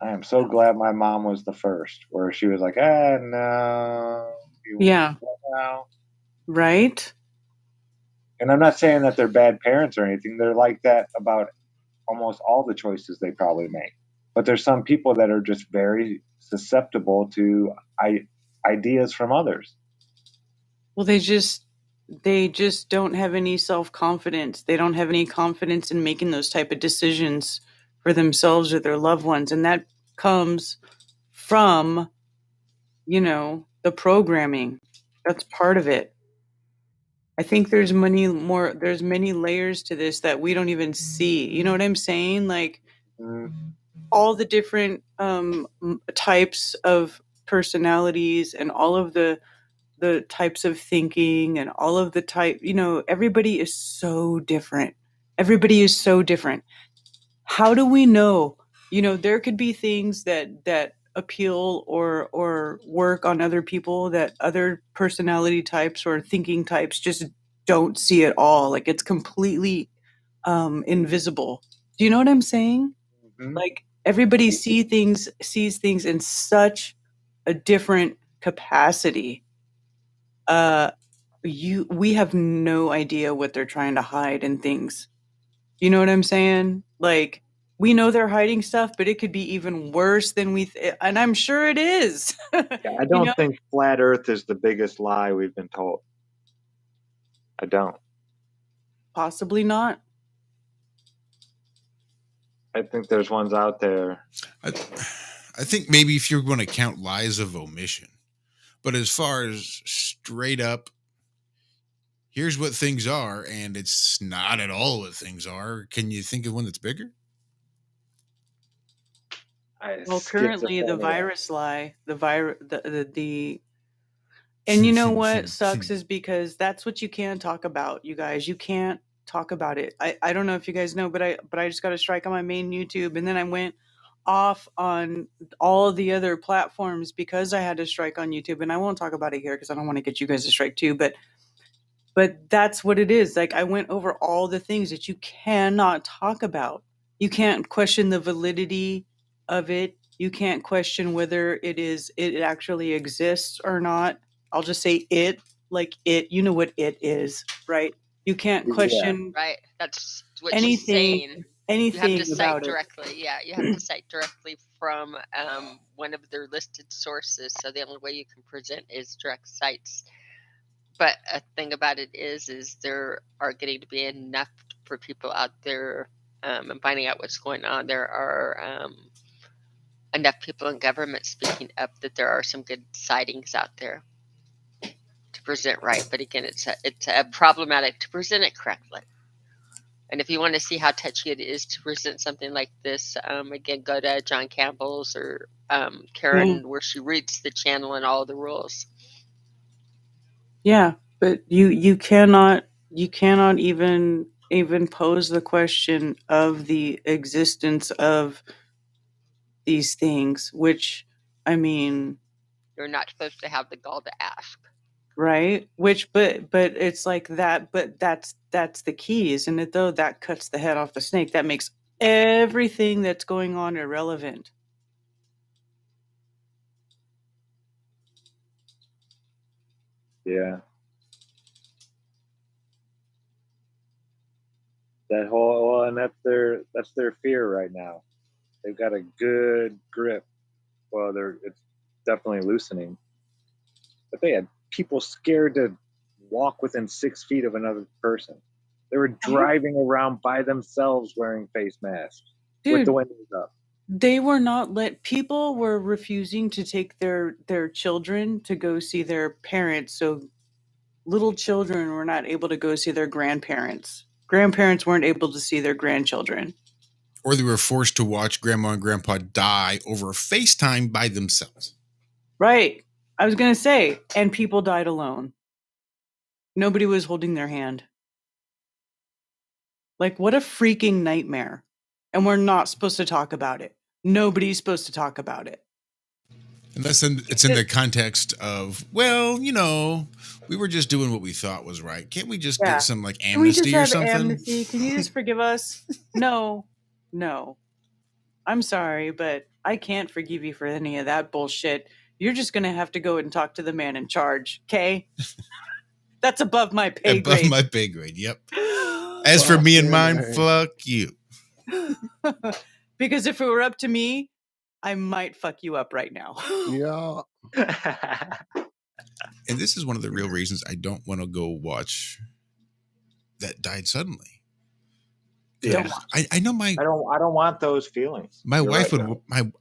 I am so glad my mom was the first, where she was like, no. Yeah. No. Right? And I'm not saying that they're bad parents or anything. They're like that about almost all the choices they probably make. But there's some people that are just very susceptible to ideas from others. Well, they just don't have any self-confidence. They don't have any confidence in making those type of decisions for themselves or their loved ones. And that comes from, the programming. That's part of it. I think there's many layers to this that we don't even see. You know what I'm saying? Like all the different types of personalities and all of the types of thinking and all of the everybody is so different. Everybody is so different. How do we know? There could be things that appeal or work on other people that other personality types or thinking types just don't see at all. Like it's completely invisible. Do you know what I'm saying? Mm-hmm. Like everybody sees things in such a different capacity. We have no idea what they're trying to hide in things. You know what I'm saying? Like we know they're hiding stuff, but it could be even worse than and I'm sure it is. I don't think flat Earth is the biggest lie we've been told. I don't. Possibly not. I think there's ones out there. I think maybe if you're going to count lies of omission, but as far as straight up, here's what things are, and it's not at all what things are. Can you think of one that's bigger? Well, currently the virus lie, the and you know what sucks is because that's what you can talk about, you guys. You can't talk about it. I don't know if you guys know, but I just got a strike on my main YouTube, and then I went off on all the other platforms because I had a strike on YouTube, and I won't talk about it here because I don't want to get you guys a strike too, but that's what it is. Like I went over all the things that you cannot talk about. You can't question the validity of it. You can't question whether it actually exists or not. I'll just say it, like it, you know what it is, right? You can't question Right. That's what anything, she's saying. anything You have to about cite it. directly. Yeah, you have to cite directly from one of their listed sources. So the only way you can present is direct cites. But a thing about it is there are getting to be enough for people out there and finding out what's going on. There are enough people in government speaking up that there are some good sightings out there to present right. But again, it's problematic to present it correctly. And if you want to see how touchy it is to present something like this, again, go to John Campbell's or Karen, where she reads the channel and all the rules. Yeah, but you cannot even pose the question of the existence of these things, which I mean, you're not supposed to have the gall to ask. Right? Which but it's like that, but that's the key, isn't it though? That cuts the head off the snake. That makes everything that's going on irrelevant. Yeah. That whole and that's their fear right now. They've got a good grip. Well, it's definitely loosening. But they had people scared to walk within 6 feet of another person. They were driving around by themselves wearing face masks with the windows up. They were not people were refusing to take their children to go see their parents. So little children were not able to go see their grandparents. Grandparents weren't able to see their grandchildren. Or they were forced to watch grandma and grandpa die over FaceTime by themselves. Right. I was going to say, and people died alone. Nobody was holding their hand. Like, what a freaking nightmare. And we're not supposed to talk about it. Nobody's supposed to talk about it. Unless it's in the context of, well, we were just doing what we thought was right. Can't we just get some like Can we just amnesty or have something? amnesty? Can you just forgive us? No. I'm sorry, but I can't forgive you for any of that bullshit. You're just going to have to go and talk to the man in charge, okay? That's above my pay grade. Above my pay grade, yep. As for me and mine, fuck you. Because if it were up to me, I might fuck you up right now. Yeah. And this is one of the real reasons I don't want to go watch That Died Suddenly. Yeah. I know I don't want those feelings. My You're wife right, would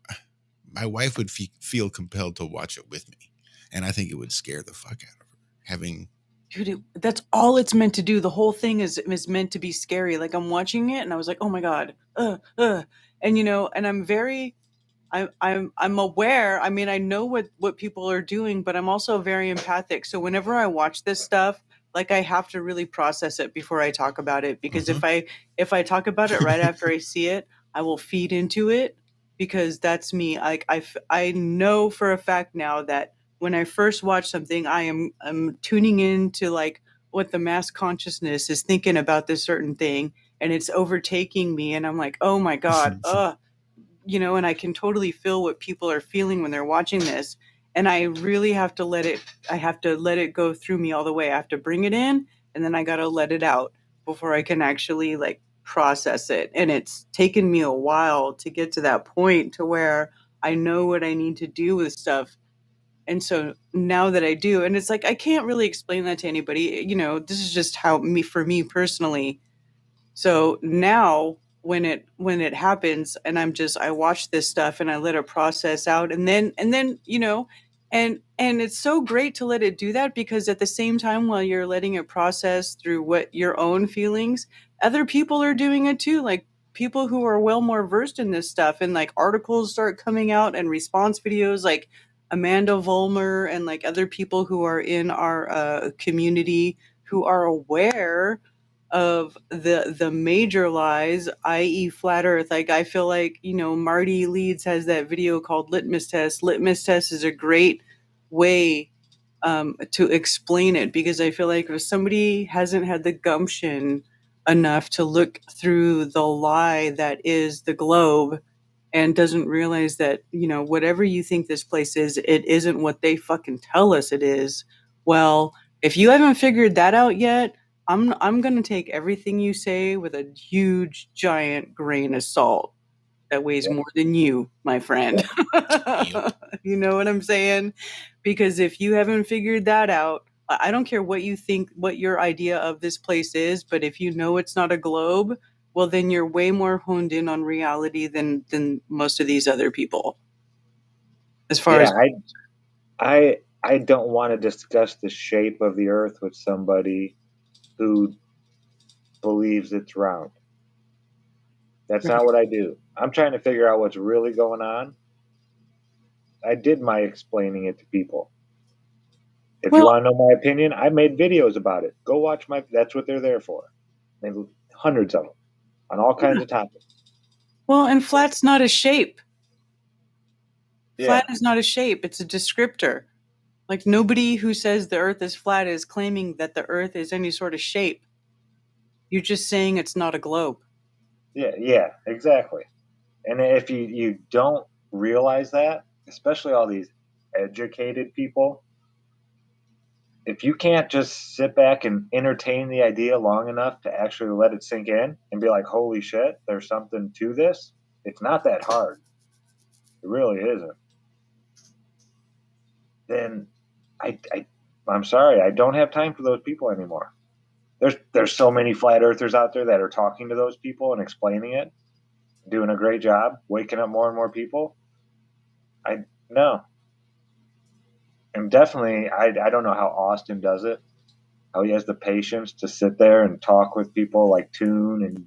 my wife would feel compelled to watch it with me, and I think it would scare the fuck out of her. Having Dude, that's all it's meant to do. The whole thing is meant to be scary. Like, I'm watching it and I was like, oh my God. And and I'm very I'm aware. I mean, I know what people are doing, but I'm also very empathic. So whenever I watch this stuff, like, I have to really process it before I talk about it, because if I talk about it right after I see it, I will feed into it, because that's me. Like, I know for a fact now that when I first watch something, I'm tuning into like what the mass consciousness is thinking about this certain thing, and it's overtaking me, and I'm like, oh my God, and I can totally feel what people are feeling when they're watching this. And I really have to let it go through me all the way. I have to bring it in, and then I got to let it out before I can actually like process it. And it's taken me a while to get to that point to where I know what I need to do with stuff. And so now that I do, and it's like, I can't really explain that to anybody, this is just for me personally. So now when it happens, and I watch this stuff and I let it process out, and then and it's so great to let it do that, because at the same time, while you're letting it process through what your own feelings, other people are doing it too. Like, people who are well more versed in this stuff, and like articles start coming out and response videos, like Amanda Vollmer and like other people who are in our community who are aware of the major lies, i.e. flat earth. Like, I feel like, Marty Leeds has that video called Litmus Test. Litmus Test is a great way to explain it, because I feel like if somebody hasn't had the gumption enough to look through the lie that is the globe, and doesn't realize that, whatever you think this place is, it isn't what they fucking tell us it is. Well, if you haven't figured that out yet, I'm going to take everything you say with a huge, giant grain of salt that weighs more than you, my friend. You know what I'm saying? Because if you haven't figured that out, I don't care what you think, what your idea of this place is, but if you know it's not a globe, well, then you're way more honed in on reality than most of these other people. As far as I don't want to discuss the shape of the earth with somebody who believes it's round. That's not what I do. I'm trying to figure out what's really going on. I did my explaining it to people. If you want to know my opinion, I made videos about it. Go watch that's what they're there for. Made hundreds of them on all kinds of topics. Well, and flat's not a shape. Flat is not a shape. It's a descriptor. Like, nobody who says the earth is flat is claiming that the earth is any sort of shape. You're just saying it's not a globe. Yeah, exactly. And if you don't realize that, especially all these educated people, if you can't just sit back and entertain the idea long enough to actually let it sink in and be like, holy shit, there's something to this, it's not that hard. It really isn't. Then I'm sorry, I don't have time for those people anymore. There's so many flat earthers out there that are talking to those people and explaining it, doing a great job, waking up more and more people. No. And definitely, I don't know how Austin does it, how he has the patience to sit there and talk with people like Toon and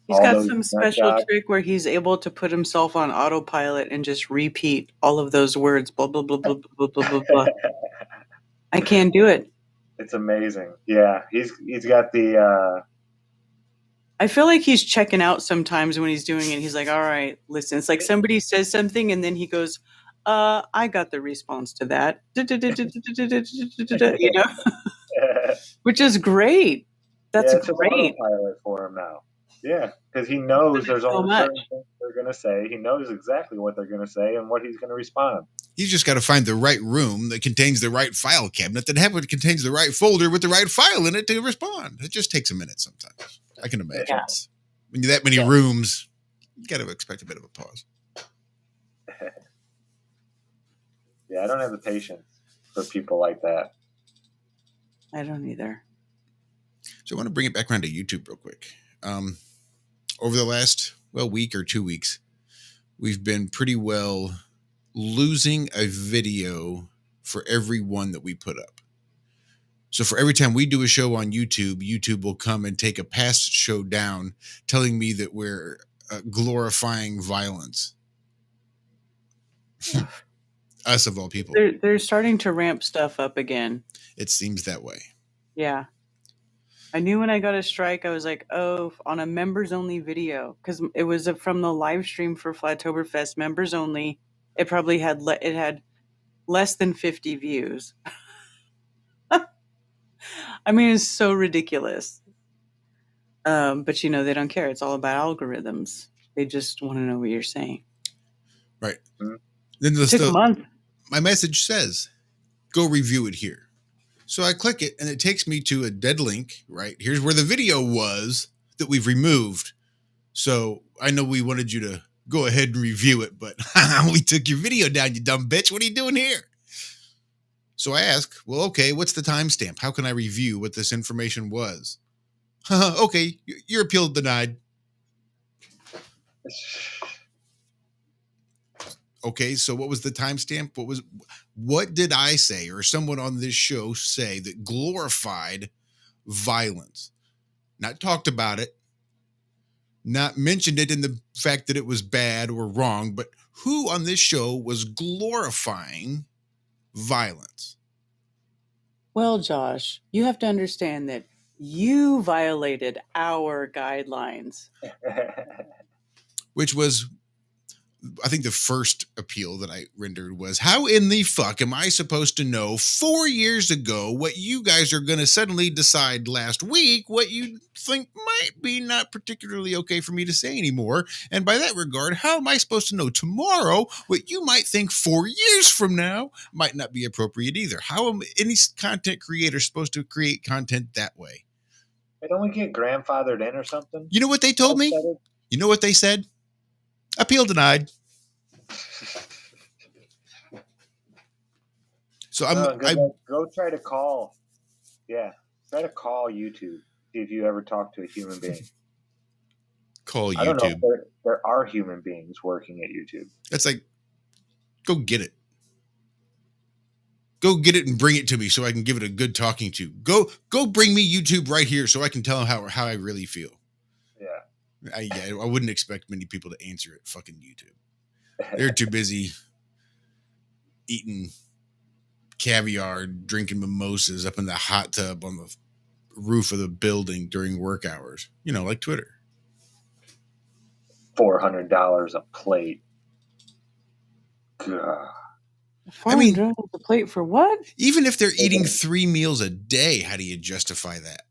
he's got some special trick where he's able to put himself on autopilot and just repeat all of those words, blah, blah, blah, blah, blah, blah, blah, blah. I can't do it. It's amazing. Yeah, he's got the I feel like he's checking out sometimes when he's doing it. He's like, all right, listen. It's like somebody says something and then he goes, I got the response to that. You know, which is great. That's it's an great. autopilot for him now. Yeah, because he knows there's So only much. certain things they're going to say. He knows exactly what they're going to say and what he's going to respond. He's just got to find the right room that contains the right file cabinet that contains the right folder with the right file in it to respond. It just takes a minute sometimes. I can imagine. Yeah. When you're that many rooms, you got to expect a bit of a pause. Yeah, I don't have the patience for people like that. I don't either. So I want to bring it back around to YouTube real quick. Over the last, week or 2 weeks, we've been pretty well losing a video for every one that we put up. So for every time we do a show on YouTube, YouTube will come and take a past show down, telling me that we're glorifying violence. Us of all people. They're starting to ramp stuff up again. It seems that way. Yeah. I knew when I got a strike, I was like, oh, on a members only video, because it was from the live stream for Flattoberfest, members only. It probably had it had less than 50 views. I mean, it's so ridiculous. But they don't care. It's all about algorithms. They just want to know what you're saying. Right. Mm-hmm. Then It took a month. My message says, go review it here. So I click it and it takes me to a dead link, right? Here's where the video was that we've removed. So I know we wanted you to go ahead and review it, but we took your video down, you dumb bitch. What are you doing here? So I ask, well, okay, what's the timestamp? How can I review what this information was? Okay, your appeal denied. Okay, so what was the timestamp? What did I say or someone on this show say that glorified violence? Not talked about it, not mentioned it in the fact that it was bad or wrong, but who on this show was glorifying violence? Well, Josh, you have to understand that you violated our guidelines. Which was, I think the first appeal that I rendered was, how in the fuck am I supposed to know 4 years ago what you guys are going to suddenly decide last week, what you think might be not particularly okay for me to say anymore? And by that regard, how am I supposed to know tomorrow what you might think 4 years from now might not be appropriate either? How am any content creator supposed to create content that way? Hey, don't we get grandfathered in or something? You know what they told me? You know what they said? Appeal denied. So go try to call. Yeah, try to call YouTube. See if you ever talk to a human being. Call YouTube. I don't know if there are human beings working at YouTube. That's like, go get it. Go get it and bring it to me so I can give it a good talking to. Go bring me YouTube right here so I can tell them how I really feel. Yeah. I wouldn't expect many people to answer it. Fucking YouTube. They're too busy eating caviar, drinking mimosas up in the hot tub on the roof of the building during work hours. Like Twitter. $400 a plate. God. $400 a plate for what? Even if they're eating 3 meals a day, how do you justify that?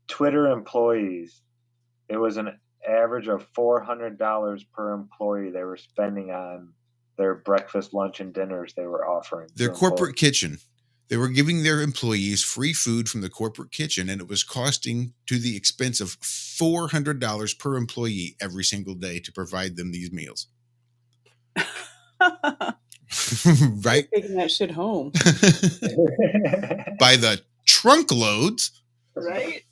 Twitter employees. It was an average of $400 per employee they were spending on their breakfast, lunch, and dinners they were offering. Their corporate kitchen. They were giving their employees free food from the corporate kitchen, and it was costing to the expense of $400 per employee every single day to provide them these meals. Right? Taking that shit home. By the trunk loads. Right?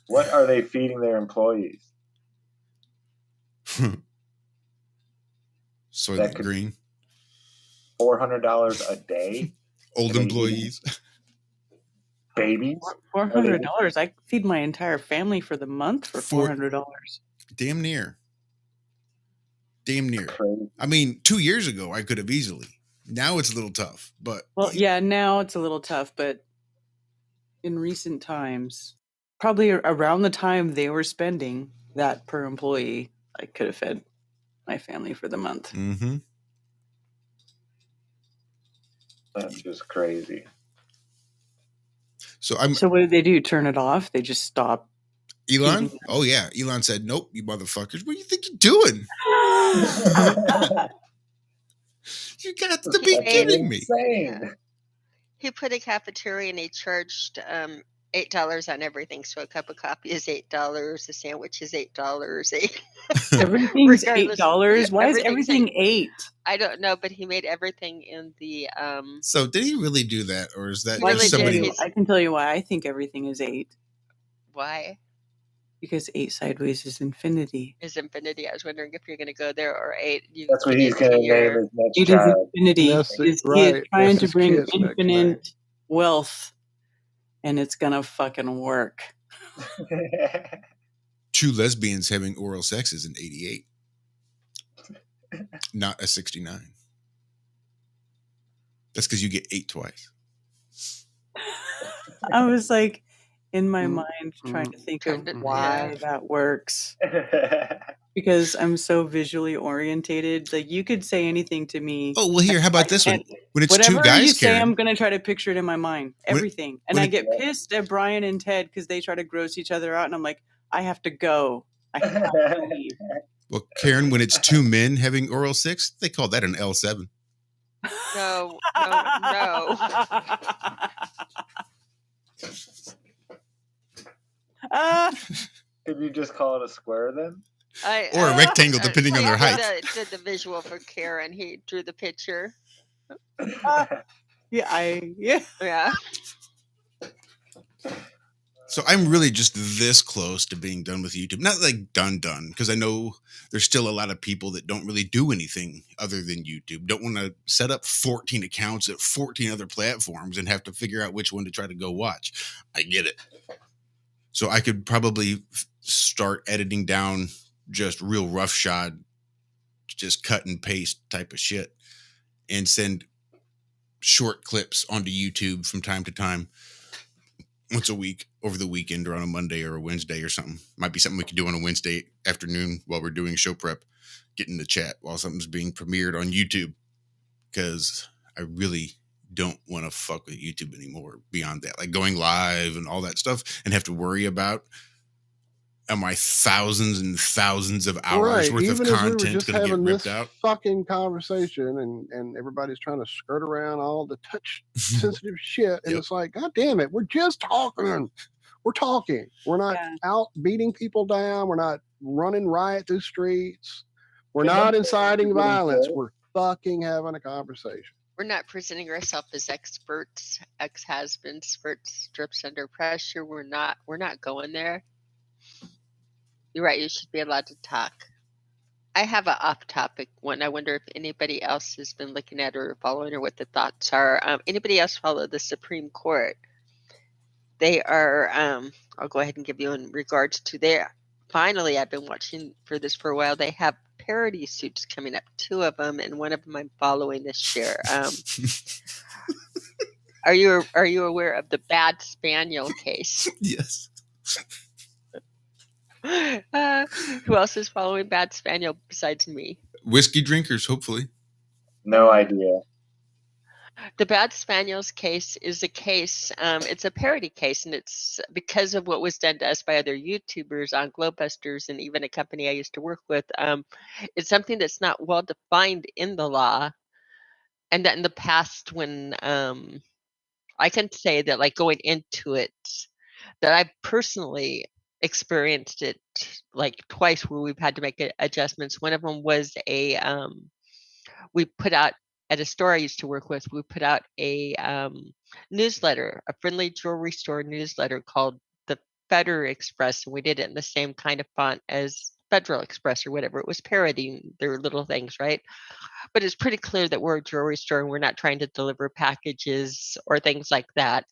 What are they feeding their employees? Soylent Green. $400 a day? Old employees. Babies? $400. I feed my entire family for the month for $400. Damn near. Crazy. I mean, 2 years ago, I could have easily. Now it's a little tough, but... Well, yeah, now it's a little tough, but in recent times, probably around the time they were spending that per employee, I could have fed my family for the month. Mm-hmm. That's just crazy. So what did they do? Turn it off? They just stop. Elon? feeding Oh yeah. Elon said, "Nope, you motherfuckers. What do you think you're doing? You got to be kidding me." Insane. He put a cafeteria and he charged $8 on everything. So a cup of coffee is $8. A sandwich is $8. Everything's Regardless- $8. Why is everything's everything $8? I don't know, but he made everything in the So did he really do that, or is that He really just did. somebody? He's- I can tell you why I think everything is 8. why Because 8 sideways is infinity. is infinity. I was wondering if you're going to go there or 8. You That's what get he's into going to your- name his next It is child. infinity. That's He is right. trying That's to his bring kid's next infinite wealth, and it's gonna fucking work. 2 lesbians having oral sex is an 88, not a 69. That's because you get 8 twice. I was like, in my Mm, mind, trying to think Trying of to- why yeah. that works. Because I'm so visually orientated. Like, you could say anything to me. Oh well, here. How about this one? And When it's whatever 2 guys, you say, Karen. I'm gonna try to picture it in my mind. When- Everything. And when I it- get pissed at Brian and Ted because they try to gross each other out, and I'm like, I have to go. I have to leave. Well, Karen, when it's 2 men having oral sex, they call that an L7. No. Could you just call it a square then? Or a rectangle, depending on their Frank height. Did the visual for Karen. He drew the picture. Yeah. Yeah. So I'm really just this close to being done with YouTube. Not like done, because I know there's still a lot of people that don't really do anything other than YouTube. Don't want to set up 14 accounts at 14 other platforms and have to figure out which one to try to go watch. I get it. So I could probably start editing down just real roughshod, just cut and paste type of shit, and send short clips onto YouTube from time to time, once a week, over the weekend, or on a Monday or a Wednesday or something. Might be something we could do on a Wednesday afternoon while we're doing show prep, get in the chat while something's being premiered on YouTube, because I really don't want to fuck with YouTube anymore beyond that. Like going live and all that stuff and have to worry about, am I thousands and thousands of hours worth Even of as we were content just going to get having ripped this out? fucking conversation, and everybody's trying to skirt around all the touch sensitive shit, and Yep. it's like, God damn it, we're just talking. We're talking. We're not out beating people down. We're not running riot through streets. We're not inciting violence. We're fucking having a conversation. We're not presenting ourselves as experts, ex-husbands, strips under pressure. We're not going there. You're right. You should be allowed to talk. I have an off-topic one. I wonder if anybody else has been looking at or following, or what the thoughts are. Anybody else follow the Supreme Court? They are. I'll go ahead and give you in regards to their. Finally, I've been watching for this for a while. They have parody suits coming up, 2 of them, and one of them I'm following this year. Are you aware of the Bad Spaniel case? Yes. Who else is following Bad Spaniel besides me? Whiskey drinkers, hopefully. No idea. The Bad Spaniels case is a case, it's a parody case, and it's because of what was done to us by other YouTubers on Globebusters and even a company I used to work with. It's something that's not well defined in the law, and that in the past, when I can say that, like, going into it, that I personally experienced it like twice where we've had to make adjustments. One of them was we put out at a store I used to work with, we put out a newsletter, a friendly jewelry store newsletter called the Federal Express, and we did it in the same kind of font as Federal Express or whatever. It was parodying their little things, right? But it's pretty clear that we're a jewelry store and we're not trying to deliver packages or things like that.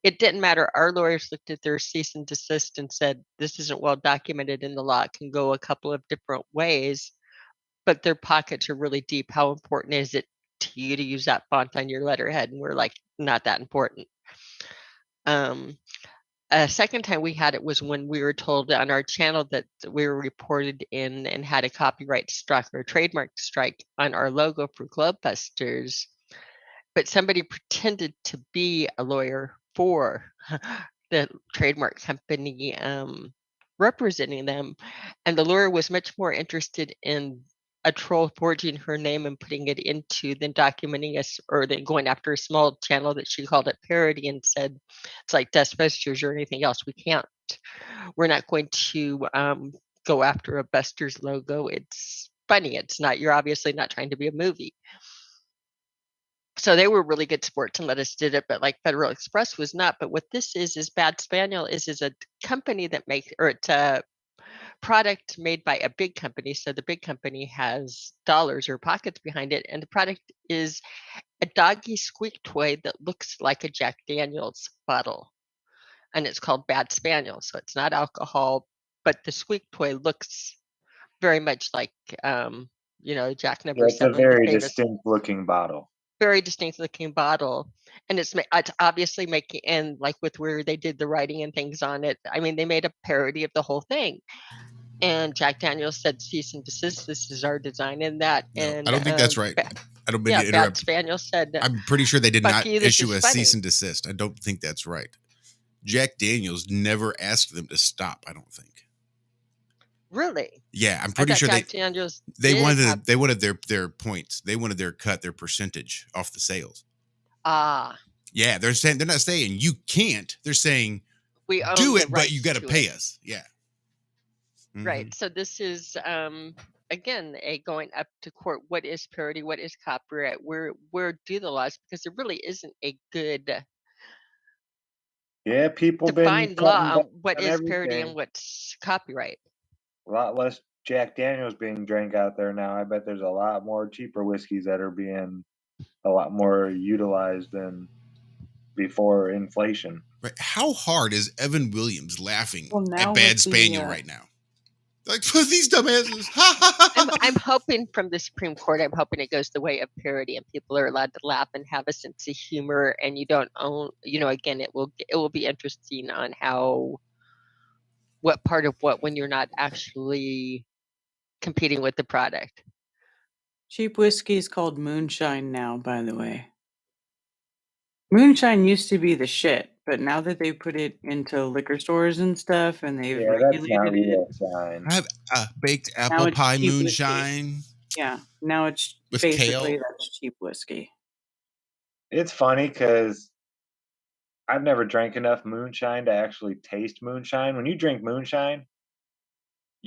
It didn't matter. Our lawyers looked at their cease and desist and said, this isn't well documented in the law. It can go a couple of different ways, but their pockets are really deep. How important is it to you to use that font on your letterhead? And we're like, not that important. A second time we had it was when we were told on our channel that we were reported in and had a copyright strike or trademark strike on our logo for Globebusters, but somebody pretended to be a lawyer for the trademark company representing them, and the lawyer was much more interested in a troll forging her name and putting it into than documenting us or then going after a small channel that she called it parody and said it's like Dustbusters or anything else. We're not going to go after a Busters logo. It's funny. It's not, you're obviously not trying to be a movie. So they were really good sports and let us did it, but like Federal Express was not. But what this is Bad Spaniel is a company that makes, or it's a product made by a big company. So the big company has dollars or pockets behind it. And the product is a doggy squeak toy that looks like a Jack Daniels bottle. And it's called Bad Spaniel. So it's not alcohol, but the squeak toy looks very much like, Jack number It's a 7, the very famous, distinct looking bottle. very distinct looking bottle. And it's obviously making, and like with where they did the writing and things on it, I mean, they made a parody of the whole thing. And Jack Daniels said, cease and desist, this is our design in that. No, And I don't think that's right. I don't mean to Bad interrupt. Spaniel said, I'm pretty sure they did "Fuck not you, this issue is a cease funny." and desist. I don't think that's right. Jack Daniels never asked them to stop, I don't think. Really? Yeah, I'm I pretty thought sure Jack Daniels they did wanted have- they wanted their points. They wanted their cut, their percentage off the sales. Yeah, they're not saying you can't. They're saying we own do the it, but you got rights to to pay it. us. Yeah. Right. So this is again a going up to court. What is parody? What is copyright? Where do the laws? Because there really isn't a good Yeah, people been defined law cutting on back what on is parody everything. and what's copyright. A lot less Jack Daniels being drank out there now. I bet there's a lot more cheaper whiskeys that are being a lot more utilized than before inflation. Right. How hard is Evan Williams laughing now at Bad with the, Spaniel right now? Like, these dumbasses. I'm hoping from the Supreme Court, I'm hoping it goes the way of parody and people are allowed to laugh and have a sense of humor, and you don't own, again, it will be interesting on what part of what when you're not actually competing with the product. cheap whiskey is called moonshine now, by the way. Moonshine used to be the shit, but now that they put it into liquor stores and stuff and they've that's not regulated real it, shine. I have baked now apple it's pie cheap moonshine. whiskey. Yeah, now it's With basically kale. that's cheap whiskey. It's funny because I've never drank enough moonshine to actually taste moonshine. When you drink moonshine,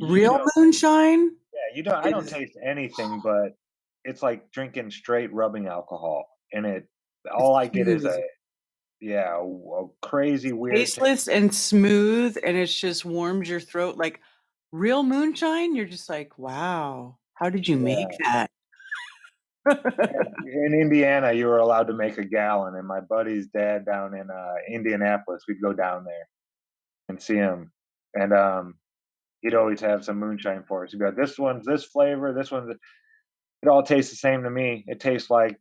Real moonshine? Yeah, I don't taste anything, but it's like drinking straight rubbing alcohol, and all I get is a crazy weird tasteless and smooth, and it just warms your throat. Like real moonshine, you're just like, wow, how did you make that? In Indiana, you were allowed to make a gallon, and my buddy's dad down in Indianapolis, we'd go down there and see him, and he'd always have some moonshine for us. He'd be like, "This one's this flavor, this one's." It all tastes the same to me. It tastes like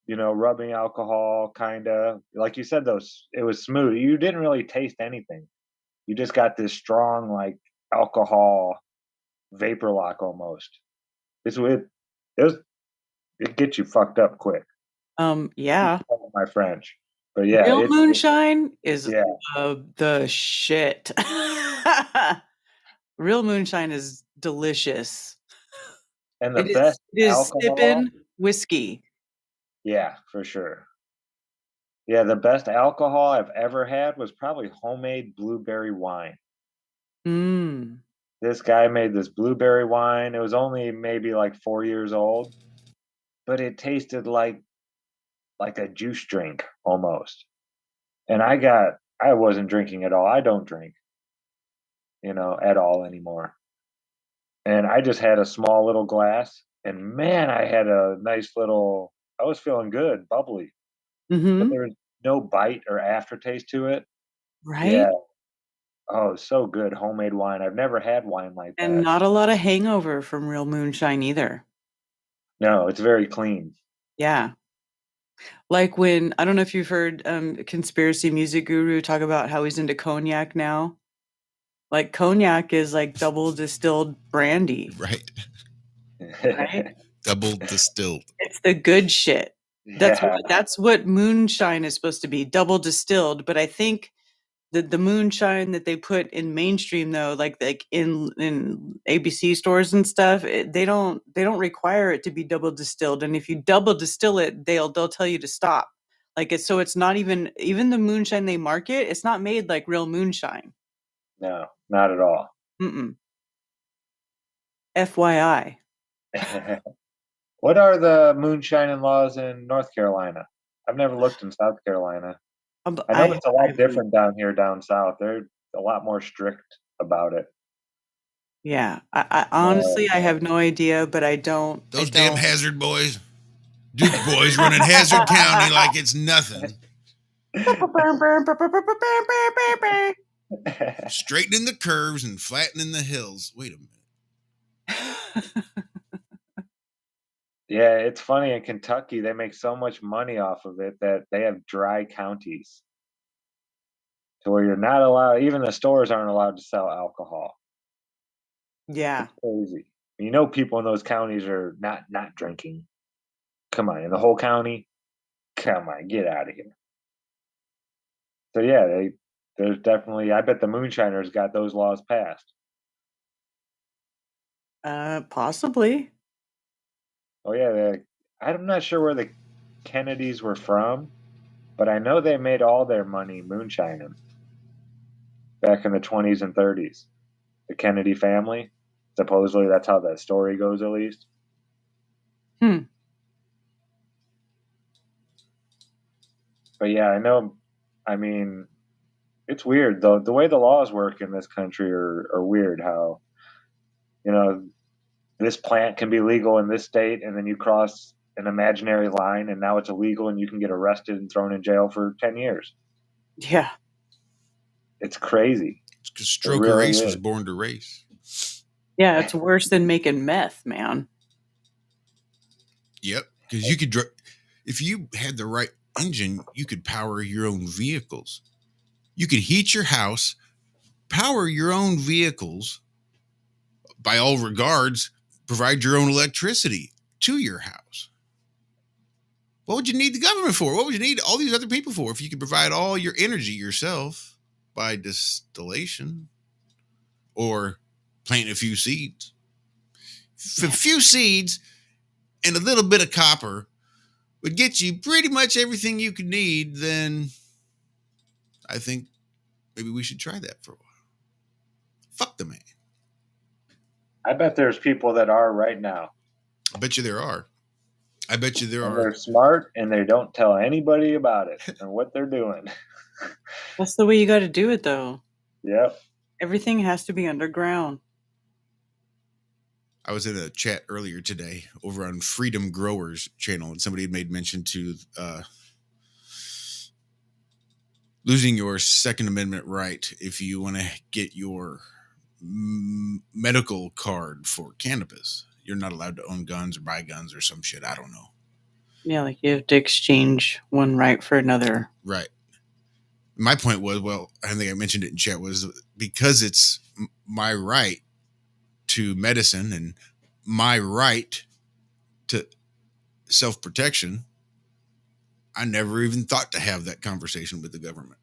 rubbing alcohol, kind of like you said. It was smooth. You didn't really taste anything. You just got this strong like alcohol vapor lock almost. It gets you fucked up quick. Yeah. My French, but yeah, real moonshine is the shit. Real moonshine is delicious, and the best it is alcohol, sipping whiskey. Yeah, for sure. Yeah, the best alcohol I've ever had was probably homemade blueberry wine. This guy made this blueberry wine. It was only maybe like 4 years old, but it tasted like a juice drink almost. And I wasn't drinking at all. I don't drink, at all anymore. And I just had a small little glass, and man, I had a nice little, I was feeling good, bubbly. But there was no bite or aftertaste to it. Right? Yeah. Oh, so good. Homemade wine. I've never had wine like that. And not a lot of hangover from real moonshine either. No, it's very clean. Yeah. Like when, I don't know if you've heard Conspiracy Music Guru talk about how he's into cognac now. Like cognac is like double distilled brandy, Right. right? Double distilled. It's the good shit. Yeah. That's what moonshine is supposed to be, double distilled. But I think the moonshine that they put in mainstream though, like in ABC stores and stuff, they don't require it to be double distilled. And if you double distill it, they'll tell you to stop. Like it's not even the moonshine they market. It's not made like real moonshine. No, not at all. Mm-mm. FYI. What are the moonshining laws in North Carolina? I've never looked in South Carolina. I know it's a lot different down here, down south. They're a lot more strict about it. Yeah, I honestly I have no idea, but I don't. Those damn Hazard boys, Duke boys running Hazard County like it's nothing. Straightening the curves and flattening the hills. Wait a minute. Yeah, it's funny. In Kentucky, they make so much money off of it that they have dry counties to where you're not allowed, even the stores aren't allowed to sell alcohol. Yeah. It's crazy. You know, people in those counties are not drinking. Come on, in the whole county? Come on, get out of here. So yeah, there's definitely, I bet the moonshiners got those laws passed. Possibly. Oh yeah, I'm not sure where the Kennedys were from, but I know they made all their money moonshining back in the 20s and 30s. The Kennedy family, supposedly that's how that story goes, at least. But yeah, I know. I mean, it's weird though. The way the laws work in this country are weird. How, you know, this plant can be legal in this state, and then you cross an imaginary line, and now it's illegal, and you can get arrested and thrown in jail for 10 years. Yeah. It's crazy. It's because Stroker Race was born to race. Yeah, it's worse than making meth, man. Yep, because you could, if you had the right engine, you could power your own vehicles. You could heat your house, power your own vehicles, by all regards, provide your own electricity to your house. What would you need the government for? What would you need all these other people for if you could provide all your energy yourself by distillation or planting a few seeds? A few seeds and a little bit of copper would get you pretty much everything you could need. Then I think maybe we should try that for a while. Fuck the man. I bet there's people that are right now. I bet you there are. I bet you there are. They're smart and they don't tell anybody about it and what they're doing. That's the way you got to do it, though. Yep. Everything has to be underground. I was in a chat earlier today over on Freedom Growers channel, and somebody had made mention to losing your Second Amendment right if you want to get your medical card for cannabis. You're not allowed to own guns or buy guns or some shit. I don't know. Yeah, like you have to exchange one right for another. Right. My point was, well, I think I mentioned it in chat, was because it's my right to medicine and my right to self-protection, I never even thought to have that conversation with the government.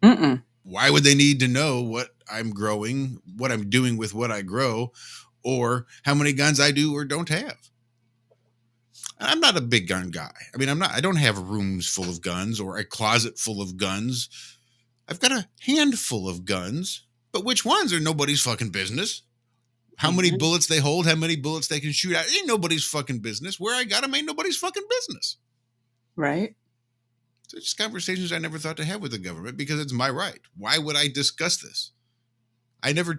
Mm-mm. Why would they need to know what I'm growing, what I'm doing with what I grow, or how many guns I do or don't have? I'm not a big gun guy. I mean, I don't have rooms full of guns or a closet full of guns. I've got a handful of guns, but which ones are nobody's fucking business. How many bullets they hold, how many bullets they can shoot out, ain't nobody's fucking business. Where I got them ain't nobody's fucking business. Right. So it's conversations I never thought to have with the government because it's my right. Why would I discuss this? I never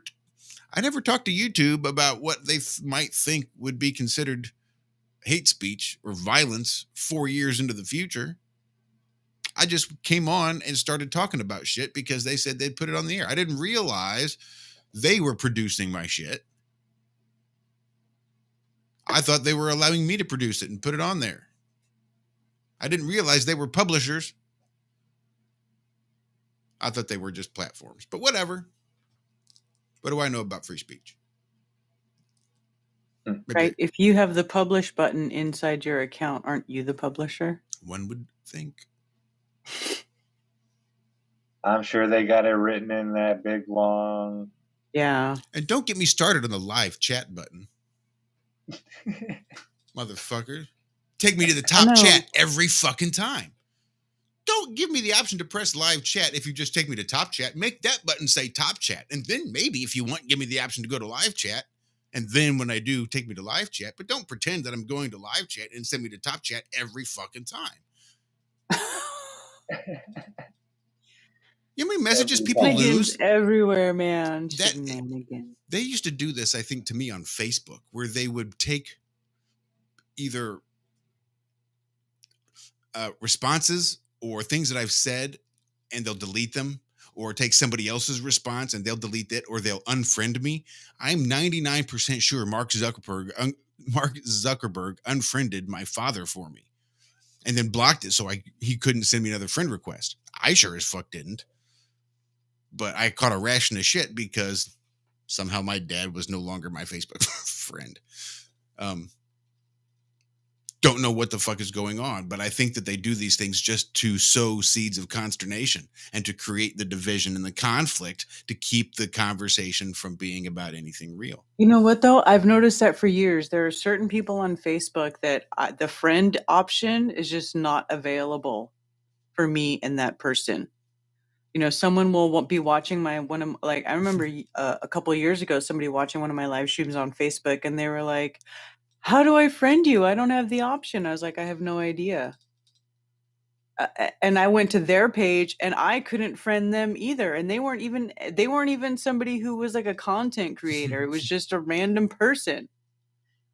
talked to YouTube about what they might think would be considered hate speech or violence 4 years into the future. I just came on and started talking about shit because they said they'd put it on the air. I didn't realize they were producing my shit. I thought they were allowing me to produce it and put it on there. I didn't realize they were publishers. I thought they were just platforms, but whatever. What do I know about free speech? Maybe Right? If you have the publish button inside your account, aren't you the publisher? one would think. I'm sure they got it written in that big long. Yeah. And don't get me started on the live chat button. Motherfucker. Take me to the top chat every fucking time. Don't give me the option to press live chat if you just take me to top chat. Make that button say top chat. And then maybe if you want, give me the option to go to live chat. And then when I do, take me to live chat. But don't pretend that I'm going to live chat and send me to top chat every fucking time. You know how many messages people lose? Everywhere, man. They used to do this, I think, to me on Facebook, where they would take either responses or things that I've said and they'll delete them, or take somebody else's response and they'll delete it, or they'll unfriend me. I'm 99% sure Mark Zuckerberg unfriended my father for me and then blocked it so he couldn't send me another friend request. I sure as fuck didn't. But I caught a ration of shit because somehow my dad was no longer my Facebook friend. Don't know what the fuck is going on, but I think that they do these things just to sow seeds of consternation and to create the division and the conflict to keep the conversation from being about anything real. You know what, though? I've noticed that for years. There are certain people on Facebook that the friend option is just not available for me and that person. You know, someone will be watching I remember a couple of years ago, somebody watching one of my live streams on Facebook, and they were like, "How do I friend you? I don't have the option." I was like, "I have no idea." And I went to their page, and I couldn't friend them either. And they weren't even somebody who was like a content creator. It was just a random person,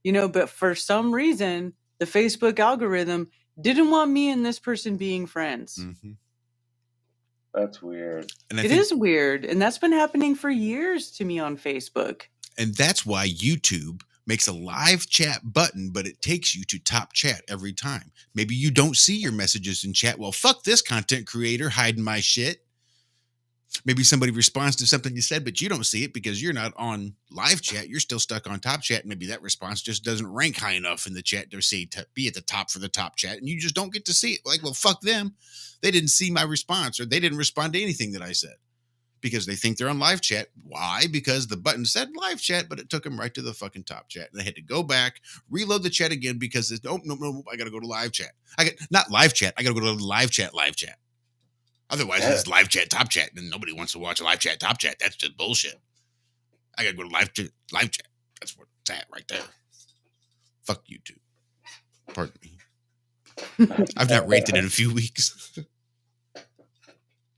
you know. But for some reason, the Facebook algorithm didn't want me and this person being friends. Mm-hmm. That's weird. And it is weird. And that's been happening for years to me on Facebook. And that's why YouTube makes a live chat button, but it takes you to top chat every time. Maybe you don't see your messages in chat. Well, fuck this content creator hiding my shit. Maybe somebody responds to something you said, but you don't see it because you're not on live chat. You're still stuck on top chat. Maybe that response just doesn't rank high enough in the chat to be at the top for the top chat. And you just don't get to see it. Like, well, fuck them. They didn't see my response, or they didn't respond to anything that I said because they think they're on live chat. Why? Because the button said live chat, but it took them right to the fucking top chat. And they had to go back, reload the chat again because no, I got to go to live chat. Not live chat. I got to go to live chat. Otherwise, it's live chat, top chat, and nobody wants to watch a live chat, top chat. That's just bullshit. I got to go to live chat. That's where it's at right there. Fuck YouTube. Pardon me. I've not ranted in a few weeks.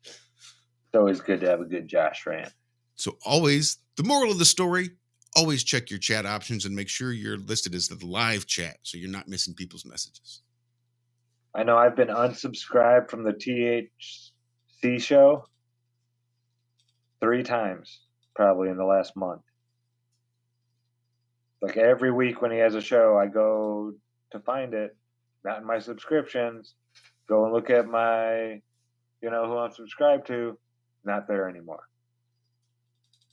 It's always good to have a good Josh rant. So always, the moral of the story, always check your chat options and make sure you're listed as the live chat so you're not missing people's messages. I know I've been unsubscribed from the THC show 3 times, probably in the last month. Like every week when he has a show, I go to find it, not in my subscriptions, go and look at my, who I'm subscribed to, not there anymore.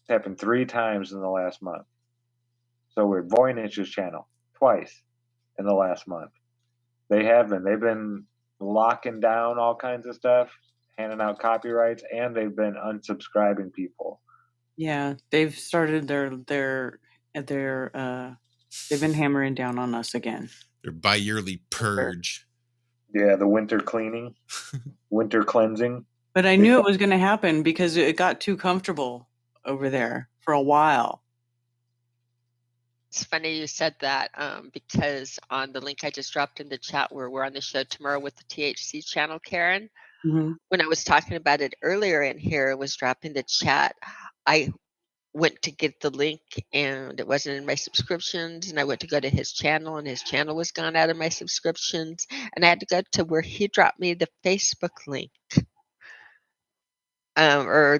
It's happened 3 times in the last month. So we're Voynich's channel twice in the last month. They've been locking down all kinds of stuff, handing out copyrights, and they've been unsubscribing people. Yeah, they've started they've been hammering down on us again. Their bi-yearly purge. Yeah, the winter cleaning, winter cleansing. But I knew it was going to happen because it got too comfortable over there for a while. It's funny you said that because on the link I just dropped in the chat where we're on the show tomorrow with the THC channel, Karen, when I was talking about it earlier in here, it was dropping the chat. I went to get the link and it wasn't in my subscriptions, and I went to go to his channel and his channel was gone out of my subscriptions, and I had to go to where he dropped me the Facebook link or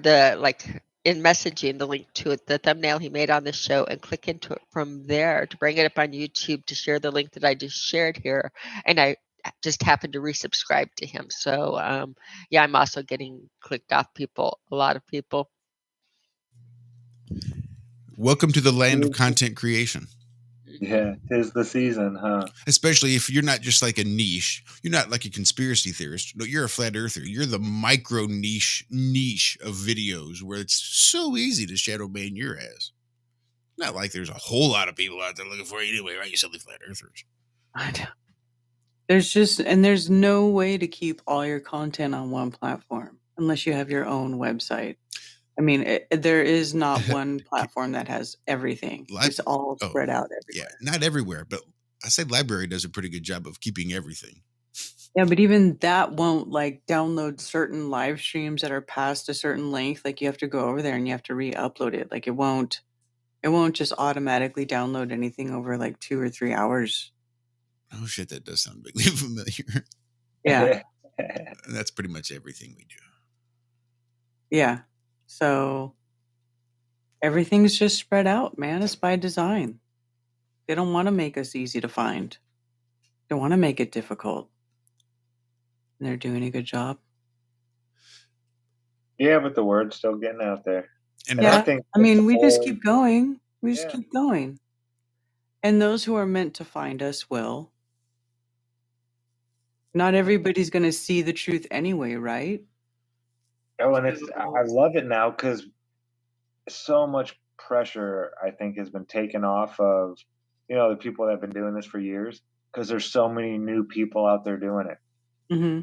in messaging, the link to it, the thumbnail he made on the show, and click into it from there to bring it up on YouTube to share the link that I just shared here. And I just happened to resubscribe to him. So yeah, I'm also getting clicked off people, a lot of people. Welcome to the land of content creation. Yeah, 'tis the season, huh? Especially if you're not just like a niche. You're not like a conspiracy theorist. No, you're a flat earther. You're the micro niche of videos where it's so easy to shadow ban your ass. Not like there's a whole lot of people out there looking for you anyway, right? You silly flat earthers. I know. There's no way to keep all your content on one platform unless you have your own website. I mean, there is not one platform that has everything. It's all spread out everywhere. Yeah, not everywhere, but I say library does a pretty good job of keeping everything. Yeah, but even that won't like download certain live streams that are past a certain length. Like you have to go over there and you have to re-upload it. Like it won't just automatically download anything over like 2 or 3 hours. Oh shit, that does sound vaguely familiar. Yeah. That's pretty much everything we do. Yeah. So everything's just spread out, man. It's by design. They don't want to make us easy to find. They want to make it difficult. And they're doing a good job. Yeah, but the word's still getting out there. And yeah, I mean, we just keep going. We just keep going. And those who are meant to find us will. Not everybody's going to see the truth anyway, right? Oh, and I love it now because so much pressure, I think, has been taken off of, the people that have been doing this for years because there's so many new people out there doing it. Mm-hmm.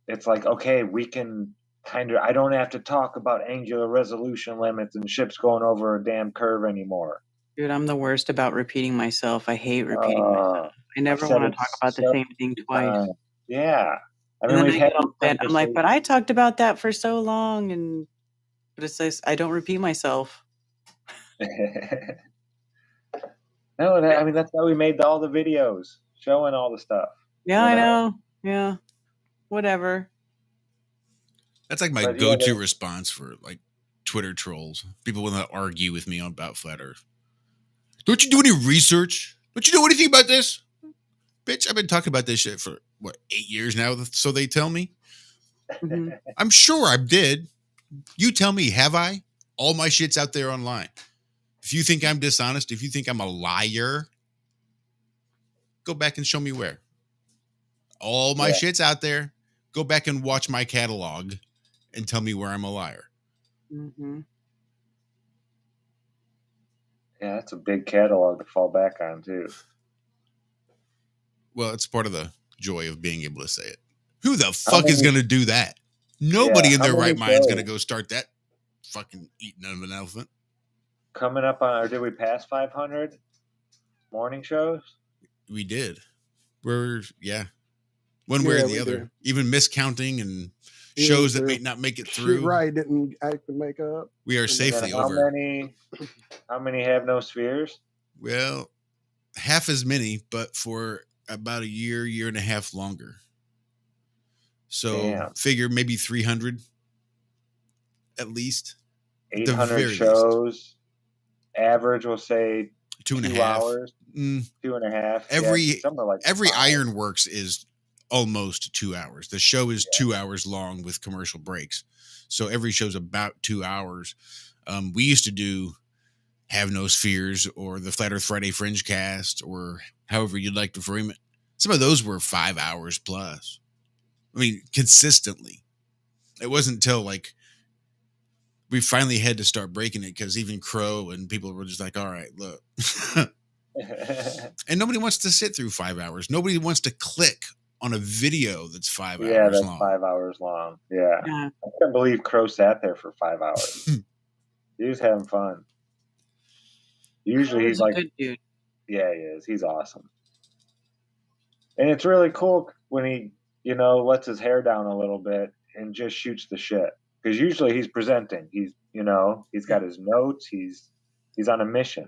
It's like, okay, we can I don't have to talk about angular resolution limits and ships going over a damn curve anymore. Dude, I'm the worst about repeating myself. I hate repeating myself. I never want to talk about the same thing twice. Yeah. I mean, we've had I'm like, but I talked about that for so long, but it says I don't repeat myself. No, I mean that's why we made all the videos showing all the stuff. Yeah, I know. Yeah, whatever. That's like my go-to response for like Twitter trolls. People want to argue with me about flat Earth. Don't you do any research? Don't you know anything about this? Bitch, I've been talking about this shit for, 8 years now, so they tell me? Mm-hmm. I'm sure I did. You tell me, have I? All my shit's out there online. If you think I'm dishonest, if you think I'm a liar, go back and show me where. All my shit's out there. Go back and watch my catalog and tell me where I'm a liar. Mm-hmm. Yeah, that's a big catalog to fall back on, too. Well, it's part of the joy of being able to say it. Who the fuck is going to do that? Nobody in their right mind is going to go start that fucking eating of an elephant. Coming up on, or did we pass 500 morning shows? We did. One way or the other. Did. Even miscounting and shows that may not make it through. Right, didn't actually make up. We are safely over. How many have no spheres? Well, half as many, but for about a year and a half longer. So figure maybe 300 at least. 800 shows. Least. Average, we'll say 2.5 hours. 2.5. Every like Ironworx is almost 2 hours. The show is 2 hours long with commercial breaks. So every show's about 2 hours. We used to do Have No Spheres or the Flat Earth Friday Fringe Cast or however you'd like to frame it. Some of those were 5 hours plus. I mean, consistently. It wasn't until like we finally had to start breaking it because even Crow and people were just like, all right, look. And nobody wants to sit through 5 hours. Nobody wants to click on a video that's 5 hours long. Yeah, that's 5 hours long. Yeah. I can't believe Crow sat there for 5 hours. He was having fun. Usually he's like, good dude. Yeah, he is. He's awesome. And it's really cool when he, lets his hair down a little bit and just shoots the shit. Because usually he's presenting. He's got his notes. He's on a mission.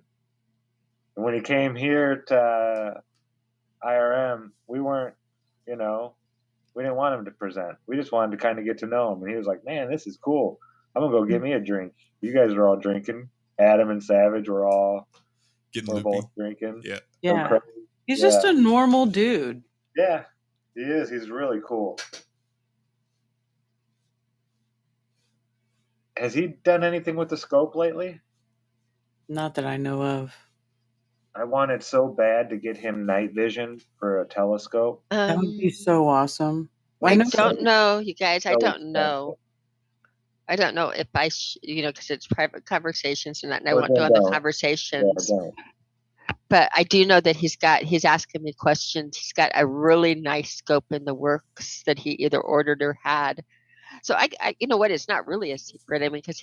And when he came here to IRM, we weren't, we didn't want him to present. We just wanted to kind of get to know him. And he was like, man, this is cool. I'm going to go get me a drink. You guys are all drinking. Adam and Savage were both drinking. Yeah. Yeah. He's just a normal dude. Yeah. He is. He's really cool. Has he done anything with the scope lately? Not that I know of. I wanted so bad to get him night vision for a telescope. That would be so awesome. Why I not? don't know, you guys. I So don't know. I don't know if because it's private conversations and that, and I Well, won't go then on the don't. conversations. don't. But I do know that he's asking me questions. He's got a really nice scope in the works that he either ordered or had. So I you know what? It's not really a secret. I mean, because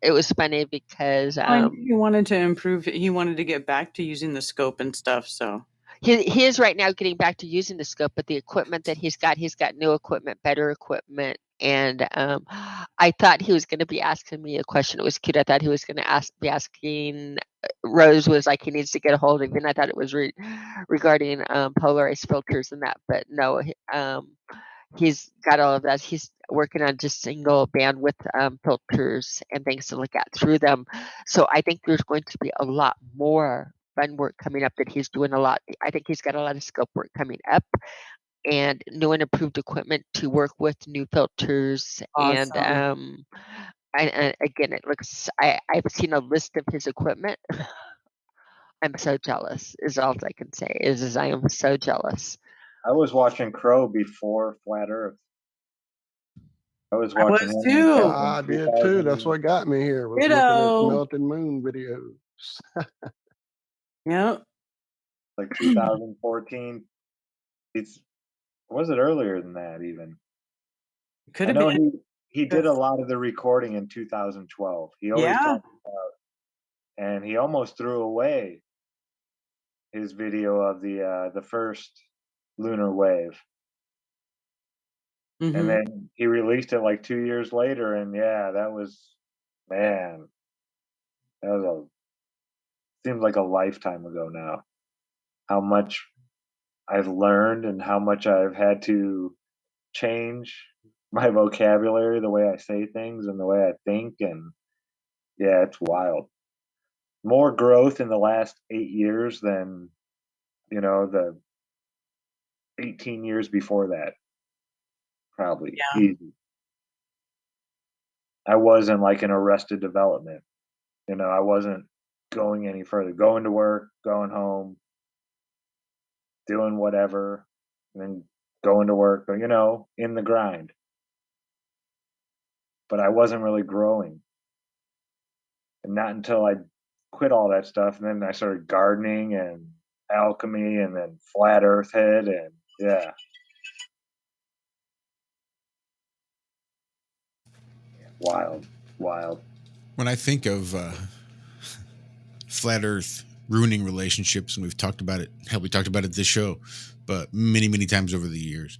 it was funny because He wanted to improve. He wanted to get back to using the scope and stuff. So he is right now getting back to using the scope, but the equipment that he's got new equipment, better equipment. And I thought he was going to be asking me a question. It was cute. I thought he was going to be asking. Rose was like he needs to get a hold of, and I thought it was regarding polarized filters and that. But no, he's got all of that. He's working on just single bandwidth filters and things to look at through them. So I think there's going to be a lot more fun work coming up that he's doing a lot. I think he's got a lot of scope work coming up and new and improved equipment to work with new filters. Awesome. And again, it looks, I've seen a list of his equipment. I'm so jealous is all I can say is I am so jealous. I was watching Crow before Flat Earth. I was I watching was him too. back in I did 2000 too. That's what got me here. Was looking Ditto. at Melted Moon videos. Yep. like 2014. Was it earlier than that even? Could I have know been. he did a lot of the recording in 2012. He always Yeah. talked about, and he almost threw away his video of the first lunar wave. Mhm. And then he released it like 2 years later, and yeah, that was, man, that was seems like a lifetime ago now. How much I've learned and how much I've had to change my vocabulary, the way I say things and the way I think, and yeah, it's wild. More growth in the last 8 years than, the 18 years before that. Probably. Yeah. Easy. I wasn't like in Arrested Development. I wasn't going any further. Going to work, going home, doing whatever, and then going to work, but in the grind. But I wasn't really growing. And not until I quit all that stuff, and then I started gardening and alchemy and then flat earth head, and yeah. Wild. When I think of flat Earth ruining relationships, and we've talked about it, hell, we talked about it this show, but many, many times over the years,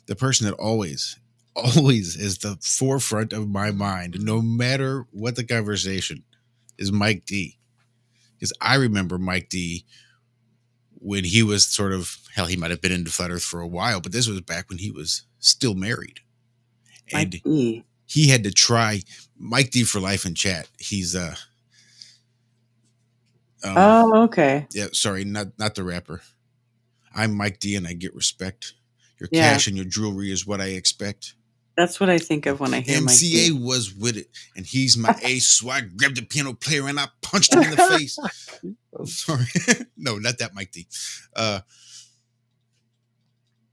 the person that always is the forefront of my mind, no matter what the conversation, is Mike D. Because I remember Mike D when he was sort of, hell, he might have been into flat Earth for a while, but this was back when he was still married. And Mike D. he had to try Mike D for life in chat. He's Oh, okay. yeah, sorry, not the rapper. I'm Mike D and I get respect. Your Yeah. cash and your jewelry is what I expect. That's what I think of when I hear Mike MCA D. was with it, and he's my ace. So I grabbed the piano player and I punched him in the face. Sorry, no, not that Mike D.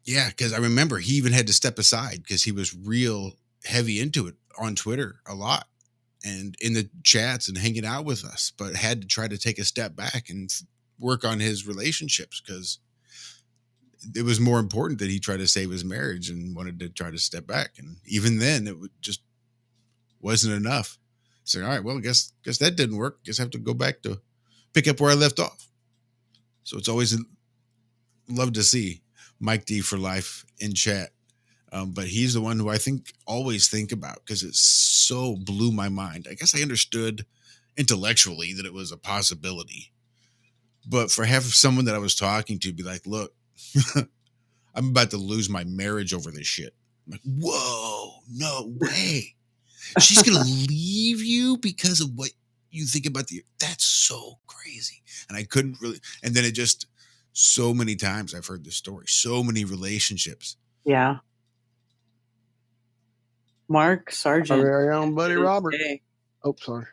Yeah, because I remember he even had to step aside because he was real heavy into it on Twitter a lot and in the chats and hanging out with us, but had to try to take a step back and work on his relationships because it was more important that he tried to save his marriage and wanted to try to step back. And even then it just wasn't enough. So, all right, well, guess that didn't work. Guess I have to go back to pick up where I left off. So it's always love to see Mike D for life in chat. But he's the one who I always think about because it so blew my mind. I guess I understood intellectually that it was a possibility, but for someone that I was talking to be like, look, I'm about to lose my marriage over this shit. I'm like, whoa, no way. She's going to leave you because of what you think about that's so crazy. And I couldn't really, and then it just So many times I've heard this story. So many relationships. Yeah. Mark Our Sargent. very own buddy to this Robert. day. Oh, sorry.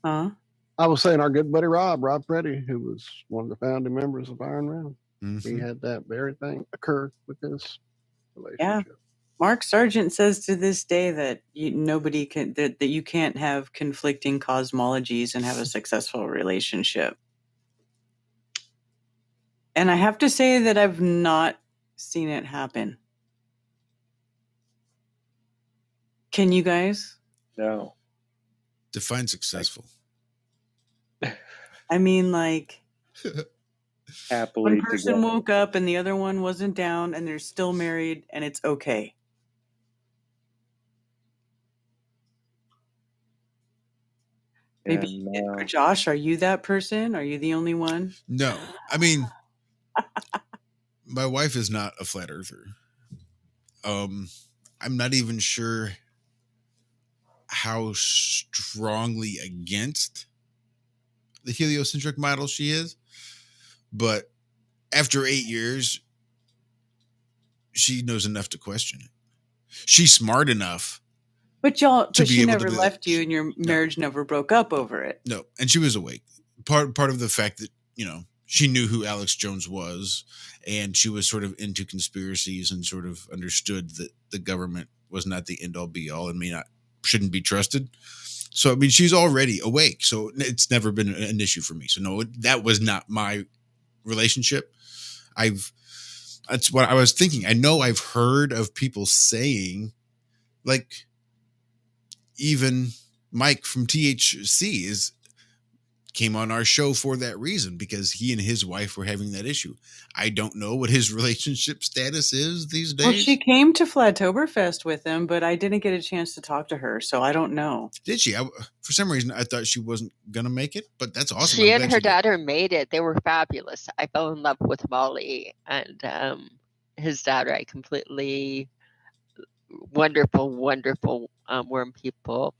Huh? I was saying our good buddy Rob Preddy, who was one of the founding members of Iron Round. Mhm. He had that very thing occur with his relationship. Yeah. Mark Sargent says to this day that nobody can that you can't have conflicting cosmologies and have a successful relationship. And I have to say that I've not seen it happen. Can you guys? No. Define successful. I mean, like, Happily one person together. woke up and the other one wasn't down and they're still married and it's okay. Maybe, And, Josh, are you that person? Are you the only one? No. I mean, my wife is not a flat earther. I'm not even sure how strongly against the heliocentric model she is, but after 8 years, she knows enough to question it. She's smart enough. But be she able to never be left you and your marriage never broke up over it. No, and she was awake. Part of the fact that, she knew who Alex Jones was, and she was sort of into conspiracies and sort of understood that the government was not the end all be all and shouldn't be trusted. So, I mean, she's already awake. So it's never been an issue for me. So no, that was not my relationship. That's what I was thinking. I know I've heard of people saying, like, even Mike from THC came on our show for that reason, because he and his wife were having that issue. I don't know what his relationship status is these days. Well, she came to Flattoberfest with him, but I didn't get a chance to talk to her, so I don't know. Did she? For some reason, I thought she wasn't going to make it, but that's awesome. She and her daughter made it. They were fabulous. I fell in love with Molly and his daughter. I completely wonderful worm people.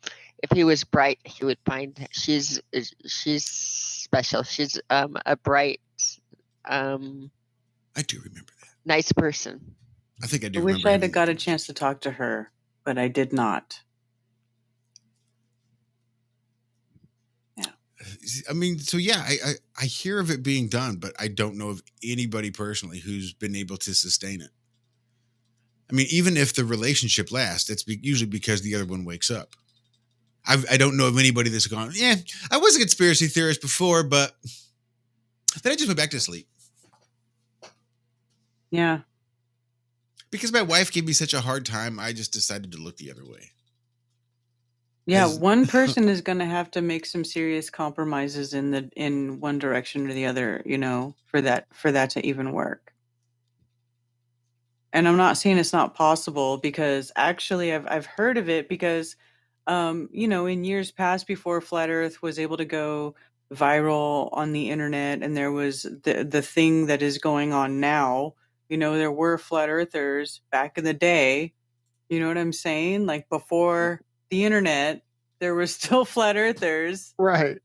If he was bright, he would find she's special. She's a bright I do remember that. Nice person. I think I do. I wish I had got a chance to talk to her, but I did not. Yeah. I mean, so yeah, I hear of it being done, but I don't know of anybody personally who's been able to sustain it. I mean, even if the relationship lasts, it's usually because the other one wakes up. I don't know of anybody that's gone, yeah, I was a conspiracy theorist before, but then I just went back to sleep. Yeah. Because my wife gave me such a hard time, I just decided to look the other way. Yeah, one person is going to have to make some serious compromises in one direction or the other, for that to even work. And I'm not saying it's not possible, because actually I've heard of it, because in years past, before Flat Earth was able to go viral on the internet, and there was the thing that is going on now, there were Flat Earthers back in the day. You know what I'm saying? Like, before the internet, there were still Flat Earthers. Right.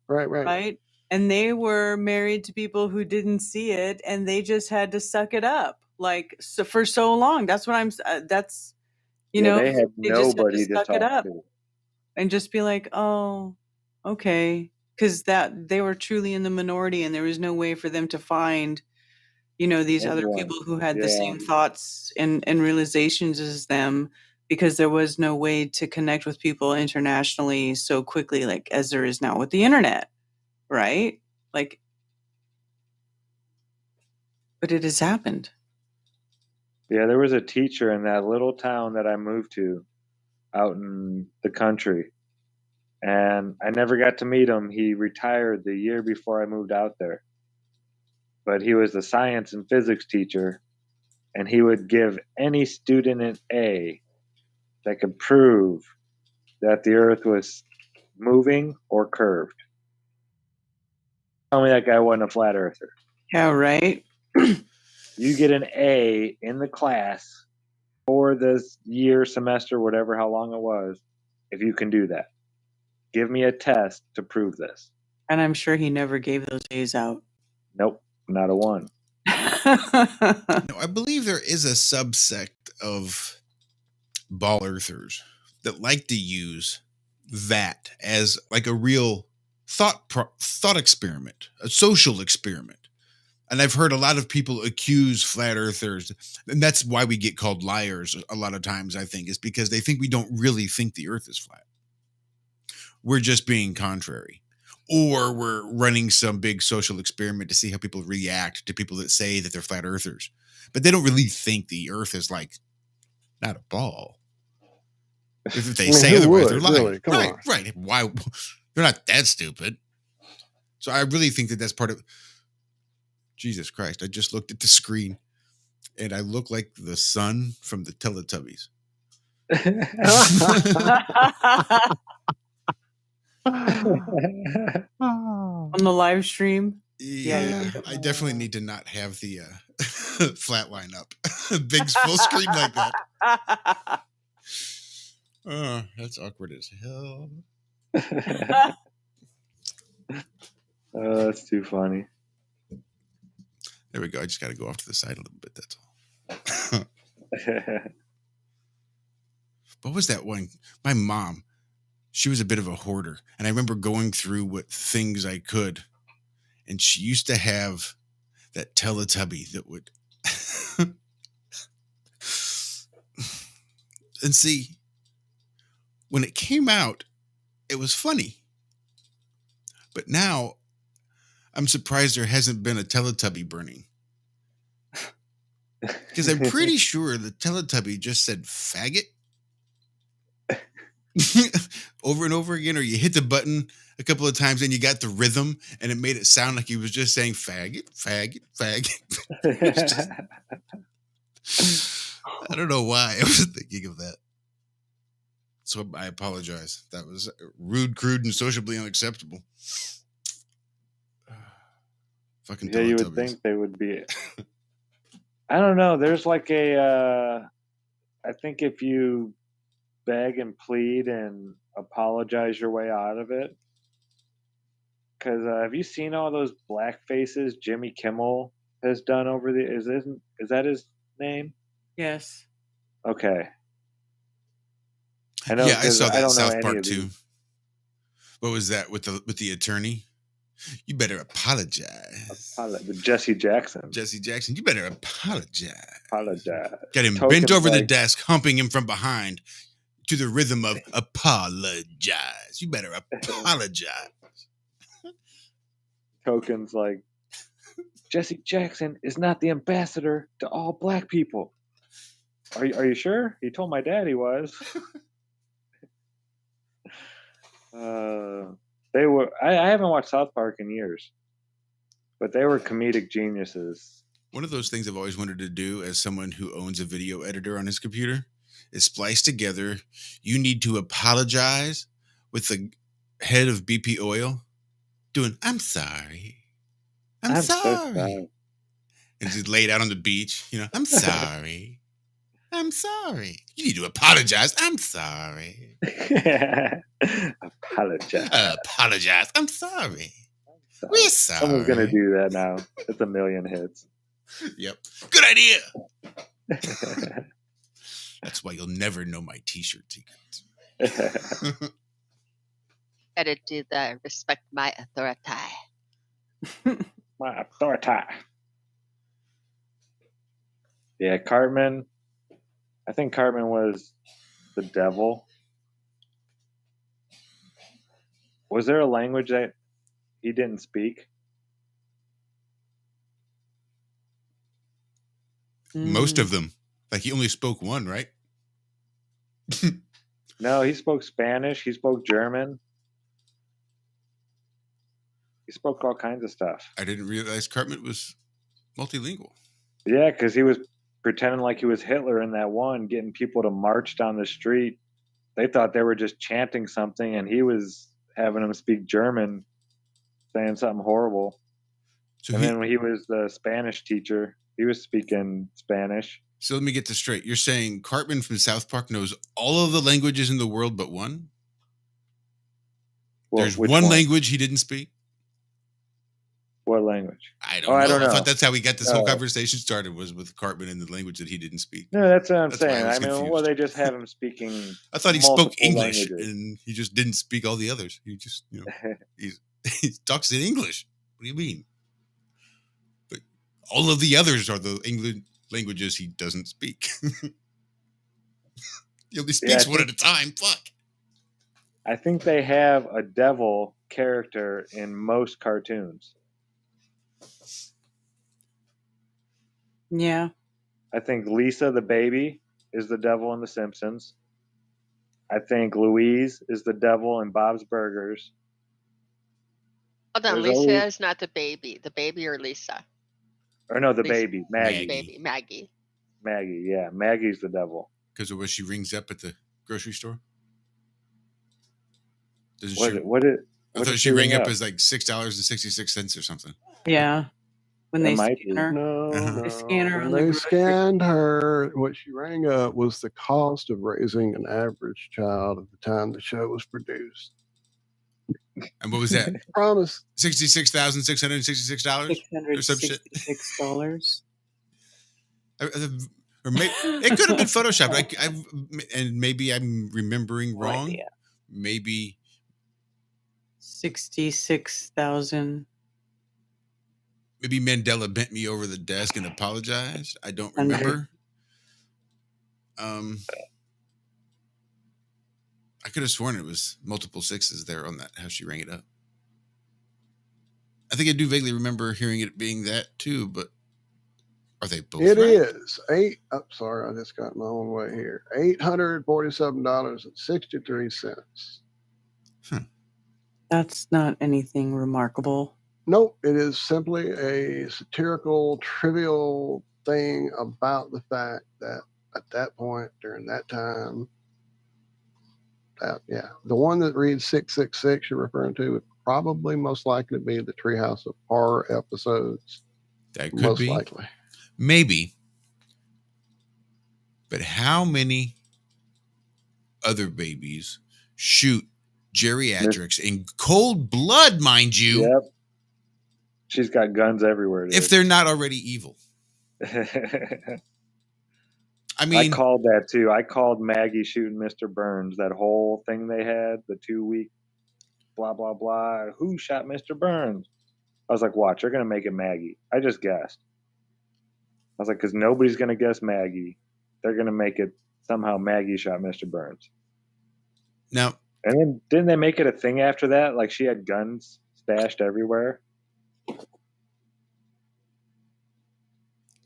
And they were married to people who didn't see it, and they just had to suck it up, for so long. That's what I'm. That's they had nobody to suck it up and just be like, oh, okay, because they were truly in the minority, and there was no way for them to find, these other people who had the same thoughts and realizations as them, because there was no way to connect with people internationally so quickly, like as there is now with the internet, right? Like, but it has happened. Yeah, there was a teacher in that little town that I moved to out in the country, and I never got to meet him. He retired the year before I moved out there, but he was the science and physics teacher, and he would give any student an A that could prove that the earth was moving or curved. Tell me that guy wasn't a flat earther. Yeah, right. You get an A in the class for this year, semester, whatever, how long it was, if you can do that. Give me a test to prove this. And I'm sure he never gave those A's out. Nope. Not a one. No, I believe there is a subsect of ball earthers that like to use that as like a real thought experiment, a social experiment. And I've heard a lot of people accuse flat earthers, and that's why we get called liars a lot of times, I think, is because they think we don't really think the earth is flat. We're just being contrary. Or we're running some big social experiment to see how people react to people that say that they're flat earthers. But they don't really think the earth is like not a ball. If they say otherwise, they're lying. Really? Come on. Right. Why? They're not that stupid. So I really think that that's part of... Jesus Christ, I just looked at the screen and I look like the son from the Teletubbies. On the live stream? Yeah, I definitely need to not have the flat line up. Big full screen like that. Oh, that's awkward as hell. Oh, that's too funny. There we go. I just got to go off to the side a little bit. That's all. What was that one? My mom, she was a bit of a hoarder. And I remember going through what things I could. And she used to have that Teletubby that would... And see, when it came out, it was funny. But now, I'm surprised there hasn't been a Teletubby burning. Because I'm pretty sure the Teletubby just said faggot over and over again, or you hit the button a couple of times and you got the rhythm and it made it sound like he was just saying faggot, faggot, faggot. I don't know why I was thinking of that. So I apologize. That was rude, crude, and sociably unacceptable. Fucking Yeah, you would think they would be. I don't know. There's like a. I think if you beg and plead and apologize your way out of it, because have you seen all those black faces Jimmy Kimmel has done over the? Is that his name? Yes. Okay. I know. Yeah, I saw I that don't South know Park any of too. these. What was that with the attorney? You better apologize. Jesse Jackson. Jesse Jackson, you better apologize. Apologize. Got him bent over the desk, humping him from behind to the rhythm of apologize. You better apologize. Token's like, Jesse Jackson is not the ambassador to all black people. Are you sure? He told my dad he was. They were. I haven't watched South Park in years, but they were comedic geniuses. One of those things I've always wanted to do as someone who owns a video editor on his computer is splice together. You need to apologize with the head of BP Oil doing, I'm sorry. I'm sorry. So sorry. And just laid out on the beach, I'm sorry. I'm sorry. You need to apologize. I'm sorry. Apologize. Apologize. I'm sorry. We're sorry. Someone's going to do that now. It's 1 million hits. Yep. Good idea. That's why you'll never know my t-shirt secrets. Gotta do the respect my authority. My authority. Yeah, Cartman. I think Cartman was the devil. Was there a language that he didn't speak? Most of them. Like he only spoke one, right? No, he spoke Spanish. He spoke German. He spoke all kinds of stuff. I didn't realize Cartman was multilingual. Yeah, because he was pretending like he was Hitler in that one, getting people to march down the street. They thought they were just chanting something, and he was having them speak German, saying something horrible. So then when he was the Spanish teacher, he was speaking Spanish. So let me get this straight. You're saying Cartman from South Park knows all of the languages in the world but one? Well, there's one language he didn't speak? What language? I don't Oh, know. I don't know. thought that's how we got this whole Oh. conversation started, was with Cartman in the language that he didn't speak. No, that's what I'm That's why saying. I was I mean, confused. well, they just have him speaking. I thought he multiple spoke English, languages. and he just didn't speak all the others. He just, he talks in English. What do you mean? But all of the others are the English languages he doesn't speak. He only speaks one at a time. Fuck. I think they have a devil character in most cartoons. Yeah. I think Lisa the baby is the devil in The Simpsons. I think Louise is the devil in Bob's Burgers. Hold on, There's Lisa always- is not the baby. The baby or Lisa? Or no, the Lisa. baby, Maggie. Baby, Maggie. Maggie, yeah. Maggie's the devil. Because of what she rings up at the grocery store? Doesn't What she? I thought she rang up as like $6.66 or something. Yeah. When That they might scan be. her. No, They scan her when on the they grocery. scanned her, what she rang up was the cost of raising an average child at the time the show was produced. And what was that? Promise. $66,666 or some shit. $666. Or maybe it could have been photoshopped. And maybe I'm remembering No wrong. idea. Maybe 66,000. maybe Mandela bent me over the desk and apologized. I don't remember. I could have sworn it was multiple sixes there on that, how she rang it up. I think I do vaguely remember hearing it being that too, but are they both It right? is sorry, I just got my own way here. $847.63. That's not anything remarkable. Nope, it is simply a satirical, trivial thing about the fact that at that point, during that time, the one that reads 666 you're referring to would probably most likely be the Treehouse of Horror episodes. That could most be. likely. Maybe. But how many other babies shoot geriatrics in cold blood, mind you? Yep. She's got guns everywhere. If they're not already evil. I mean, I called that too. I called Maggie shooting Mr. Burns. That whole thing they had, the 2 week blah, blah, blah. Who shot Mr. Burns? I was like, watch, they're going to make it Maggie. I just guessed. I was like, because nobody's going to guess Maggie. They're going to make it somehow Maggie shot Mr. Burns. now, And then didn't they make it a thing after that? Like she had guns stashed everywhere.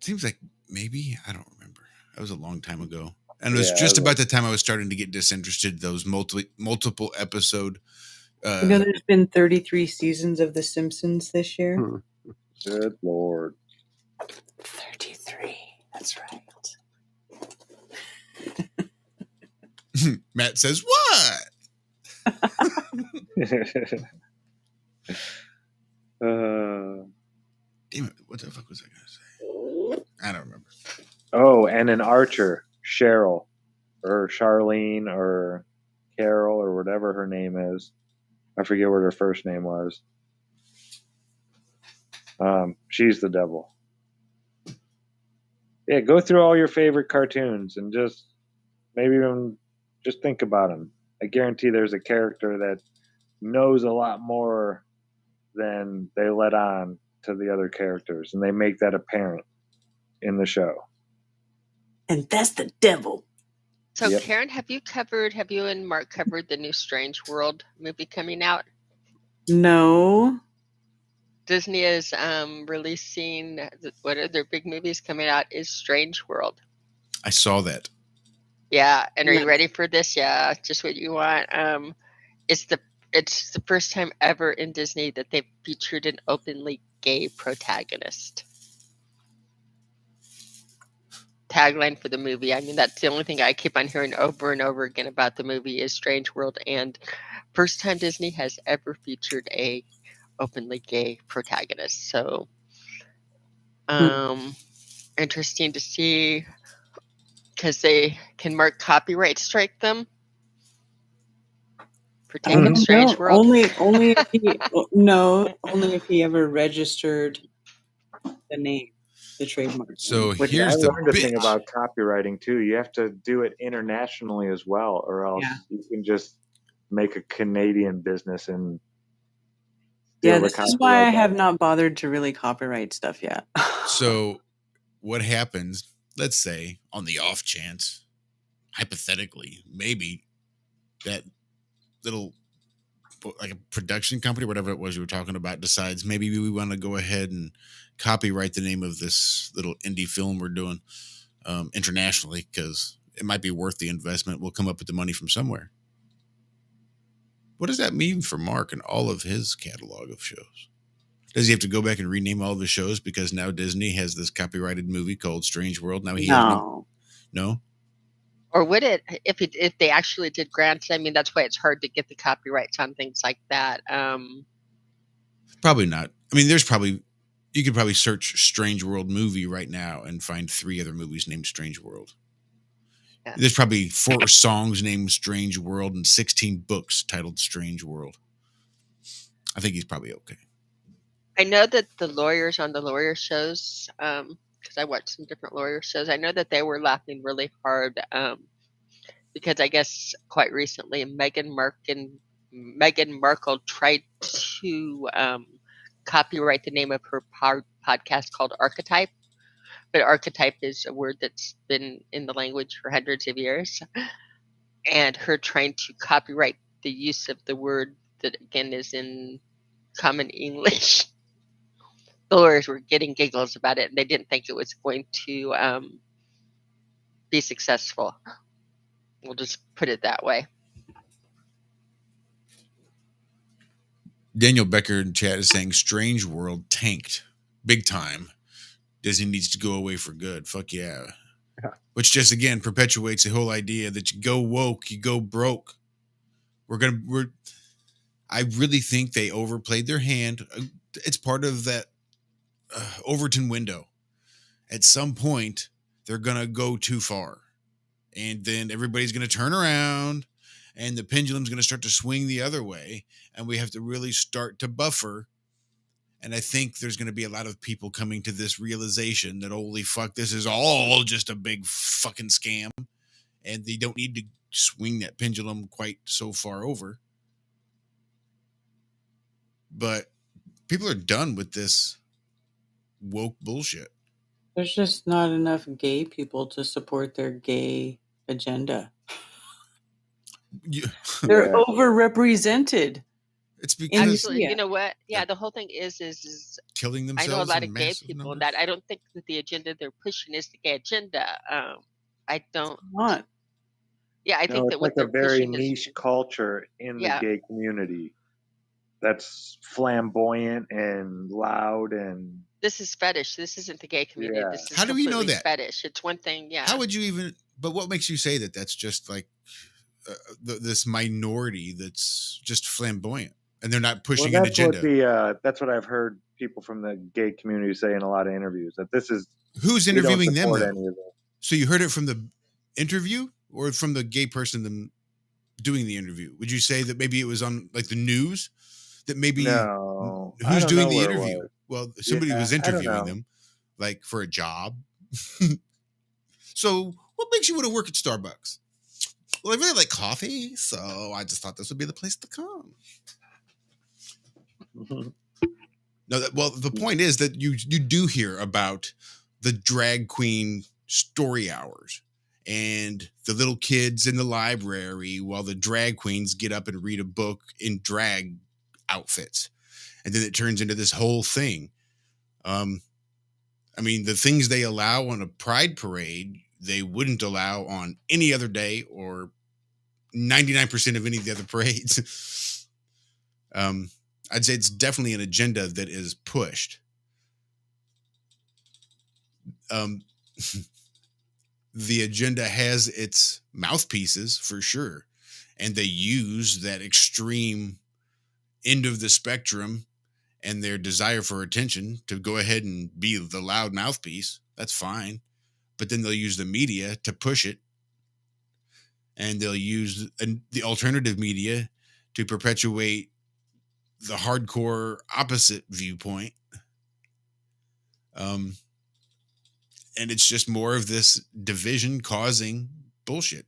seems like maybe, I don't remember. That was a long time ago. And it was Yeah, just it about the time I was starting to get disinterested, those multiple episode. There's been 33 seasons of The Simpsons this year. Good Lord. 33. That's right. Matt says, what? Damn it. What the fuck was I going to say? I don't remember. Oh, and an archer, Cheryl, or Charlene, or Carol, or whatever her name is. I forget what her first name was. She's the devil. Yeah, go through all your favorite cartoons and just maybe even just think about them. I guarantee there's a character that knows a lot more than they let on to the other characters, and they make that apparent in the show. And that's the devil. So, Yep. Karen, have you and Mark covered the new Strange World movie coming out? No. Disney is releasing, what are their big movies coming out is Strange World. I saw that. Yeah, and are you Nice. ready for this? Yeah, just what you want. It's the first time ever in Disney that they've featured an openly gay protagonist. Tagline for the movie. I mean, that's the only thing I keep on hearing over and over again about the movie is Strange World, and first time Disney has ever featured a openly gay protagonist. So, interesting to see, because they can Mark copyright strike them for I taking don't Strange know. World? Only if he only if he ever registered the name, the trademark So name. Which I here's the learned a thing bitch. about copywriting too. You have to do it internationally as well, or else Yeah. you can just make a Canadian business and Yeah, steal the this is why I copyright. have not bothered to really copyright stuff yet. So what happens, let's say, on the off chance, hypothetically, maybe that little like a production company, whatever it was you were talking about, decides maybe we want to go ahead and copyright the name of this little indie film we're doing internationally because it might be worth the investment. We'll come up with the money from somewhere. What does that mean for Mark and all of his catalog of shows? Does he have to go back and rename all the shows because now Disney has this copyrighted movie called Strange World? Now he has no. Or would it, if they actually did grants? I mean, that's why it's hard to get the copyrights on things like that. Probably not. I mean, you could probably search Strange World movie right now and find 3 other movies named Strange World. Yeah. There's probably 4 songs named Strange World and 16 books titled Strange World. I think he's probably okay. I know that the lawyers on the lawyer shows, because I watched some different lawyer shows, I know that they were laughing really hard because I guess quite recently Meghan Markle tried to copyright the name of her podcast called Archetype. But archetype is a word that's been in the language for hundreds of years. And her trying to copyright the use of the word that, again, is in common English. The lawyers were getting giggles about it, and they didn't think it was going to be successful. We'll just put it that way. Daniel Becker in chat is saying Strange World tanked big time. Disney needs to go away for good. Fuck yeah. Which just again perpetuates the whole idea that you go woke, you go broke. I really think they overplayed their hand. It's part of that Overton window. At some point, they're gonna go too far, and then everybody's gonna turn around, and the pendulum's gonna start to swing the other way, and we have to really start to buffer. And I think there's going to be a lot of people coming to this realization that, holy fuck, this is all just a big fucking scam. And they don't need to swing that pendulum quite so far over. But people are done with this woke bullshit. There's just not enough gay people to support their gay agenda. They're overrepresented. It's because actually, you know what? Yeah, the whole thing is killing themselves. I know a lot of gay people numbers. that I don't think that the agenda they're pushing is the gay agenda. I don't. Not. Yeah, I think that what like they're a very pushing niche culture in Yeah. the gay community that's flamboyant and loud and this is fetish. This isn't the gay community. Yeah. This is How do we know completely that? Fetish. It's one thing. Yeah. How would you even? But what makes you say that that's just like this minority that's just flamboyant and they're not pushing an agenda? That's what I've heard people from the gay community say in a lot of interviews, that this is who's we don't interviewing them support though? any of them. So you heard it from the interview or from the gay person doing the interview? Would you say that maybe it was on like the news? That maybe No, I who's don't doing know the where it interview? was. Well, somebody Yeah, was I don't interviewing know. them, like for a job. So, what makes you want to work at Starbucks? Well, I really like coffee, so I just thought this would be the place to come. No, the point is that you do hear about the drag queen story hours and the little kids in the library while the drag queens get up and read a book in drag outfits. And then it turns into this whole thing. I mean, the things they allow on a pride parade, they wouldn't allow on any other day or 99% of any of the other parades. I'd say it's definitely an agenda that is pushed. The agenda has its mouthpieces for sure, and they use that extreme end of the spectrum and their desire for attention to go ahead and be the loud mouthpiece. That's fine. But then they'll use the media to push it. And they'll use the alternative media to perpetuate the hardcore opposite viewpoint. And it's just more of this division causing bullshit.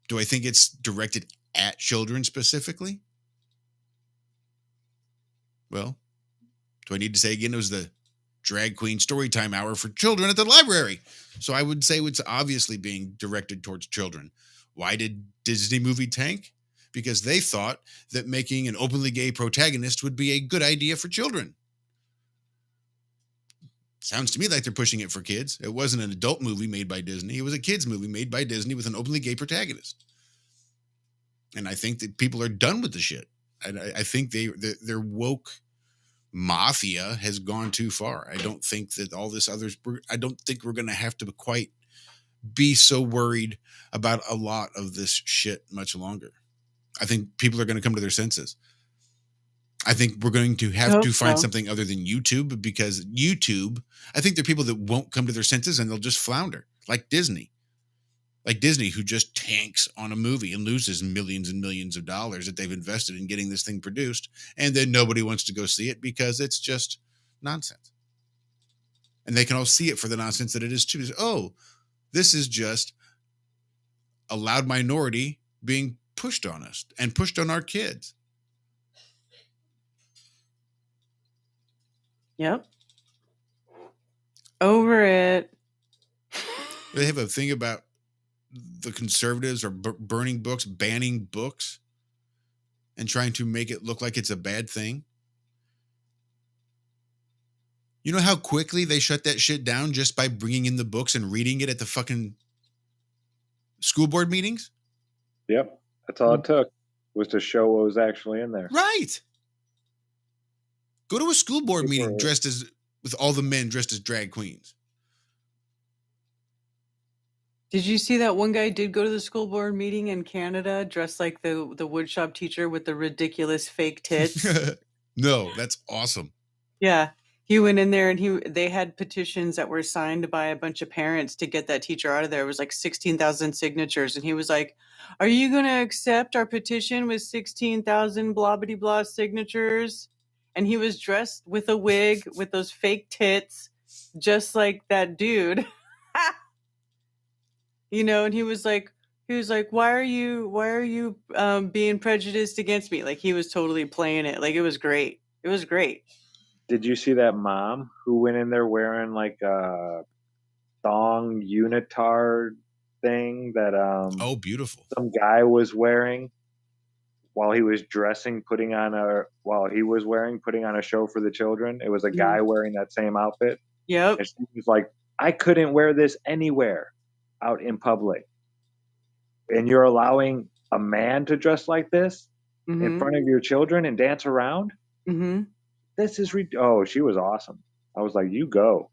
Do I think it's directed at children specifically? Well, do I need to say again, it was the drag queen storytime hour for children at the library. So I would say it's obviously being directed towards children. Why did Disney movie tank? Because they thought that making an openly gay protagonist would be a good idea for children. Sounds to me like they're pushing it for kids. It wasn't an adult movie made by Disney. It was a kids movie made by Disney with an openly gay protagonist. And I think that people are done with the shit. I think their woke mafia has gone too far. I don't think that all this others, I don't think we're going to have to quite be so worried about a lot of this shit much longer. I think people are going to come to their senses. I think we're going to have to find something other than YouTube, because YouTube, I think there are people that won't come to their senses and they'll just flounder, like Disney. Like Disney, who just tanks on a movie and loses millions and millions of dollars that they've invested in getting this thing produced, and then nobody wants to go see it because it's just nonsense. And they can all see it for the nonsense that it is too. Oh, this is just a loud minority being pushed on us and pushed on our kids. Yep. Over it. They have a thing about the conservatives are burning books, banning books, and trying to make it look like it's a bad thing. You know how quickly they shut that shit down just by bringing in the books and reading it at the fucking school board meetings? Yep. That's all it took, was to show what was actually in there. Right. Go to a school board meeting with all the men dressed as drag queens. Did you see that one guy did go to the school board meeting in Canada dressed like the woodshop teacher with the ridiculous fake tits? No, that's awesome. Yeah. He went in there and they had petitions that were signed by a bunch of parents to get that teacher out of there. It was like 16,000 signatures. And he was like, "Are you going to accept our petition with 16,000 blah, blah, blah signatures?" And he was dressed with a wig with those fake tits, just like that dude. You know, and he was like, why are you being prejudiced against me? Like, he was totally playing it. Like, it was great. It was great. Did you see that mom who went in there wearing like a thong unitard thing that oh, beautiful, some guy was wearing while he was putting on a show for the children? It was a guy wearing that same outfit. Yep. And she was like, "I couldn't wear this anywhere out in public, and you're allowing a man to dress like this in front of your children and dance around? Mm-hmm. This is oh, she was awesome. I was like, you go."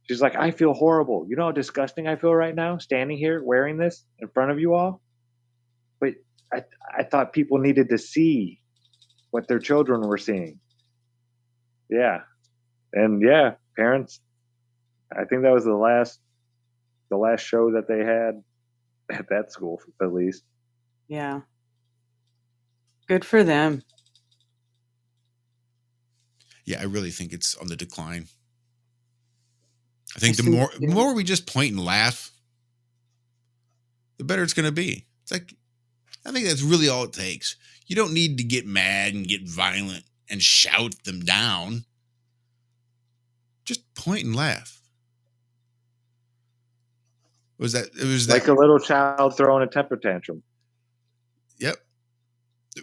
She's like, "I feel horrible. You know how disgusting I feel right now, standing here wearing this in front of you all? But I thought people needed to see what their children were seeing." Yeah. And yeah, parents, I think that was the last show that they had at that school, at least. Yeah. Good for them. Yeah, I really think it's on the decline. I think the more we just point and laugh, the better it's going to be. It's like, I think that's really all it takes. You don't need to get mad and get violent and shout them down. Just point and laugh. It was like a little child throwing a temper tantrum. Yep.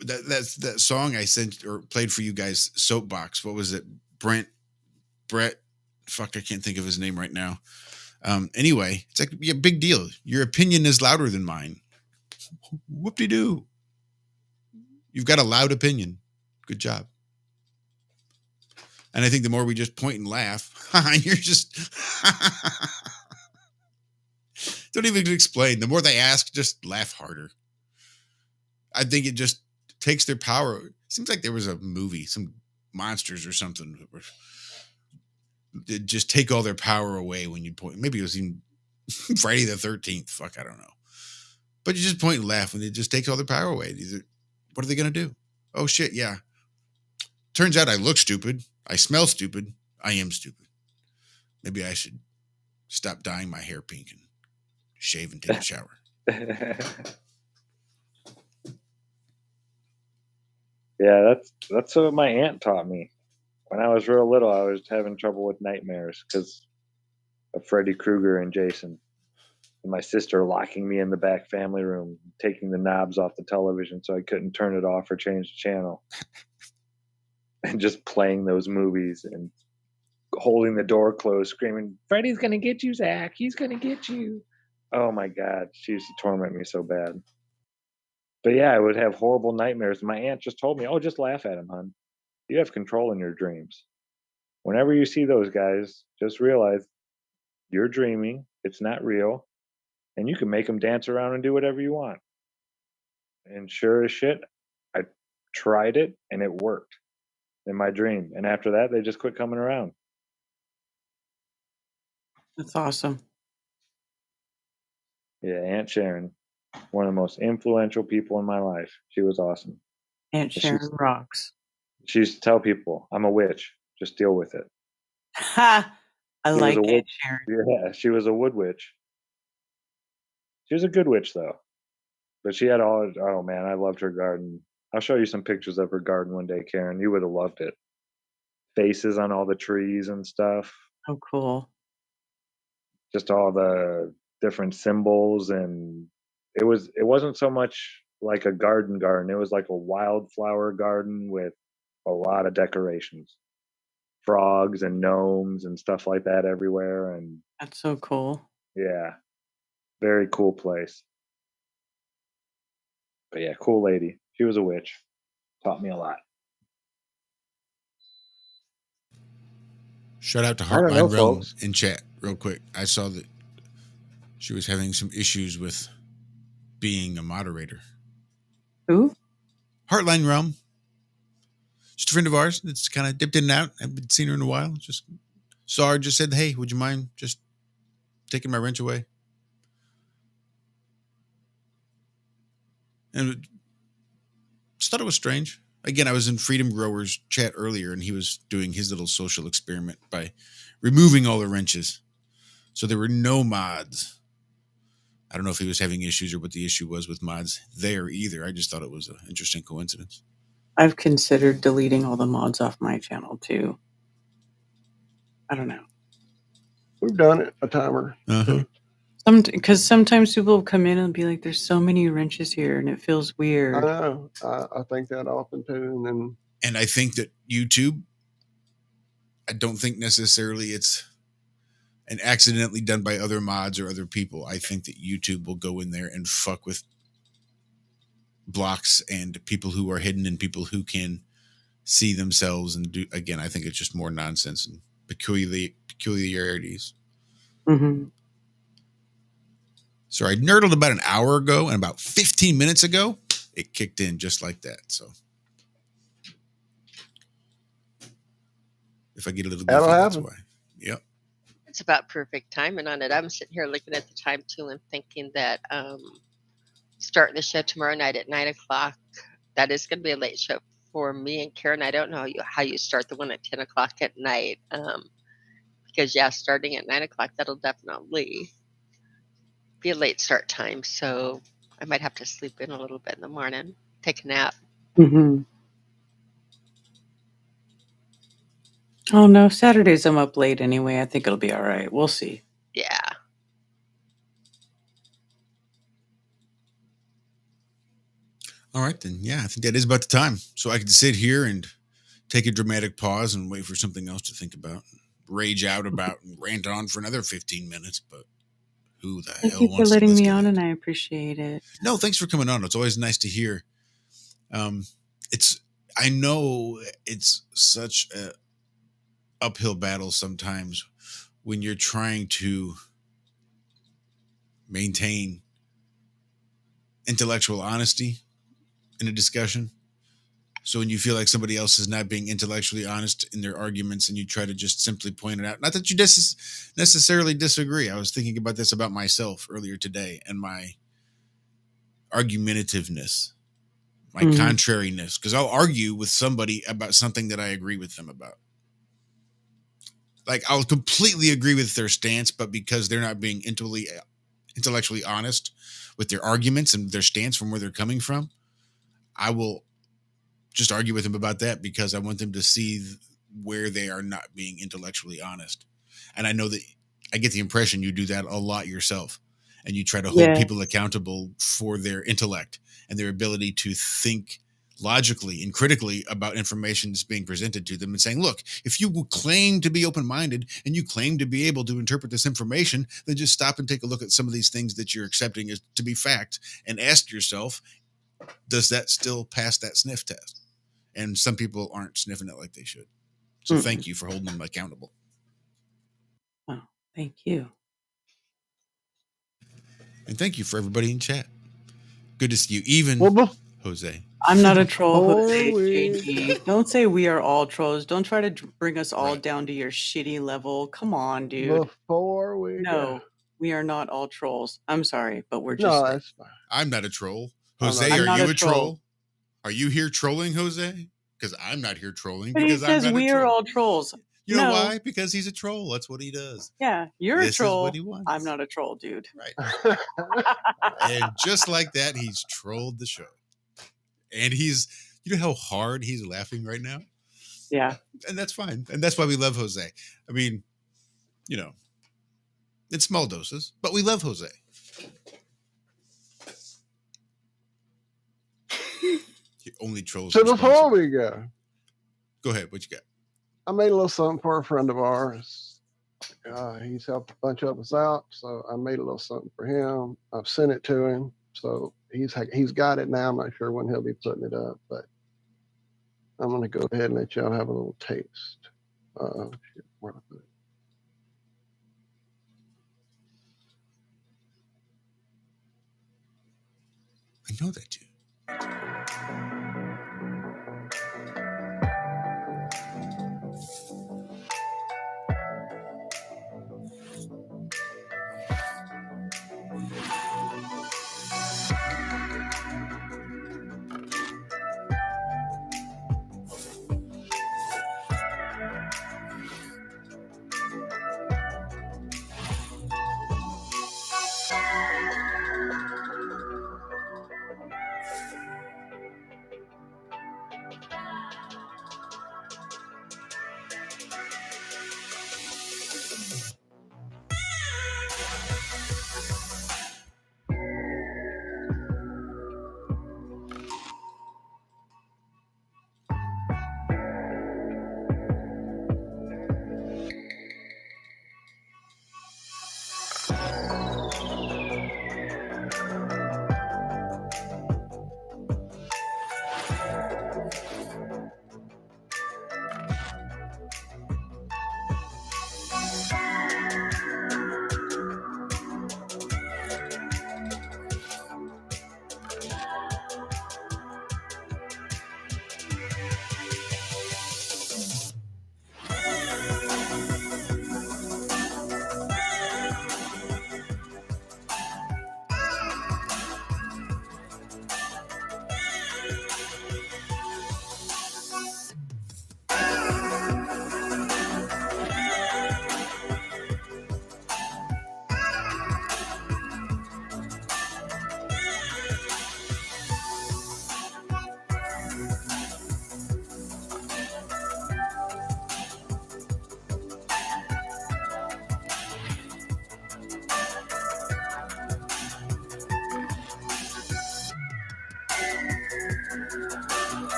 That's that song I sent or played for you guys, Soapbox. What was it? Brett. Fuck, I can't think of his name right now. Anyway, it's like, yeah, big deal. Your opinion is louder than mine. Whoop-de-doo. You've got a loud opinion. Good job. And I think the more we just point and laugh, you're just don't even explain. The more they ask, just laugh harder. I think it just takes their power. It seems like there was a movie, some monsters or something, that just take all their power away when you point. Maybe it was even Friday the 13th. Fuck, I don't know. But you just point and laugh, and it just takes all their power away. What are they going to do? Oh, shit, yeah. Turns out I look stupid. I smell stupid. I am stupid. Maybe I should stop dyeing my hair pink and shave and take a shower. Yeah, that's what my aunt taught me. When I was real little, I was having trouble with nightmares because of Freddy Krueger and Jason. And my sister locking me in the back family room, taking the knobs off the television so I couldn't turn it off or change the channel. And just playing those movies and holding the door closed, screaming, "Freddy's gonna get you, Zack. He's gonna get you." Oh my God. She used to torment me so bad. But yeah, I would have horrible nightmares. My aunt just told me, "Oh, just laugh at him, hon. You have control in your dreams. Whenever you see those guys, just realize you're dreaming. It's not real. And you can make them dance around and do whatever you want." And sure as shit, I tried it and it worked in my dream. And after that, they just quit coming around. That's awesome. Yeah, Aunt Sharon, one of the most influential people in my life. She was awesome. Aunt Sharon rocks. She used to tell people, "I'm a witch. Just deal with it." Ha! I She like was a Aunt wood, Sharon. yeah, she was a wood witch. She was a good witch though. But she had all, oh man, I loved her garden. I'll show you some pictures of her garden one day, Karen. You would have loved it. Faces on all the trees and stuff. Oh, cool. Just all the different symbols, and it wasn't so much like a garden. It was like a wildflower garden with a lot of decorations. Frogs and gnomes and stuff like that everywhere, and That's so cool. yeah. Very cool place. But yeah, cool lady. She was a witch. Taught me a lot. Shout out to I don't know, Heartline Realm folks. in chat, real quick. I saw that she was having some issues with being a moderator. Who? Heartline Realm. Just a friend of ours that's kind of dipped in and out. I haven't seen her in a while. Just saw her, just said, "Hey, would you mind just taking my wrench away?" And just thought it was strange. Again, I was in Freedom Growers chat earlier, and he was doing his little social experiment by removing all the wrenches. So there were no mods. I don't know if he was having issues or what the issue was with mods there either. I just thought it was an interesting coincidence. I've considered deleting all the mods off my channel too. I don't know. We've done it a timer. Uh-huh. Because sometimes people will come in and be like, "There's so many wrenches here," and it feels I weird. know. I think that often too. And then And I think that YouTube, I don't think necessarily it's an accidentally done by other mods or other people. I think that YouTube will go in there and fuck with blocks and people who are hidden and people who can see themselves and do. Again, I think it's just more nonsense and peculiarities. Mm-hmm. So I nerdled about an hour ago, and about 15 minutes ago, it kicked in just like that. So if I get a little goofy, That'll that's happen. why. Yep. It's about perfect timing on it. I'm sitting here looking at the time too and thinking that starting the show tomorrow night at 9:00, that is going to be a late show for me and Karen. I don't know how you start the one at 10:00 at night, because yeah, starting at 9:00, that'll definitely be a late start time. So I might have to sleep in a little bit in the morning, take a nap. Mm-hmm. Oh no, Saturdays I'm up late anyway. I think it'll be all right. We'll see. Yeah. All right, then. Yeah, I think that is about the time. So I can sit here and take a dramatic pause and wait for something else to think about, rage out about, and rant on for another 15 minutes. But who the Thank hell you for wants to letting let's me get on, it? and I appreciate it. No, thanks for coming on. It's always nice to hear. I know it's such a uphill battle sometimes when you're trying to maintain intellectual honesty in a discussion. So when you feel like somebody else is not being intellectually honest in their arguments and you try to just simply point it out, not that you necessarily disagree. I was thinking about this about myself earlier today and my argumentativeness, my contrariness, because I'll argue with somebody about something that I agree with them about. Like, I'll completely agree with their stance, but because they're not being intellectually honest with their arguments and their stance from where they're coming from, I will just argue with them about that because I want them to see where they are not being intellectually honest. And I know that I get the impression you do that a lot yourself, and you try to hold people accountable for their intellect and their ability to think logically and critically about information that's being presented to them, and saying, look, if you claim to be open-minded and you claim to be able to interpret this information, then just stop and take a look at some of these things that you're accepting as to be fact and ask yourself, does that still pass that sniff test? And some people aren't sniffing it like they should. So thank you for holding them accountable. Oh, thank you. And thank you for everybody in chat. Good to see you. Even Jose. I'm not a troll, Jose. JG. Don't say we are all trolls. Don't try to bring us all down to your shitty level. Come on, dude. We are not all trolls. I'm sorry, but we're just. No, that's fine. I'm not a troll. Jose, are you a troll? Are you here trolling, Jose? Because I'm not here trolling. But he says we are all trolls. You know why? Because he's a troll. That's what he does. Yeah, you're a troll. Is what he wants. I'm not a troll, dude. Right. And just like that, he's trolled the show. And he's, you know how hard he's laughing right now? Yeah. And that's fine. And that's why we love Jose. I mean, you know, in small doses, but we love Jose. He only trolls. So before we go ahead. What you got? I made a little something for a friend of ours. He's helped a bunch of us out, so I made a little something for him. I've sent it to him, so he's got it now. I'm not sure when he'll be putting it up, but I'm going to go ahead and let y'all have a little taste. Where did I put it? I know that, dude.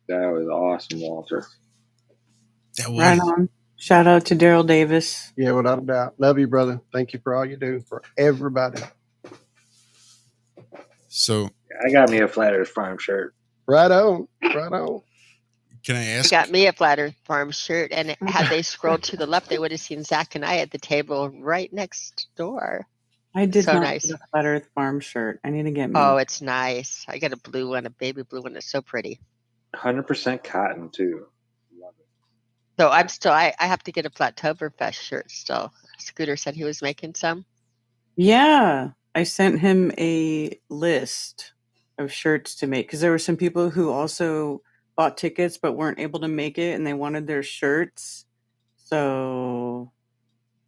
That was awesome, Walter. That was. Right on. Shout out to Daryl Davis. Yeah, without a doubt. Love you, brother. Thank you for all you do for everybody. So I got me a Flat Earth Farm shirt. Right on. Right on. Can I ask? I got me a Flat Earth Farm shirt, and had they scrolled to the left, they would have seen Zack and I at the table right next door. I did So not nice. get a Flat Earth Farm shirt. I need to get me. Oh, it's nice. I got a blue one, a baby blue one. It's so pretty. 100% cotton too. Love it. So I have to get a Flattoberfest shirt still. Scooter said he was making some. Yeah, I sent him a list of shirts to make because there were some people who also bought tickets but weren't able to make it and they wanted their shirts. So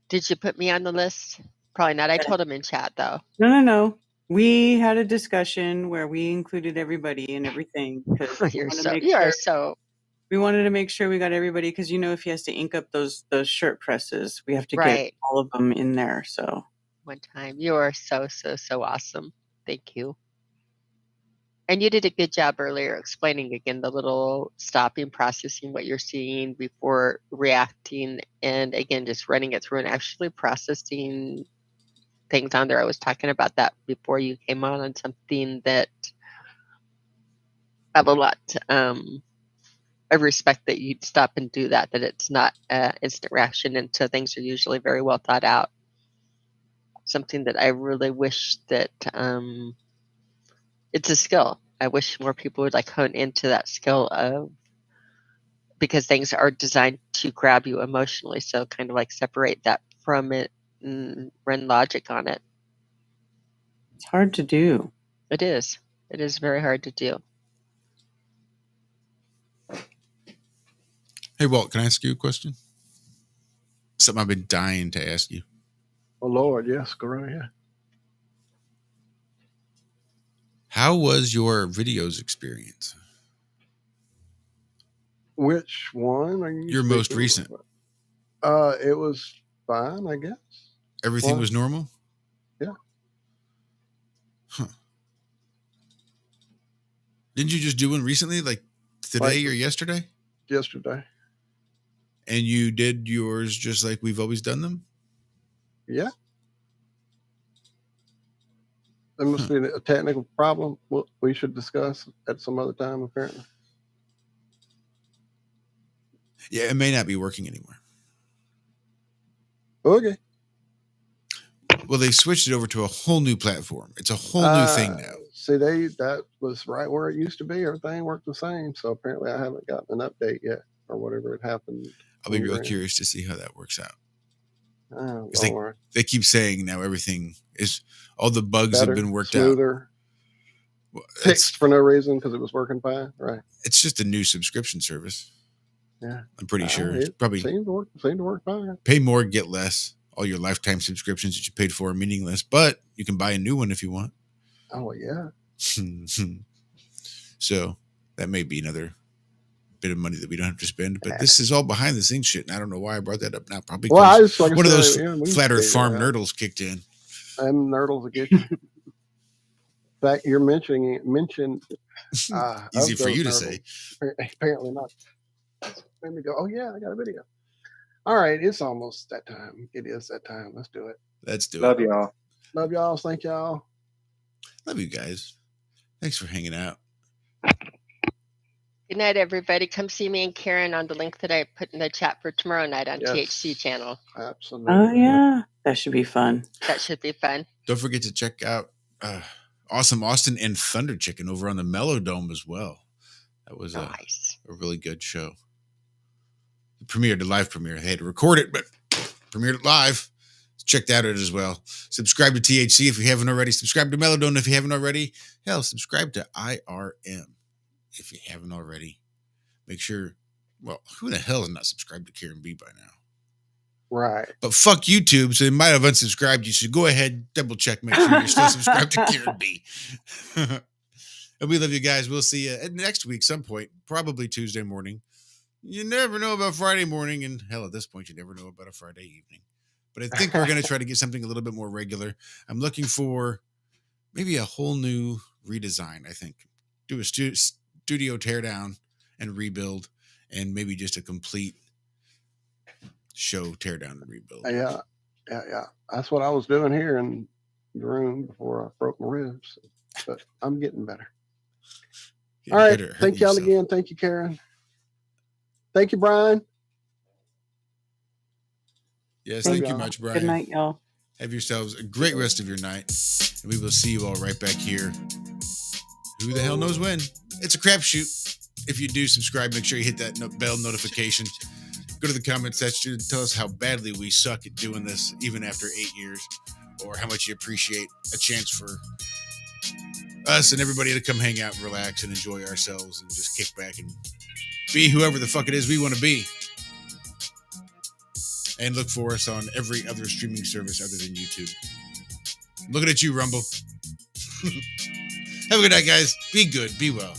Did you put me on the list? Probably not. I told him in chat though. no. We had a discussion where we included everybody and everything because we wanted to make sure we got everybody because if he has to ink up those shirt presses, we have to get all of them in there. So one time, you are so awesome. Thank you. And you did a good job earlier explaining again the little stopping, processing what you're seeing before reacting, and again just running it through and actually processing things on there. I was talking about that before you came on something that I have a lot I respect that you'd stop and do that it's not instant reaction, and so things are usually very well thought out. Something that I really wish that it's a skill. I wish more people would hone into that skill of, because things are designed to grab you emotionally. So kind of separate that from it and run logic on it. It's hard to do. It is. It is very hard to do. Hey, Walt, can I ask you a question? Something I've been dying to ask you. Oh, Lord, yes, go right ahead. How was your videos experience? Which one are you? Your most recent. It was fine, I guess. Everything was normal? Yeah. Huh. Didn't you just do one recently, today or yesterday? Yesterday. And you did yours just like we've always done them? Yeah. There must be a technical problem we should discuss at some other time, apparently. Yeah, it may not be working anymore. Okay. Well, they switched it over to a whole new platform. It's a whole new thing now. See, that was right where it used to be. Everything worked the same. So apparently I haven't gotten an update yet or whatever had happened. I'll be real curious to see how that works out. Oh, they keep saying now everything is, all the bugs better, have been worked smoother, out. Well, fixed for no reason because it was working fine. Right. It's just a new subscription service. Yeah. I'm pretty sure. It probably seemed to work fine. Pay more, get less. All your lifetime subscriptions that you paid for are meaningless, but you can buy a new one if you want. Oh, yeah. So that may be another bit of money that we don't have to spend, but this is all behind the scenes shit, and I don't know why I brought that up now. Probably because one of those Flat Earth Farm nerdles kicked in. I'm nerdles again. In fact, you're mentioning easy for you to say. Apparently not. Let me go. Oh yeah, I got a video. All right, it's almost that time. It is that time. Let's do it. Let's do Love it. y'all. Love y'all. Thank y'all. Love you guys. Thanks for hanging out. Good night, everybody. Come see me and Karen on the link that I put in the chat for tomorrow night on Yes. THC channel. Absolutely. Oh yeah, that should be fun. That should be fun. Don't forget to check out Awesome Austin and Thunder Chicken over on the Mellow Dome as well. That was nice. A really good show. The live premiere. They had to record it, but premiered it live. Check that out as well. Subscribe to THC if you haven't already. Subscribe to Melodone if you haven't already. Hell, subscribe to IRM if you haven't already. Make sure, well, who the hell is not subscribed to Karen B by now? Right. But fuck YouTube, so they might have unsubscribed you. So go ahead, double check, make sure you're still subscribed to Karen B. And we love you guys. We'll see you next week, some point, probably Tuesday morning. You never know about Friday morning, and hell, at this point, you never know about a Friday evening. But I think we're going to try to get something a little bit more regular. I'm looking for maybe a whole new redesign, I think. Do a studio teardown and rebuild, and maybe just a complete show teardown and rebuild. Yeah. That's what I was doing here in the room before I broke my ribs. But I'm getting better. All right. Thank y'all again. Thank you, Karen. Thank you, Brian. Yes, thank you much, Brian. Good night, y'all. Have yourselves a great rest of your night. And we will see you all right back here. Who the hell knows when? It's a crapshoot. if you do subscribe, make sure you hit that bell notification. Go to the comment section and tell us how badly we suck at doing this, even after 8 years, or how much you appreciate a chance for us and everybody to come hang out and relax and enjoy ourselves and just kick back and be whoever the fuck it is we want to be. And look for us on every other streaming service other than YouTube. I'm looking at you, Rumble. Have a good night, guys. Be good. Be well.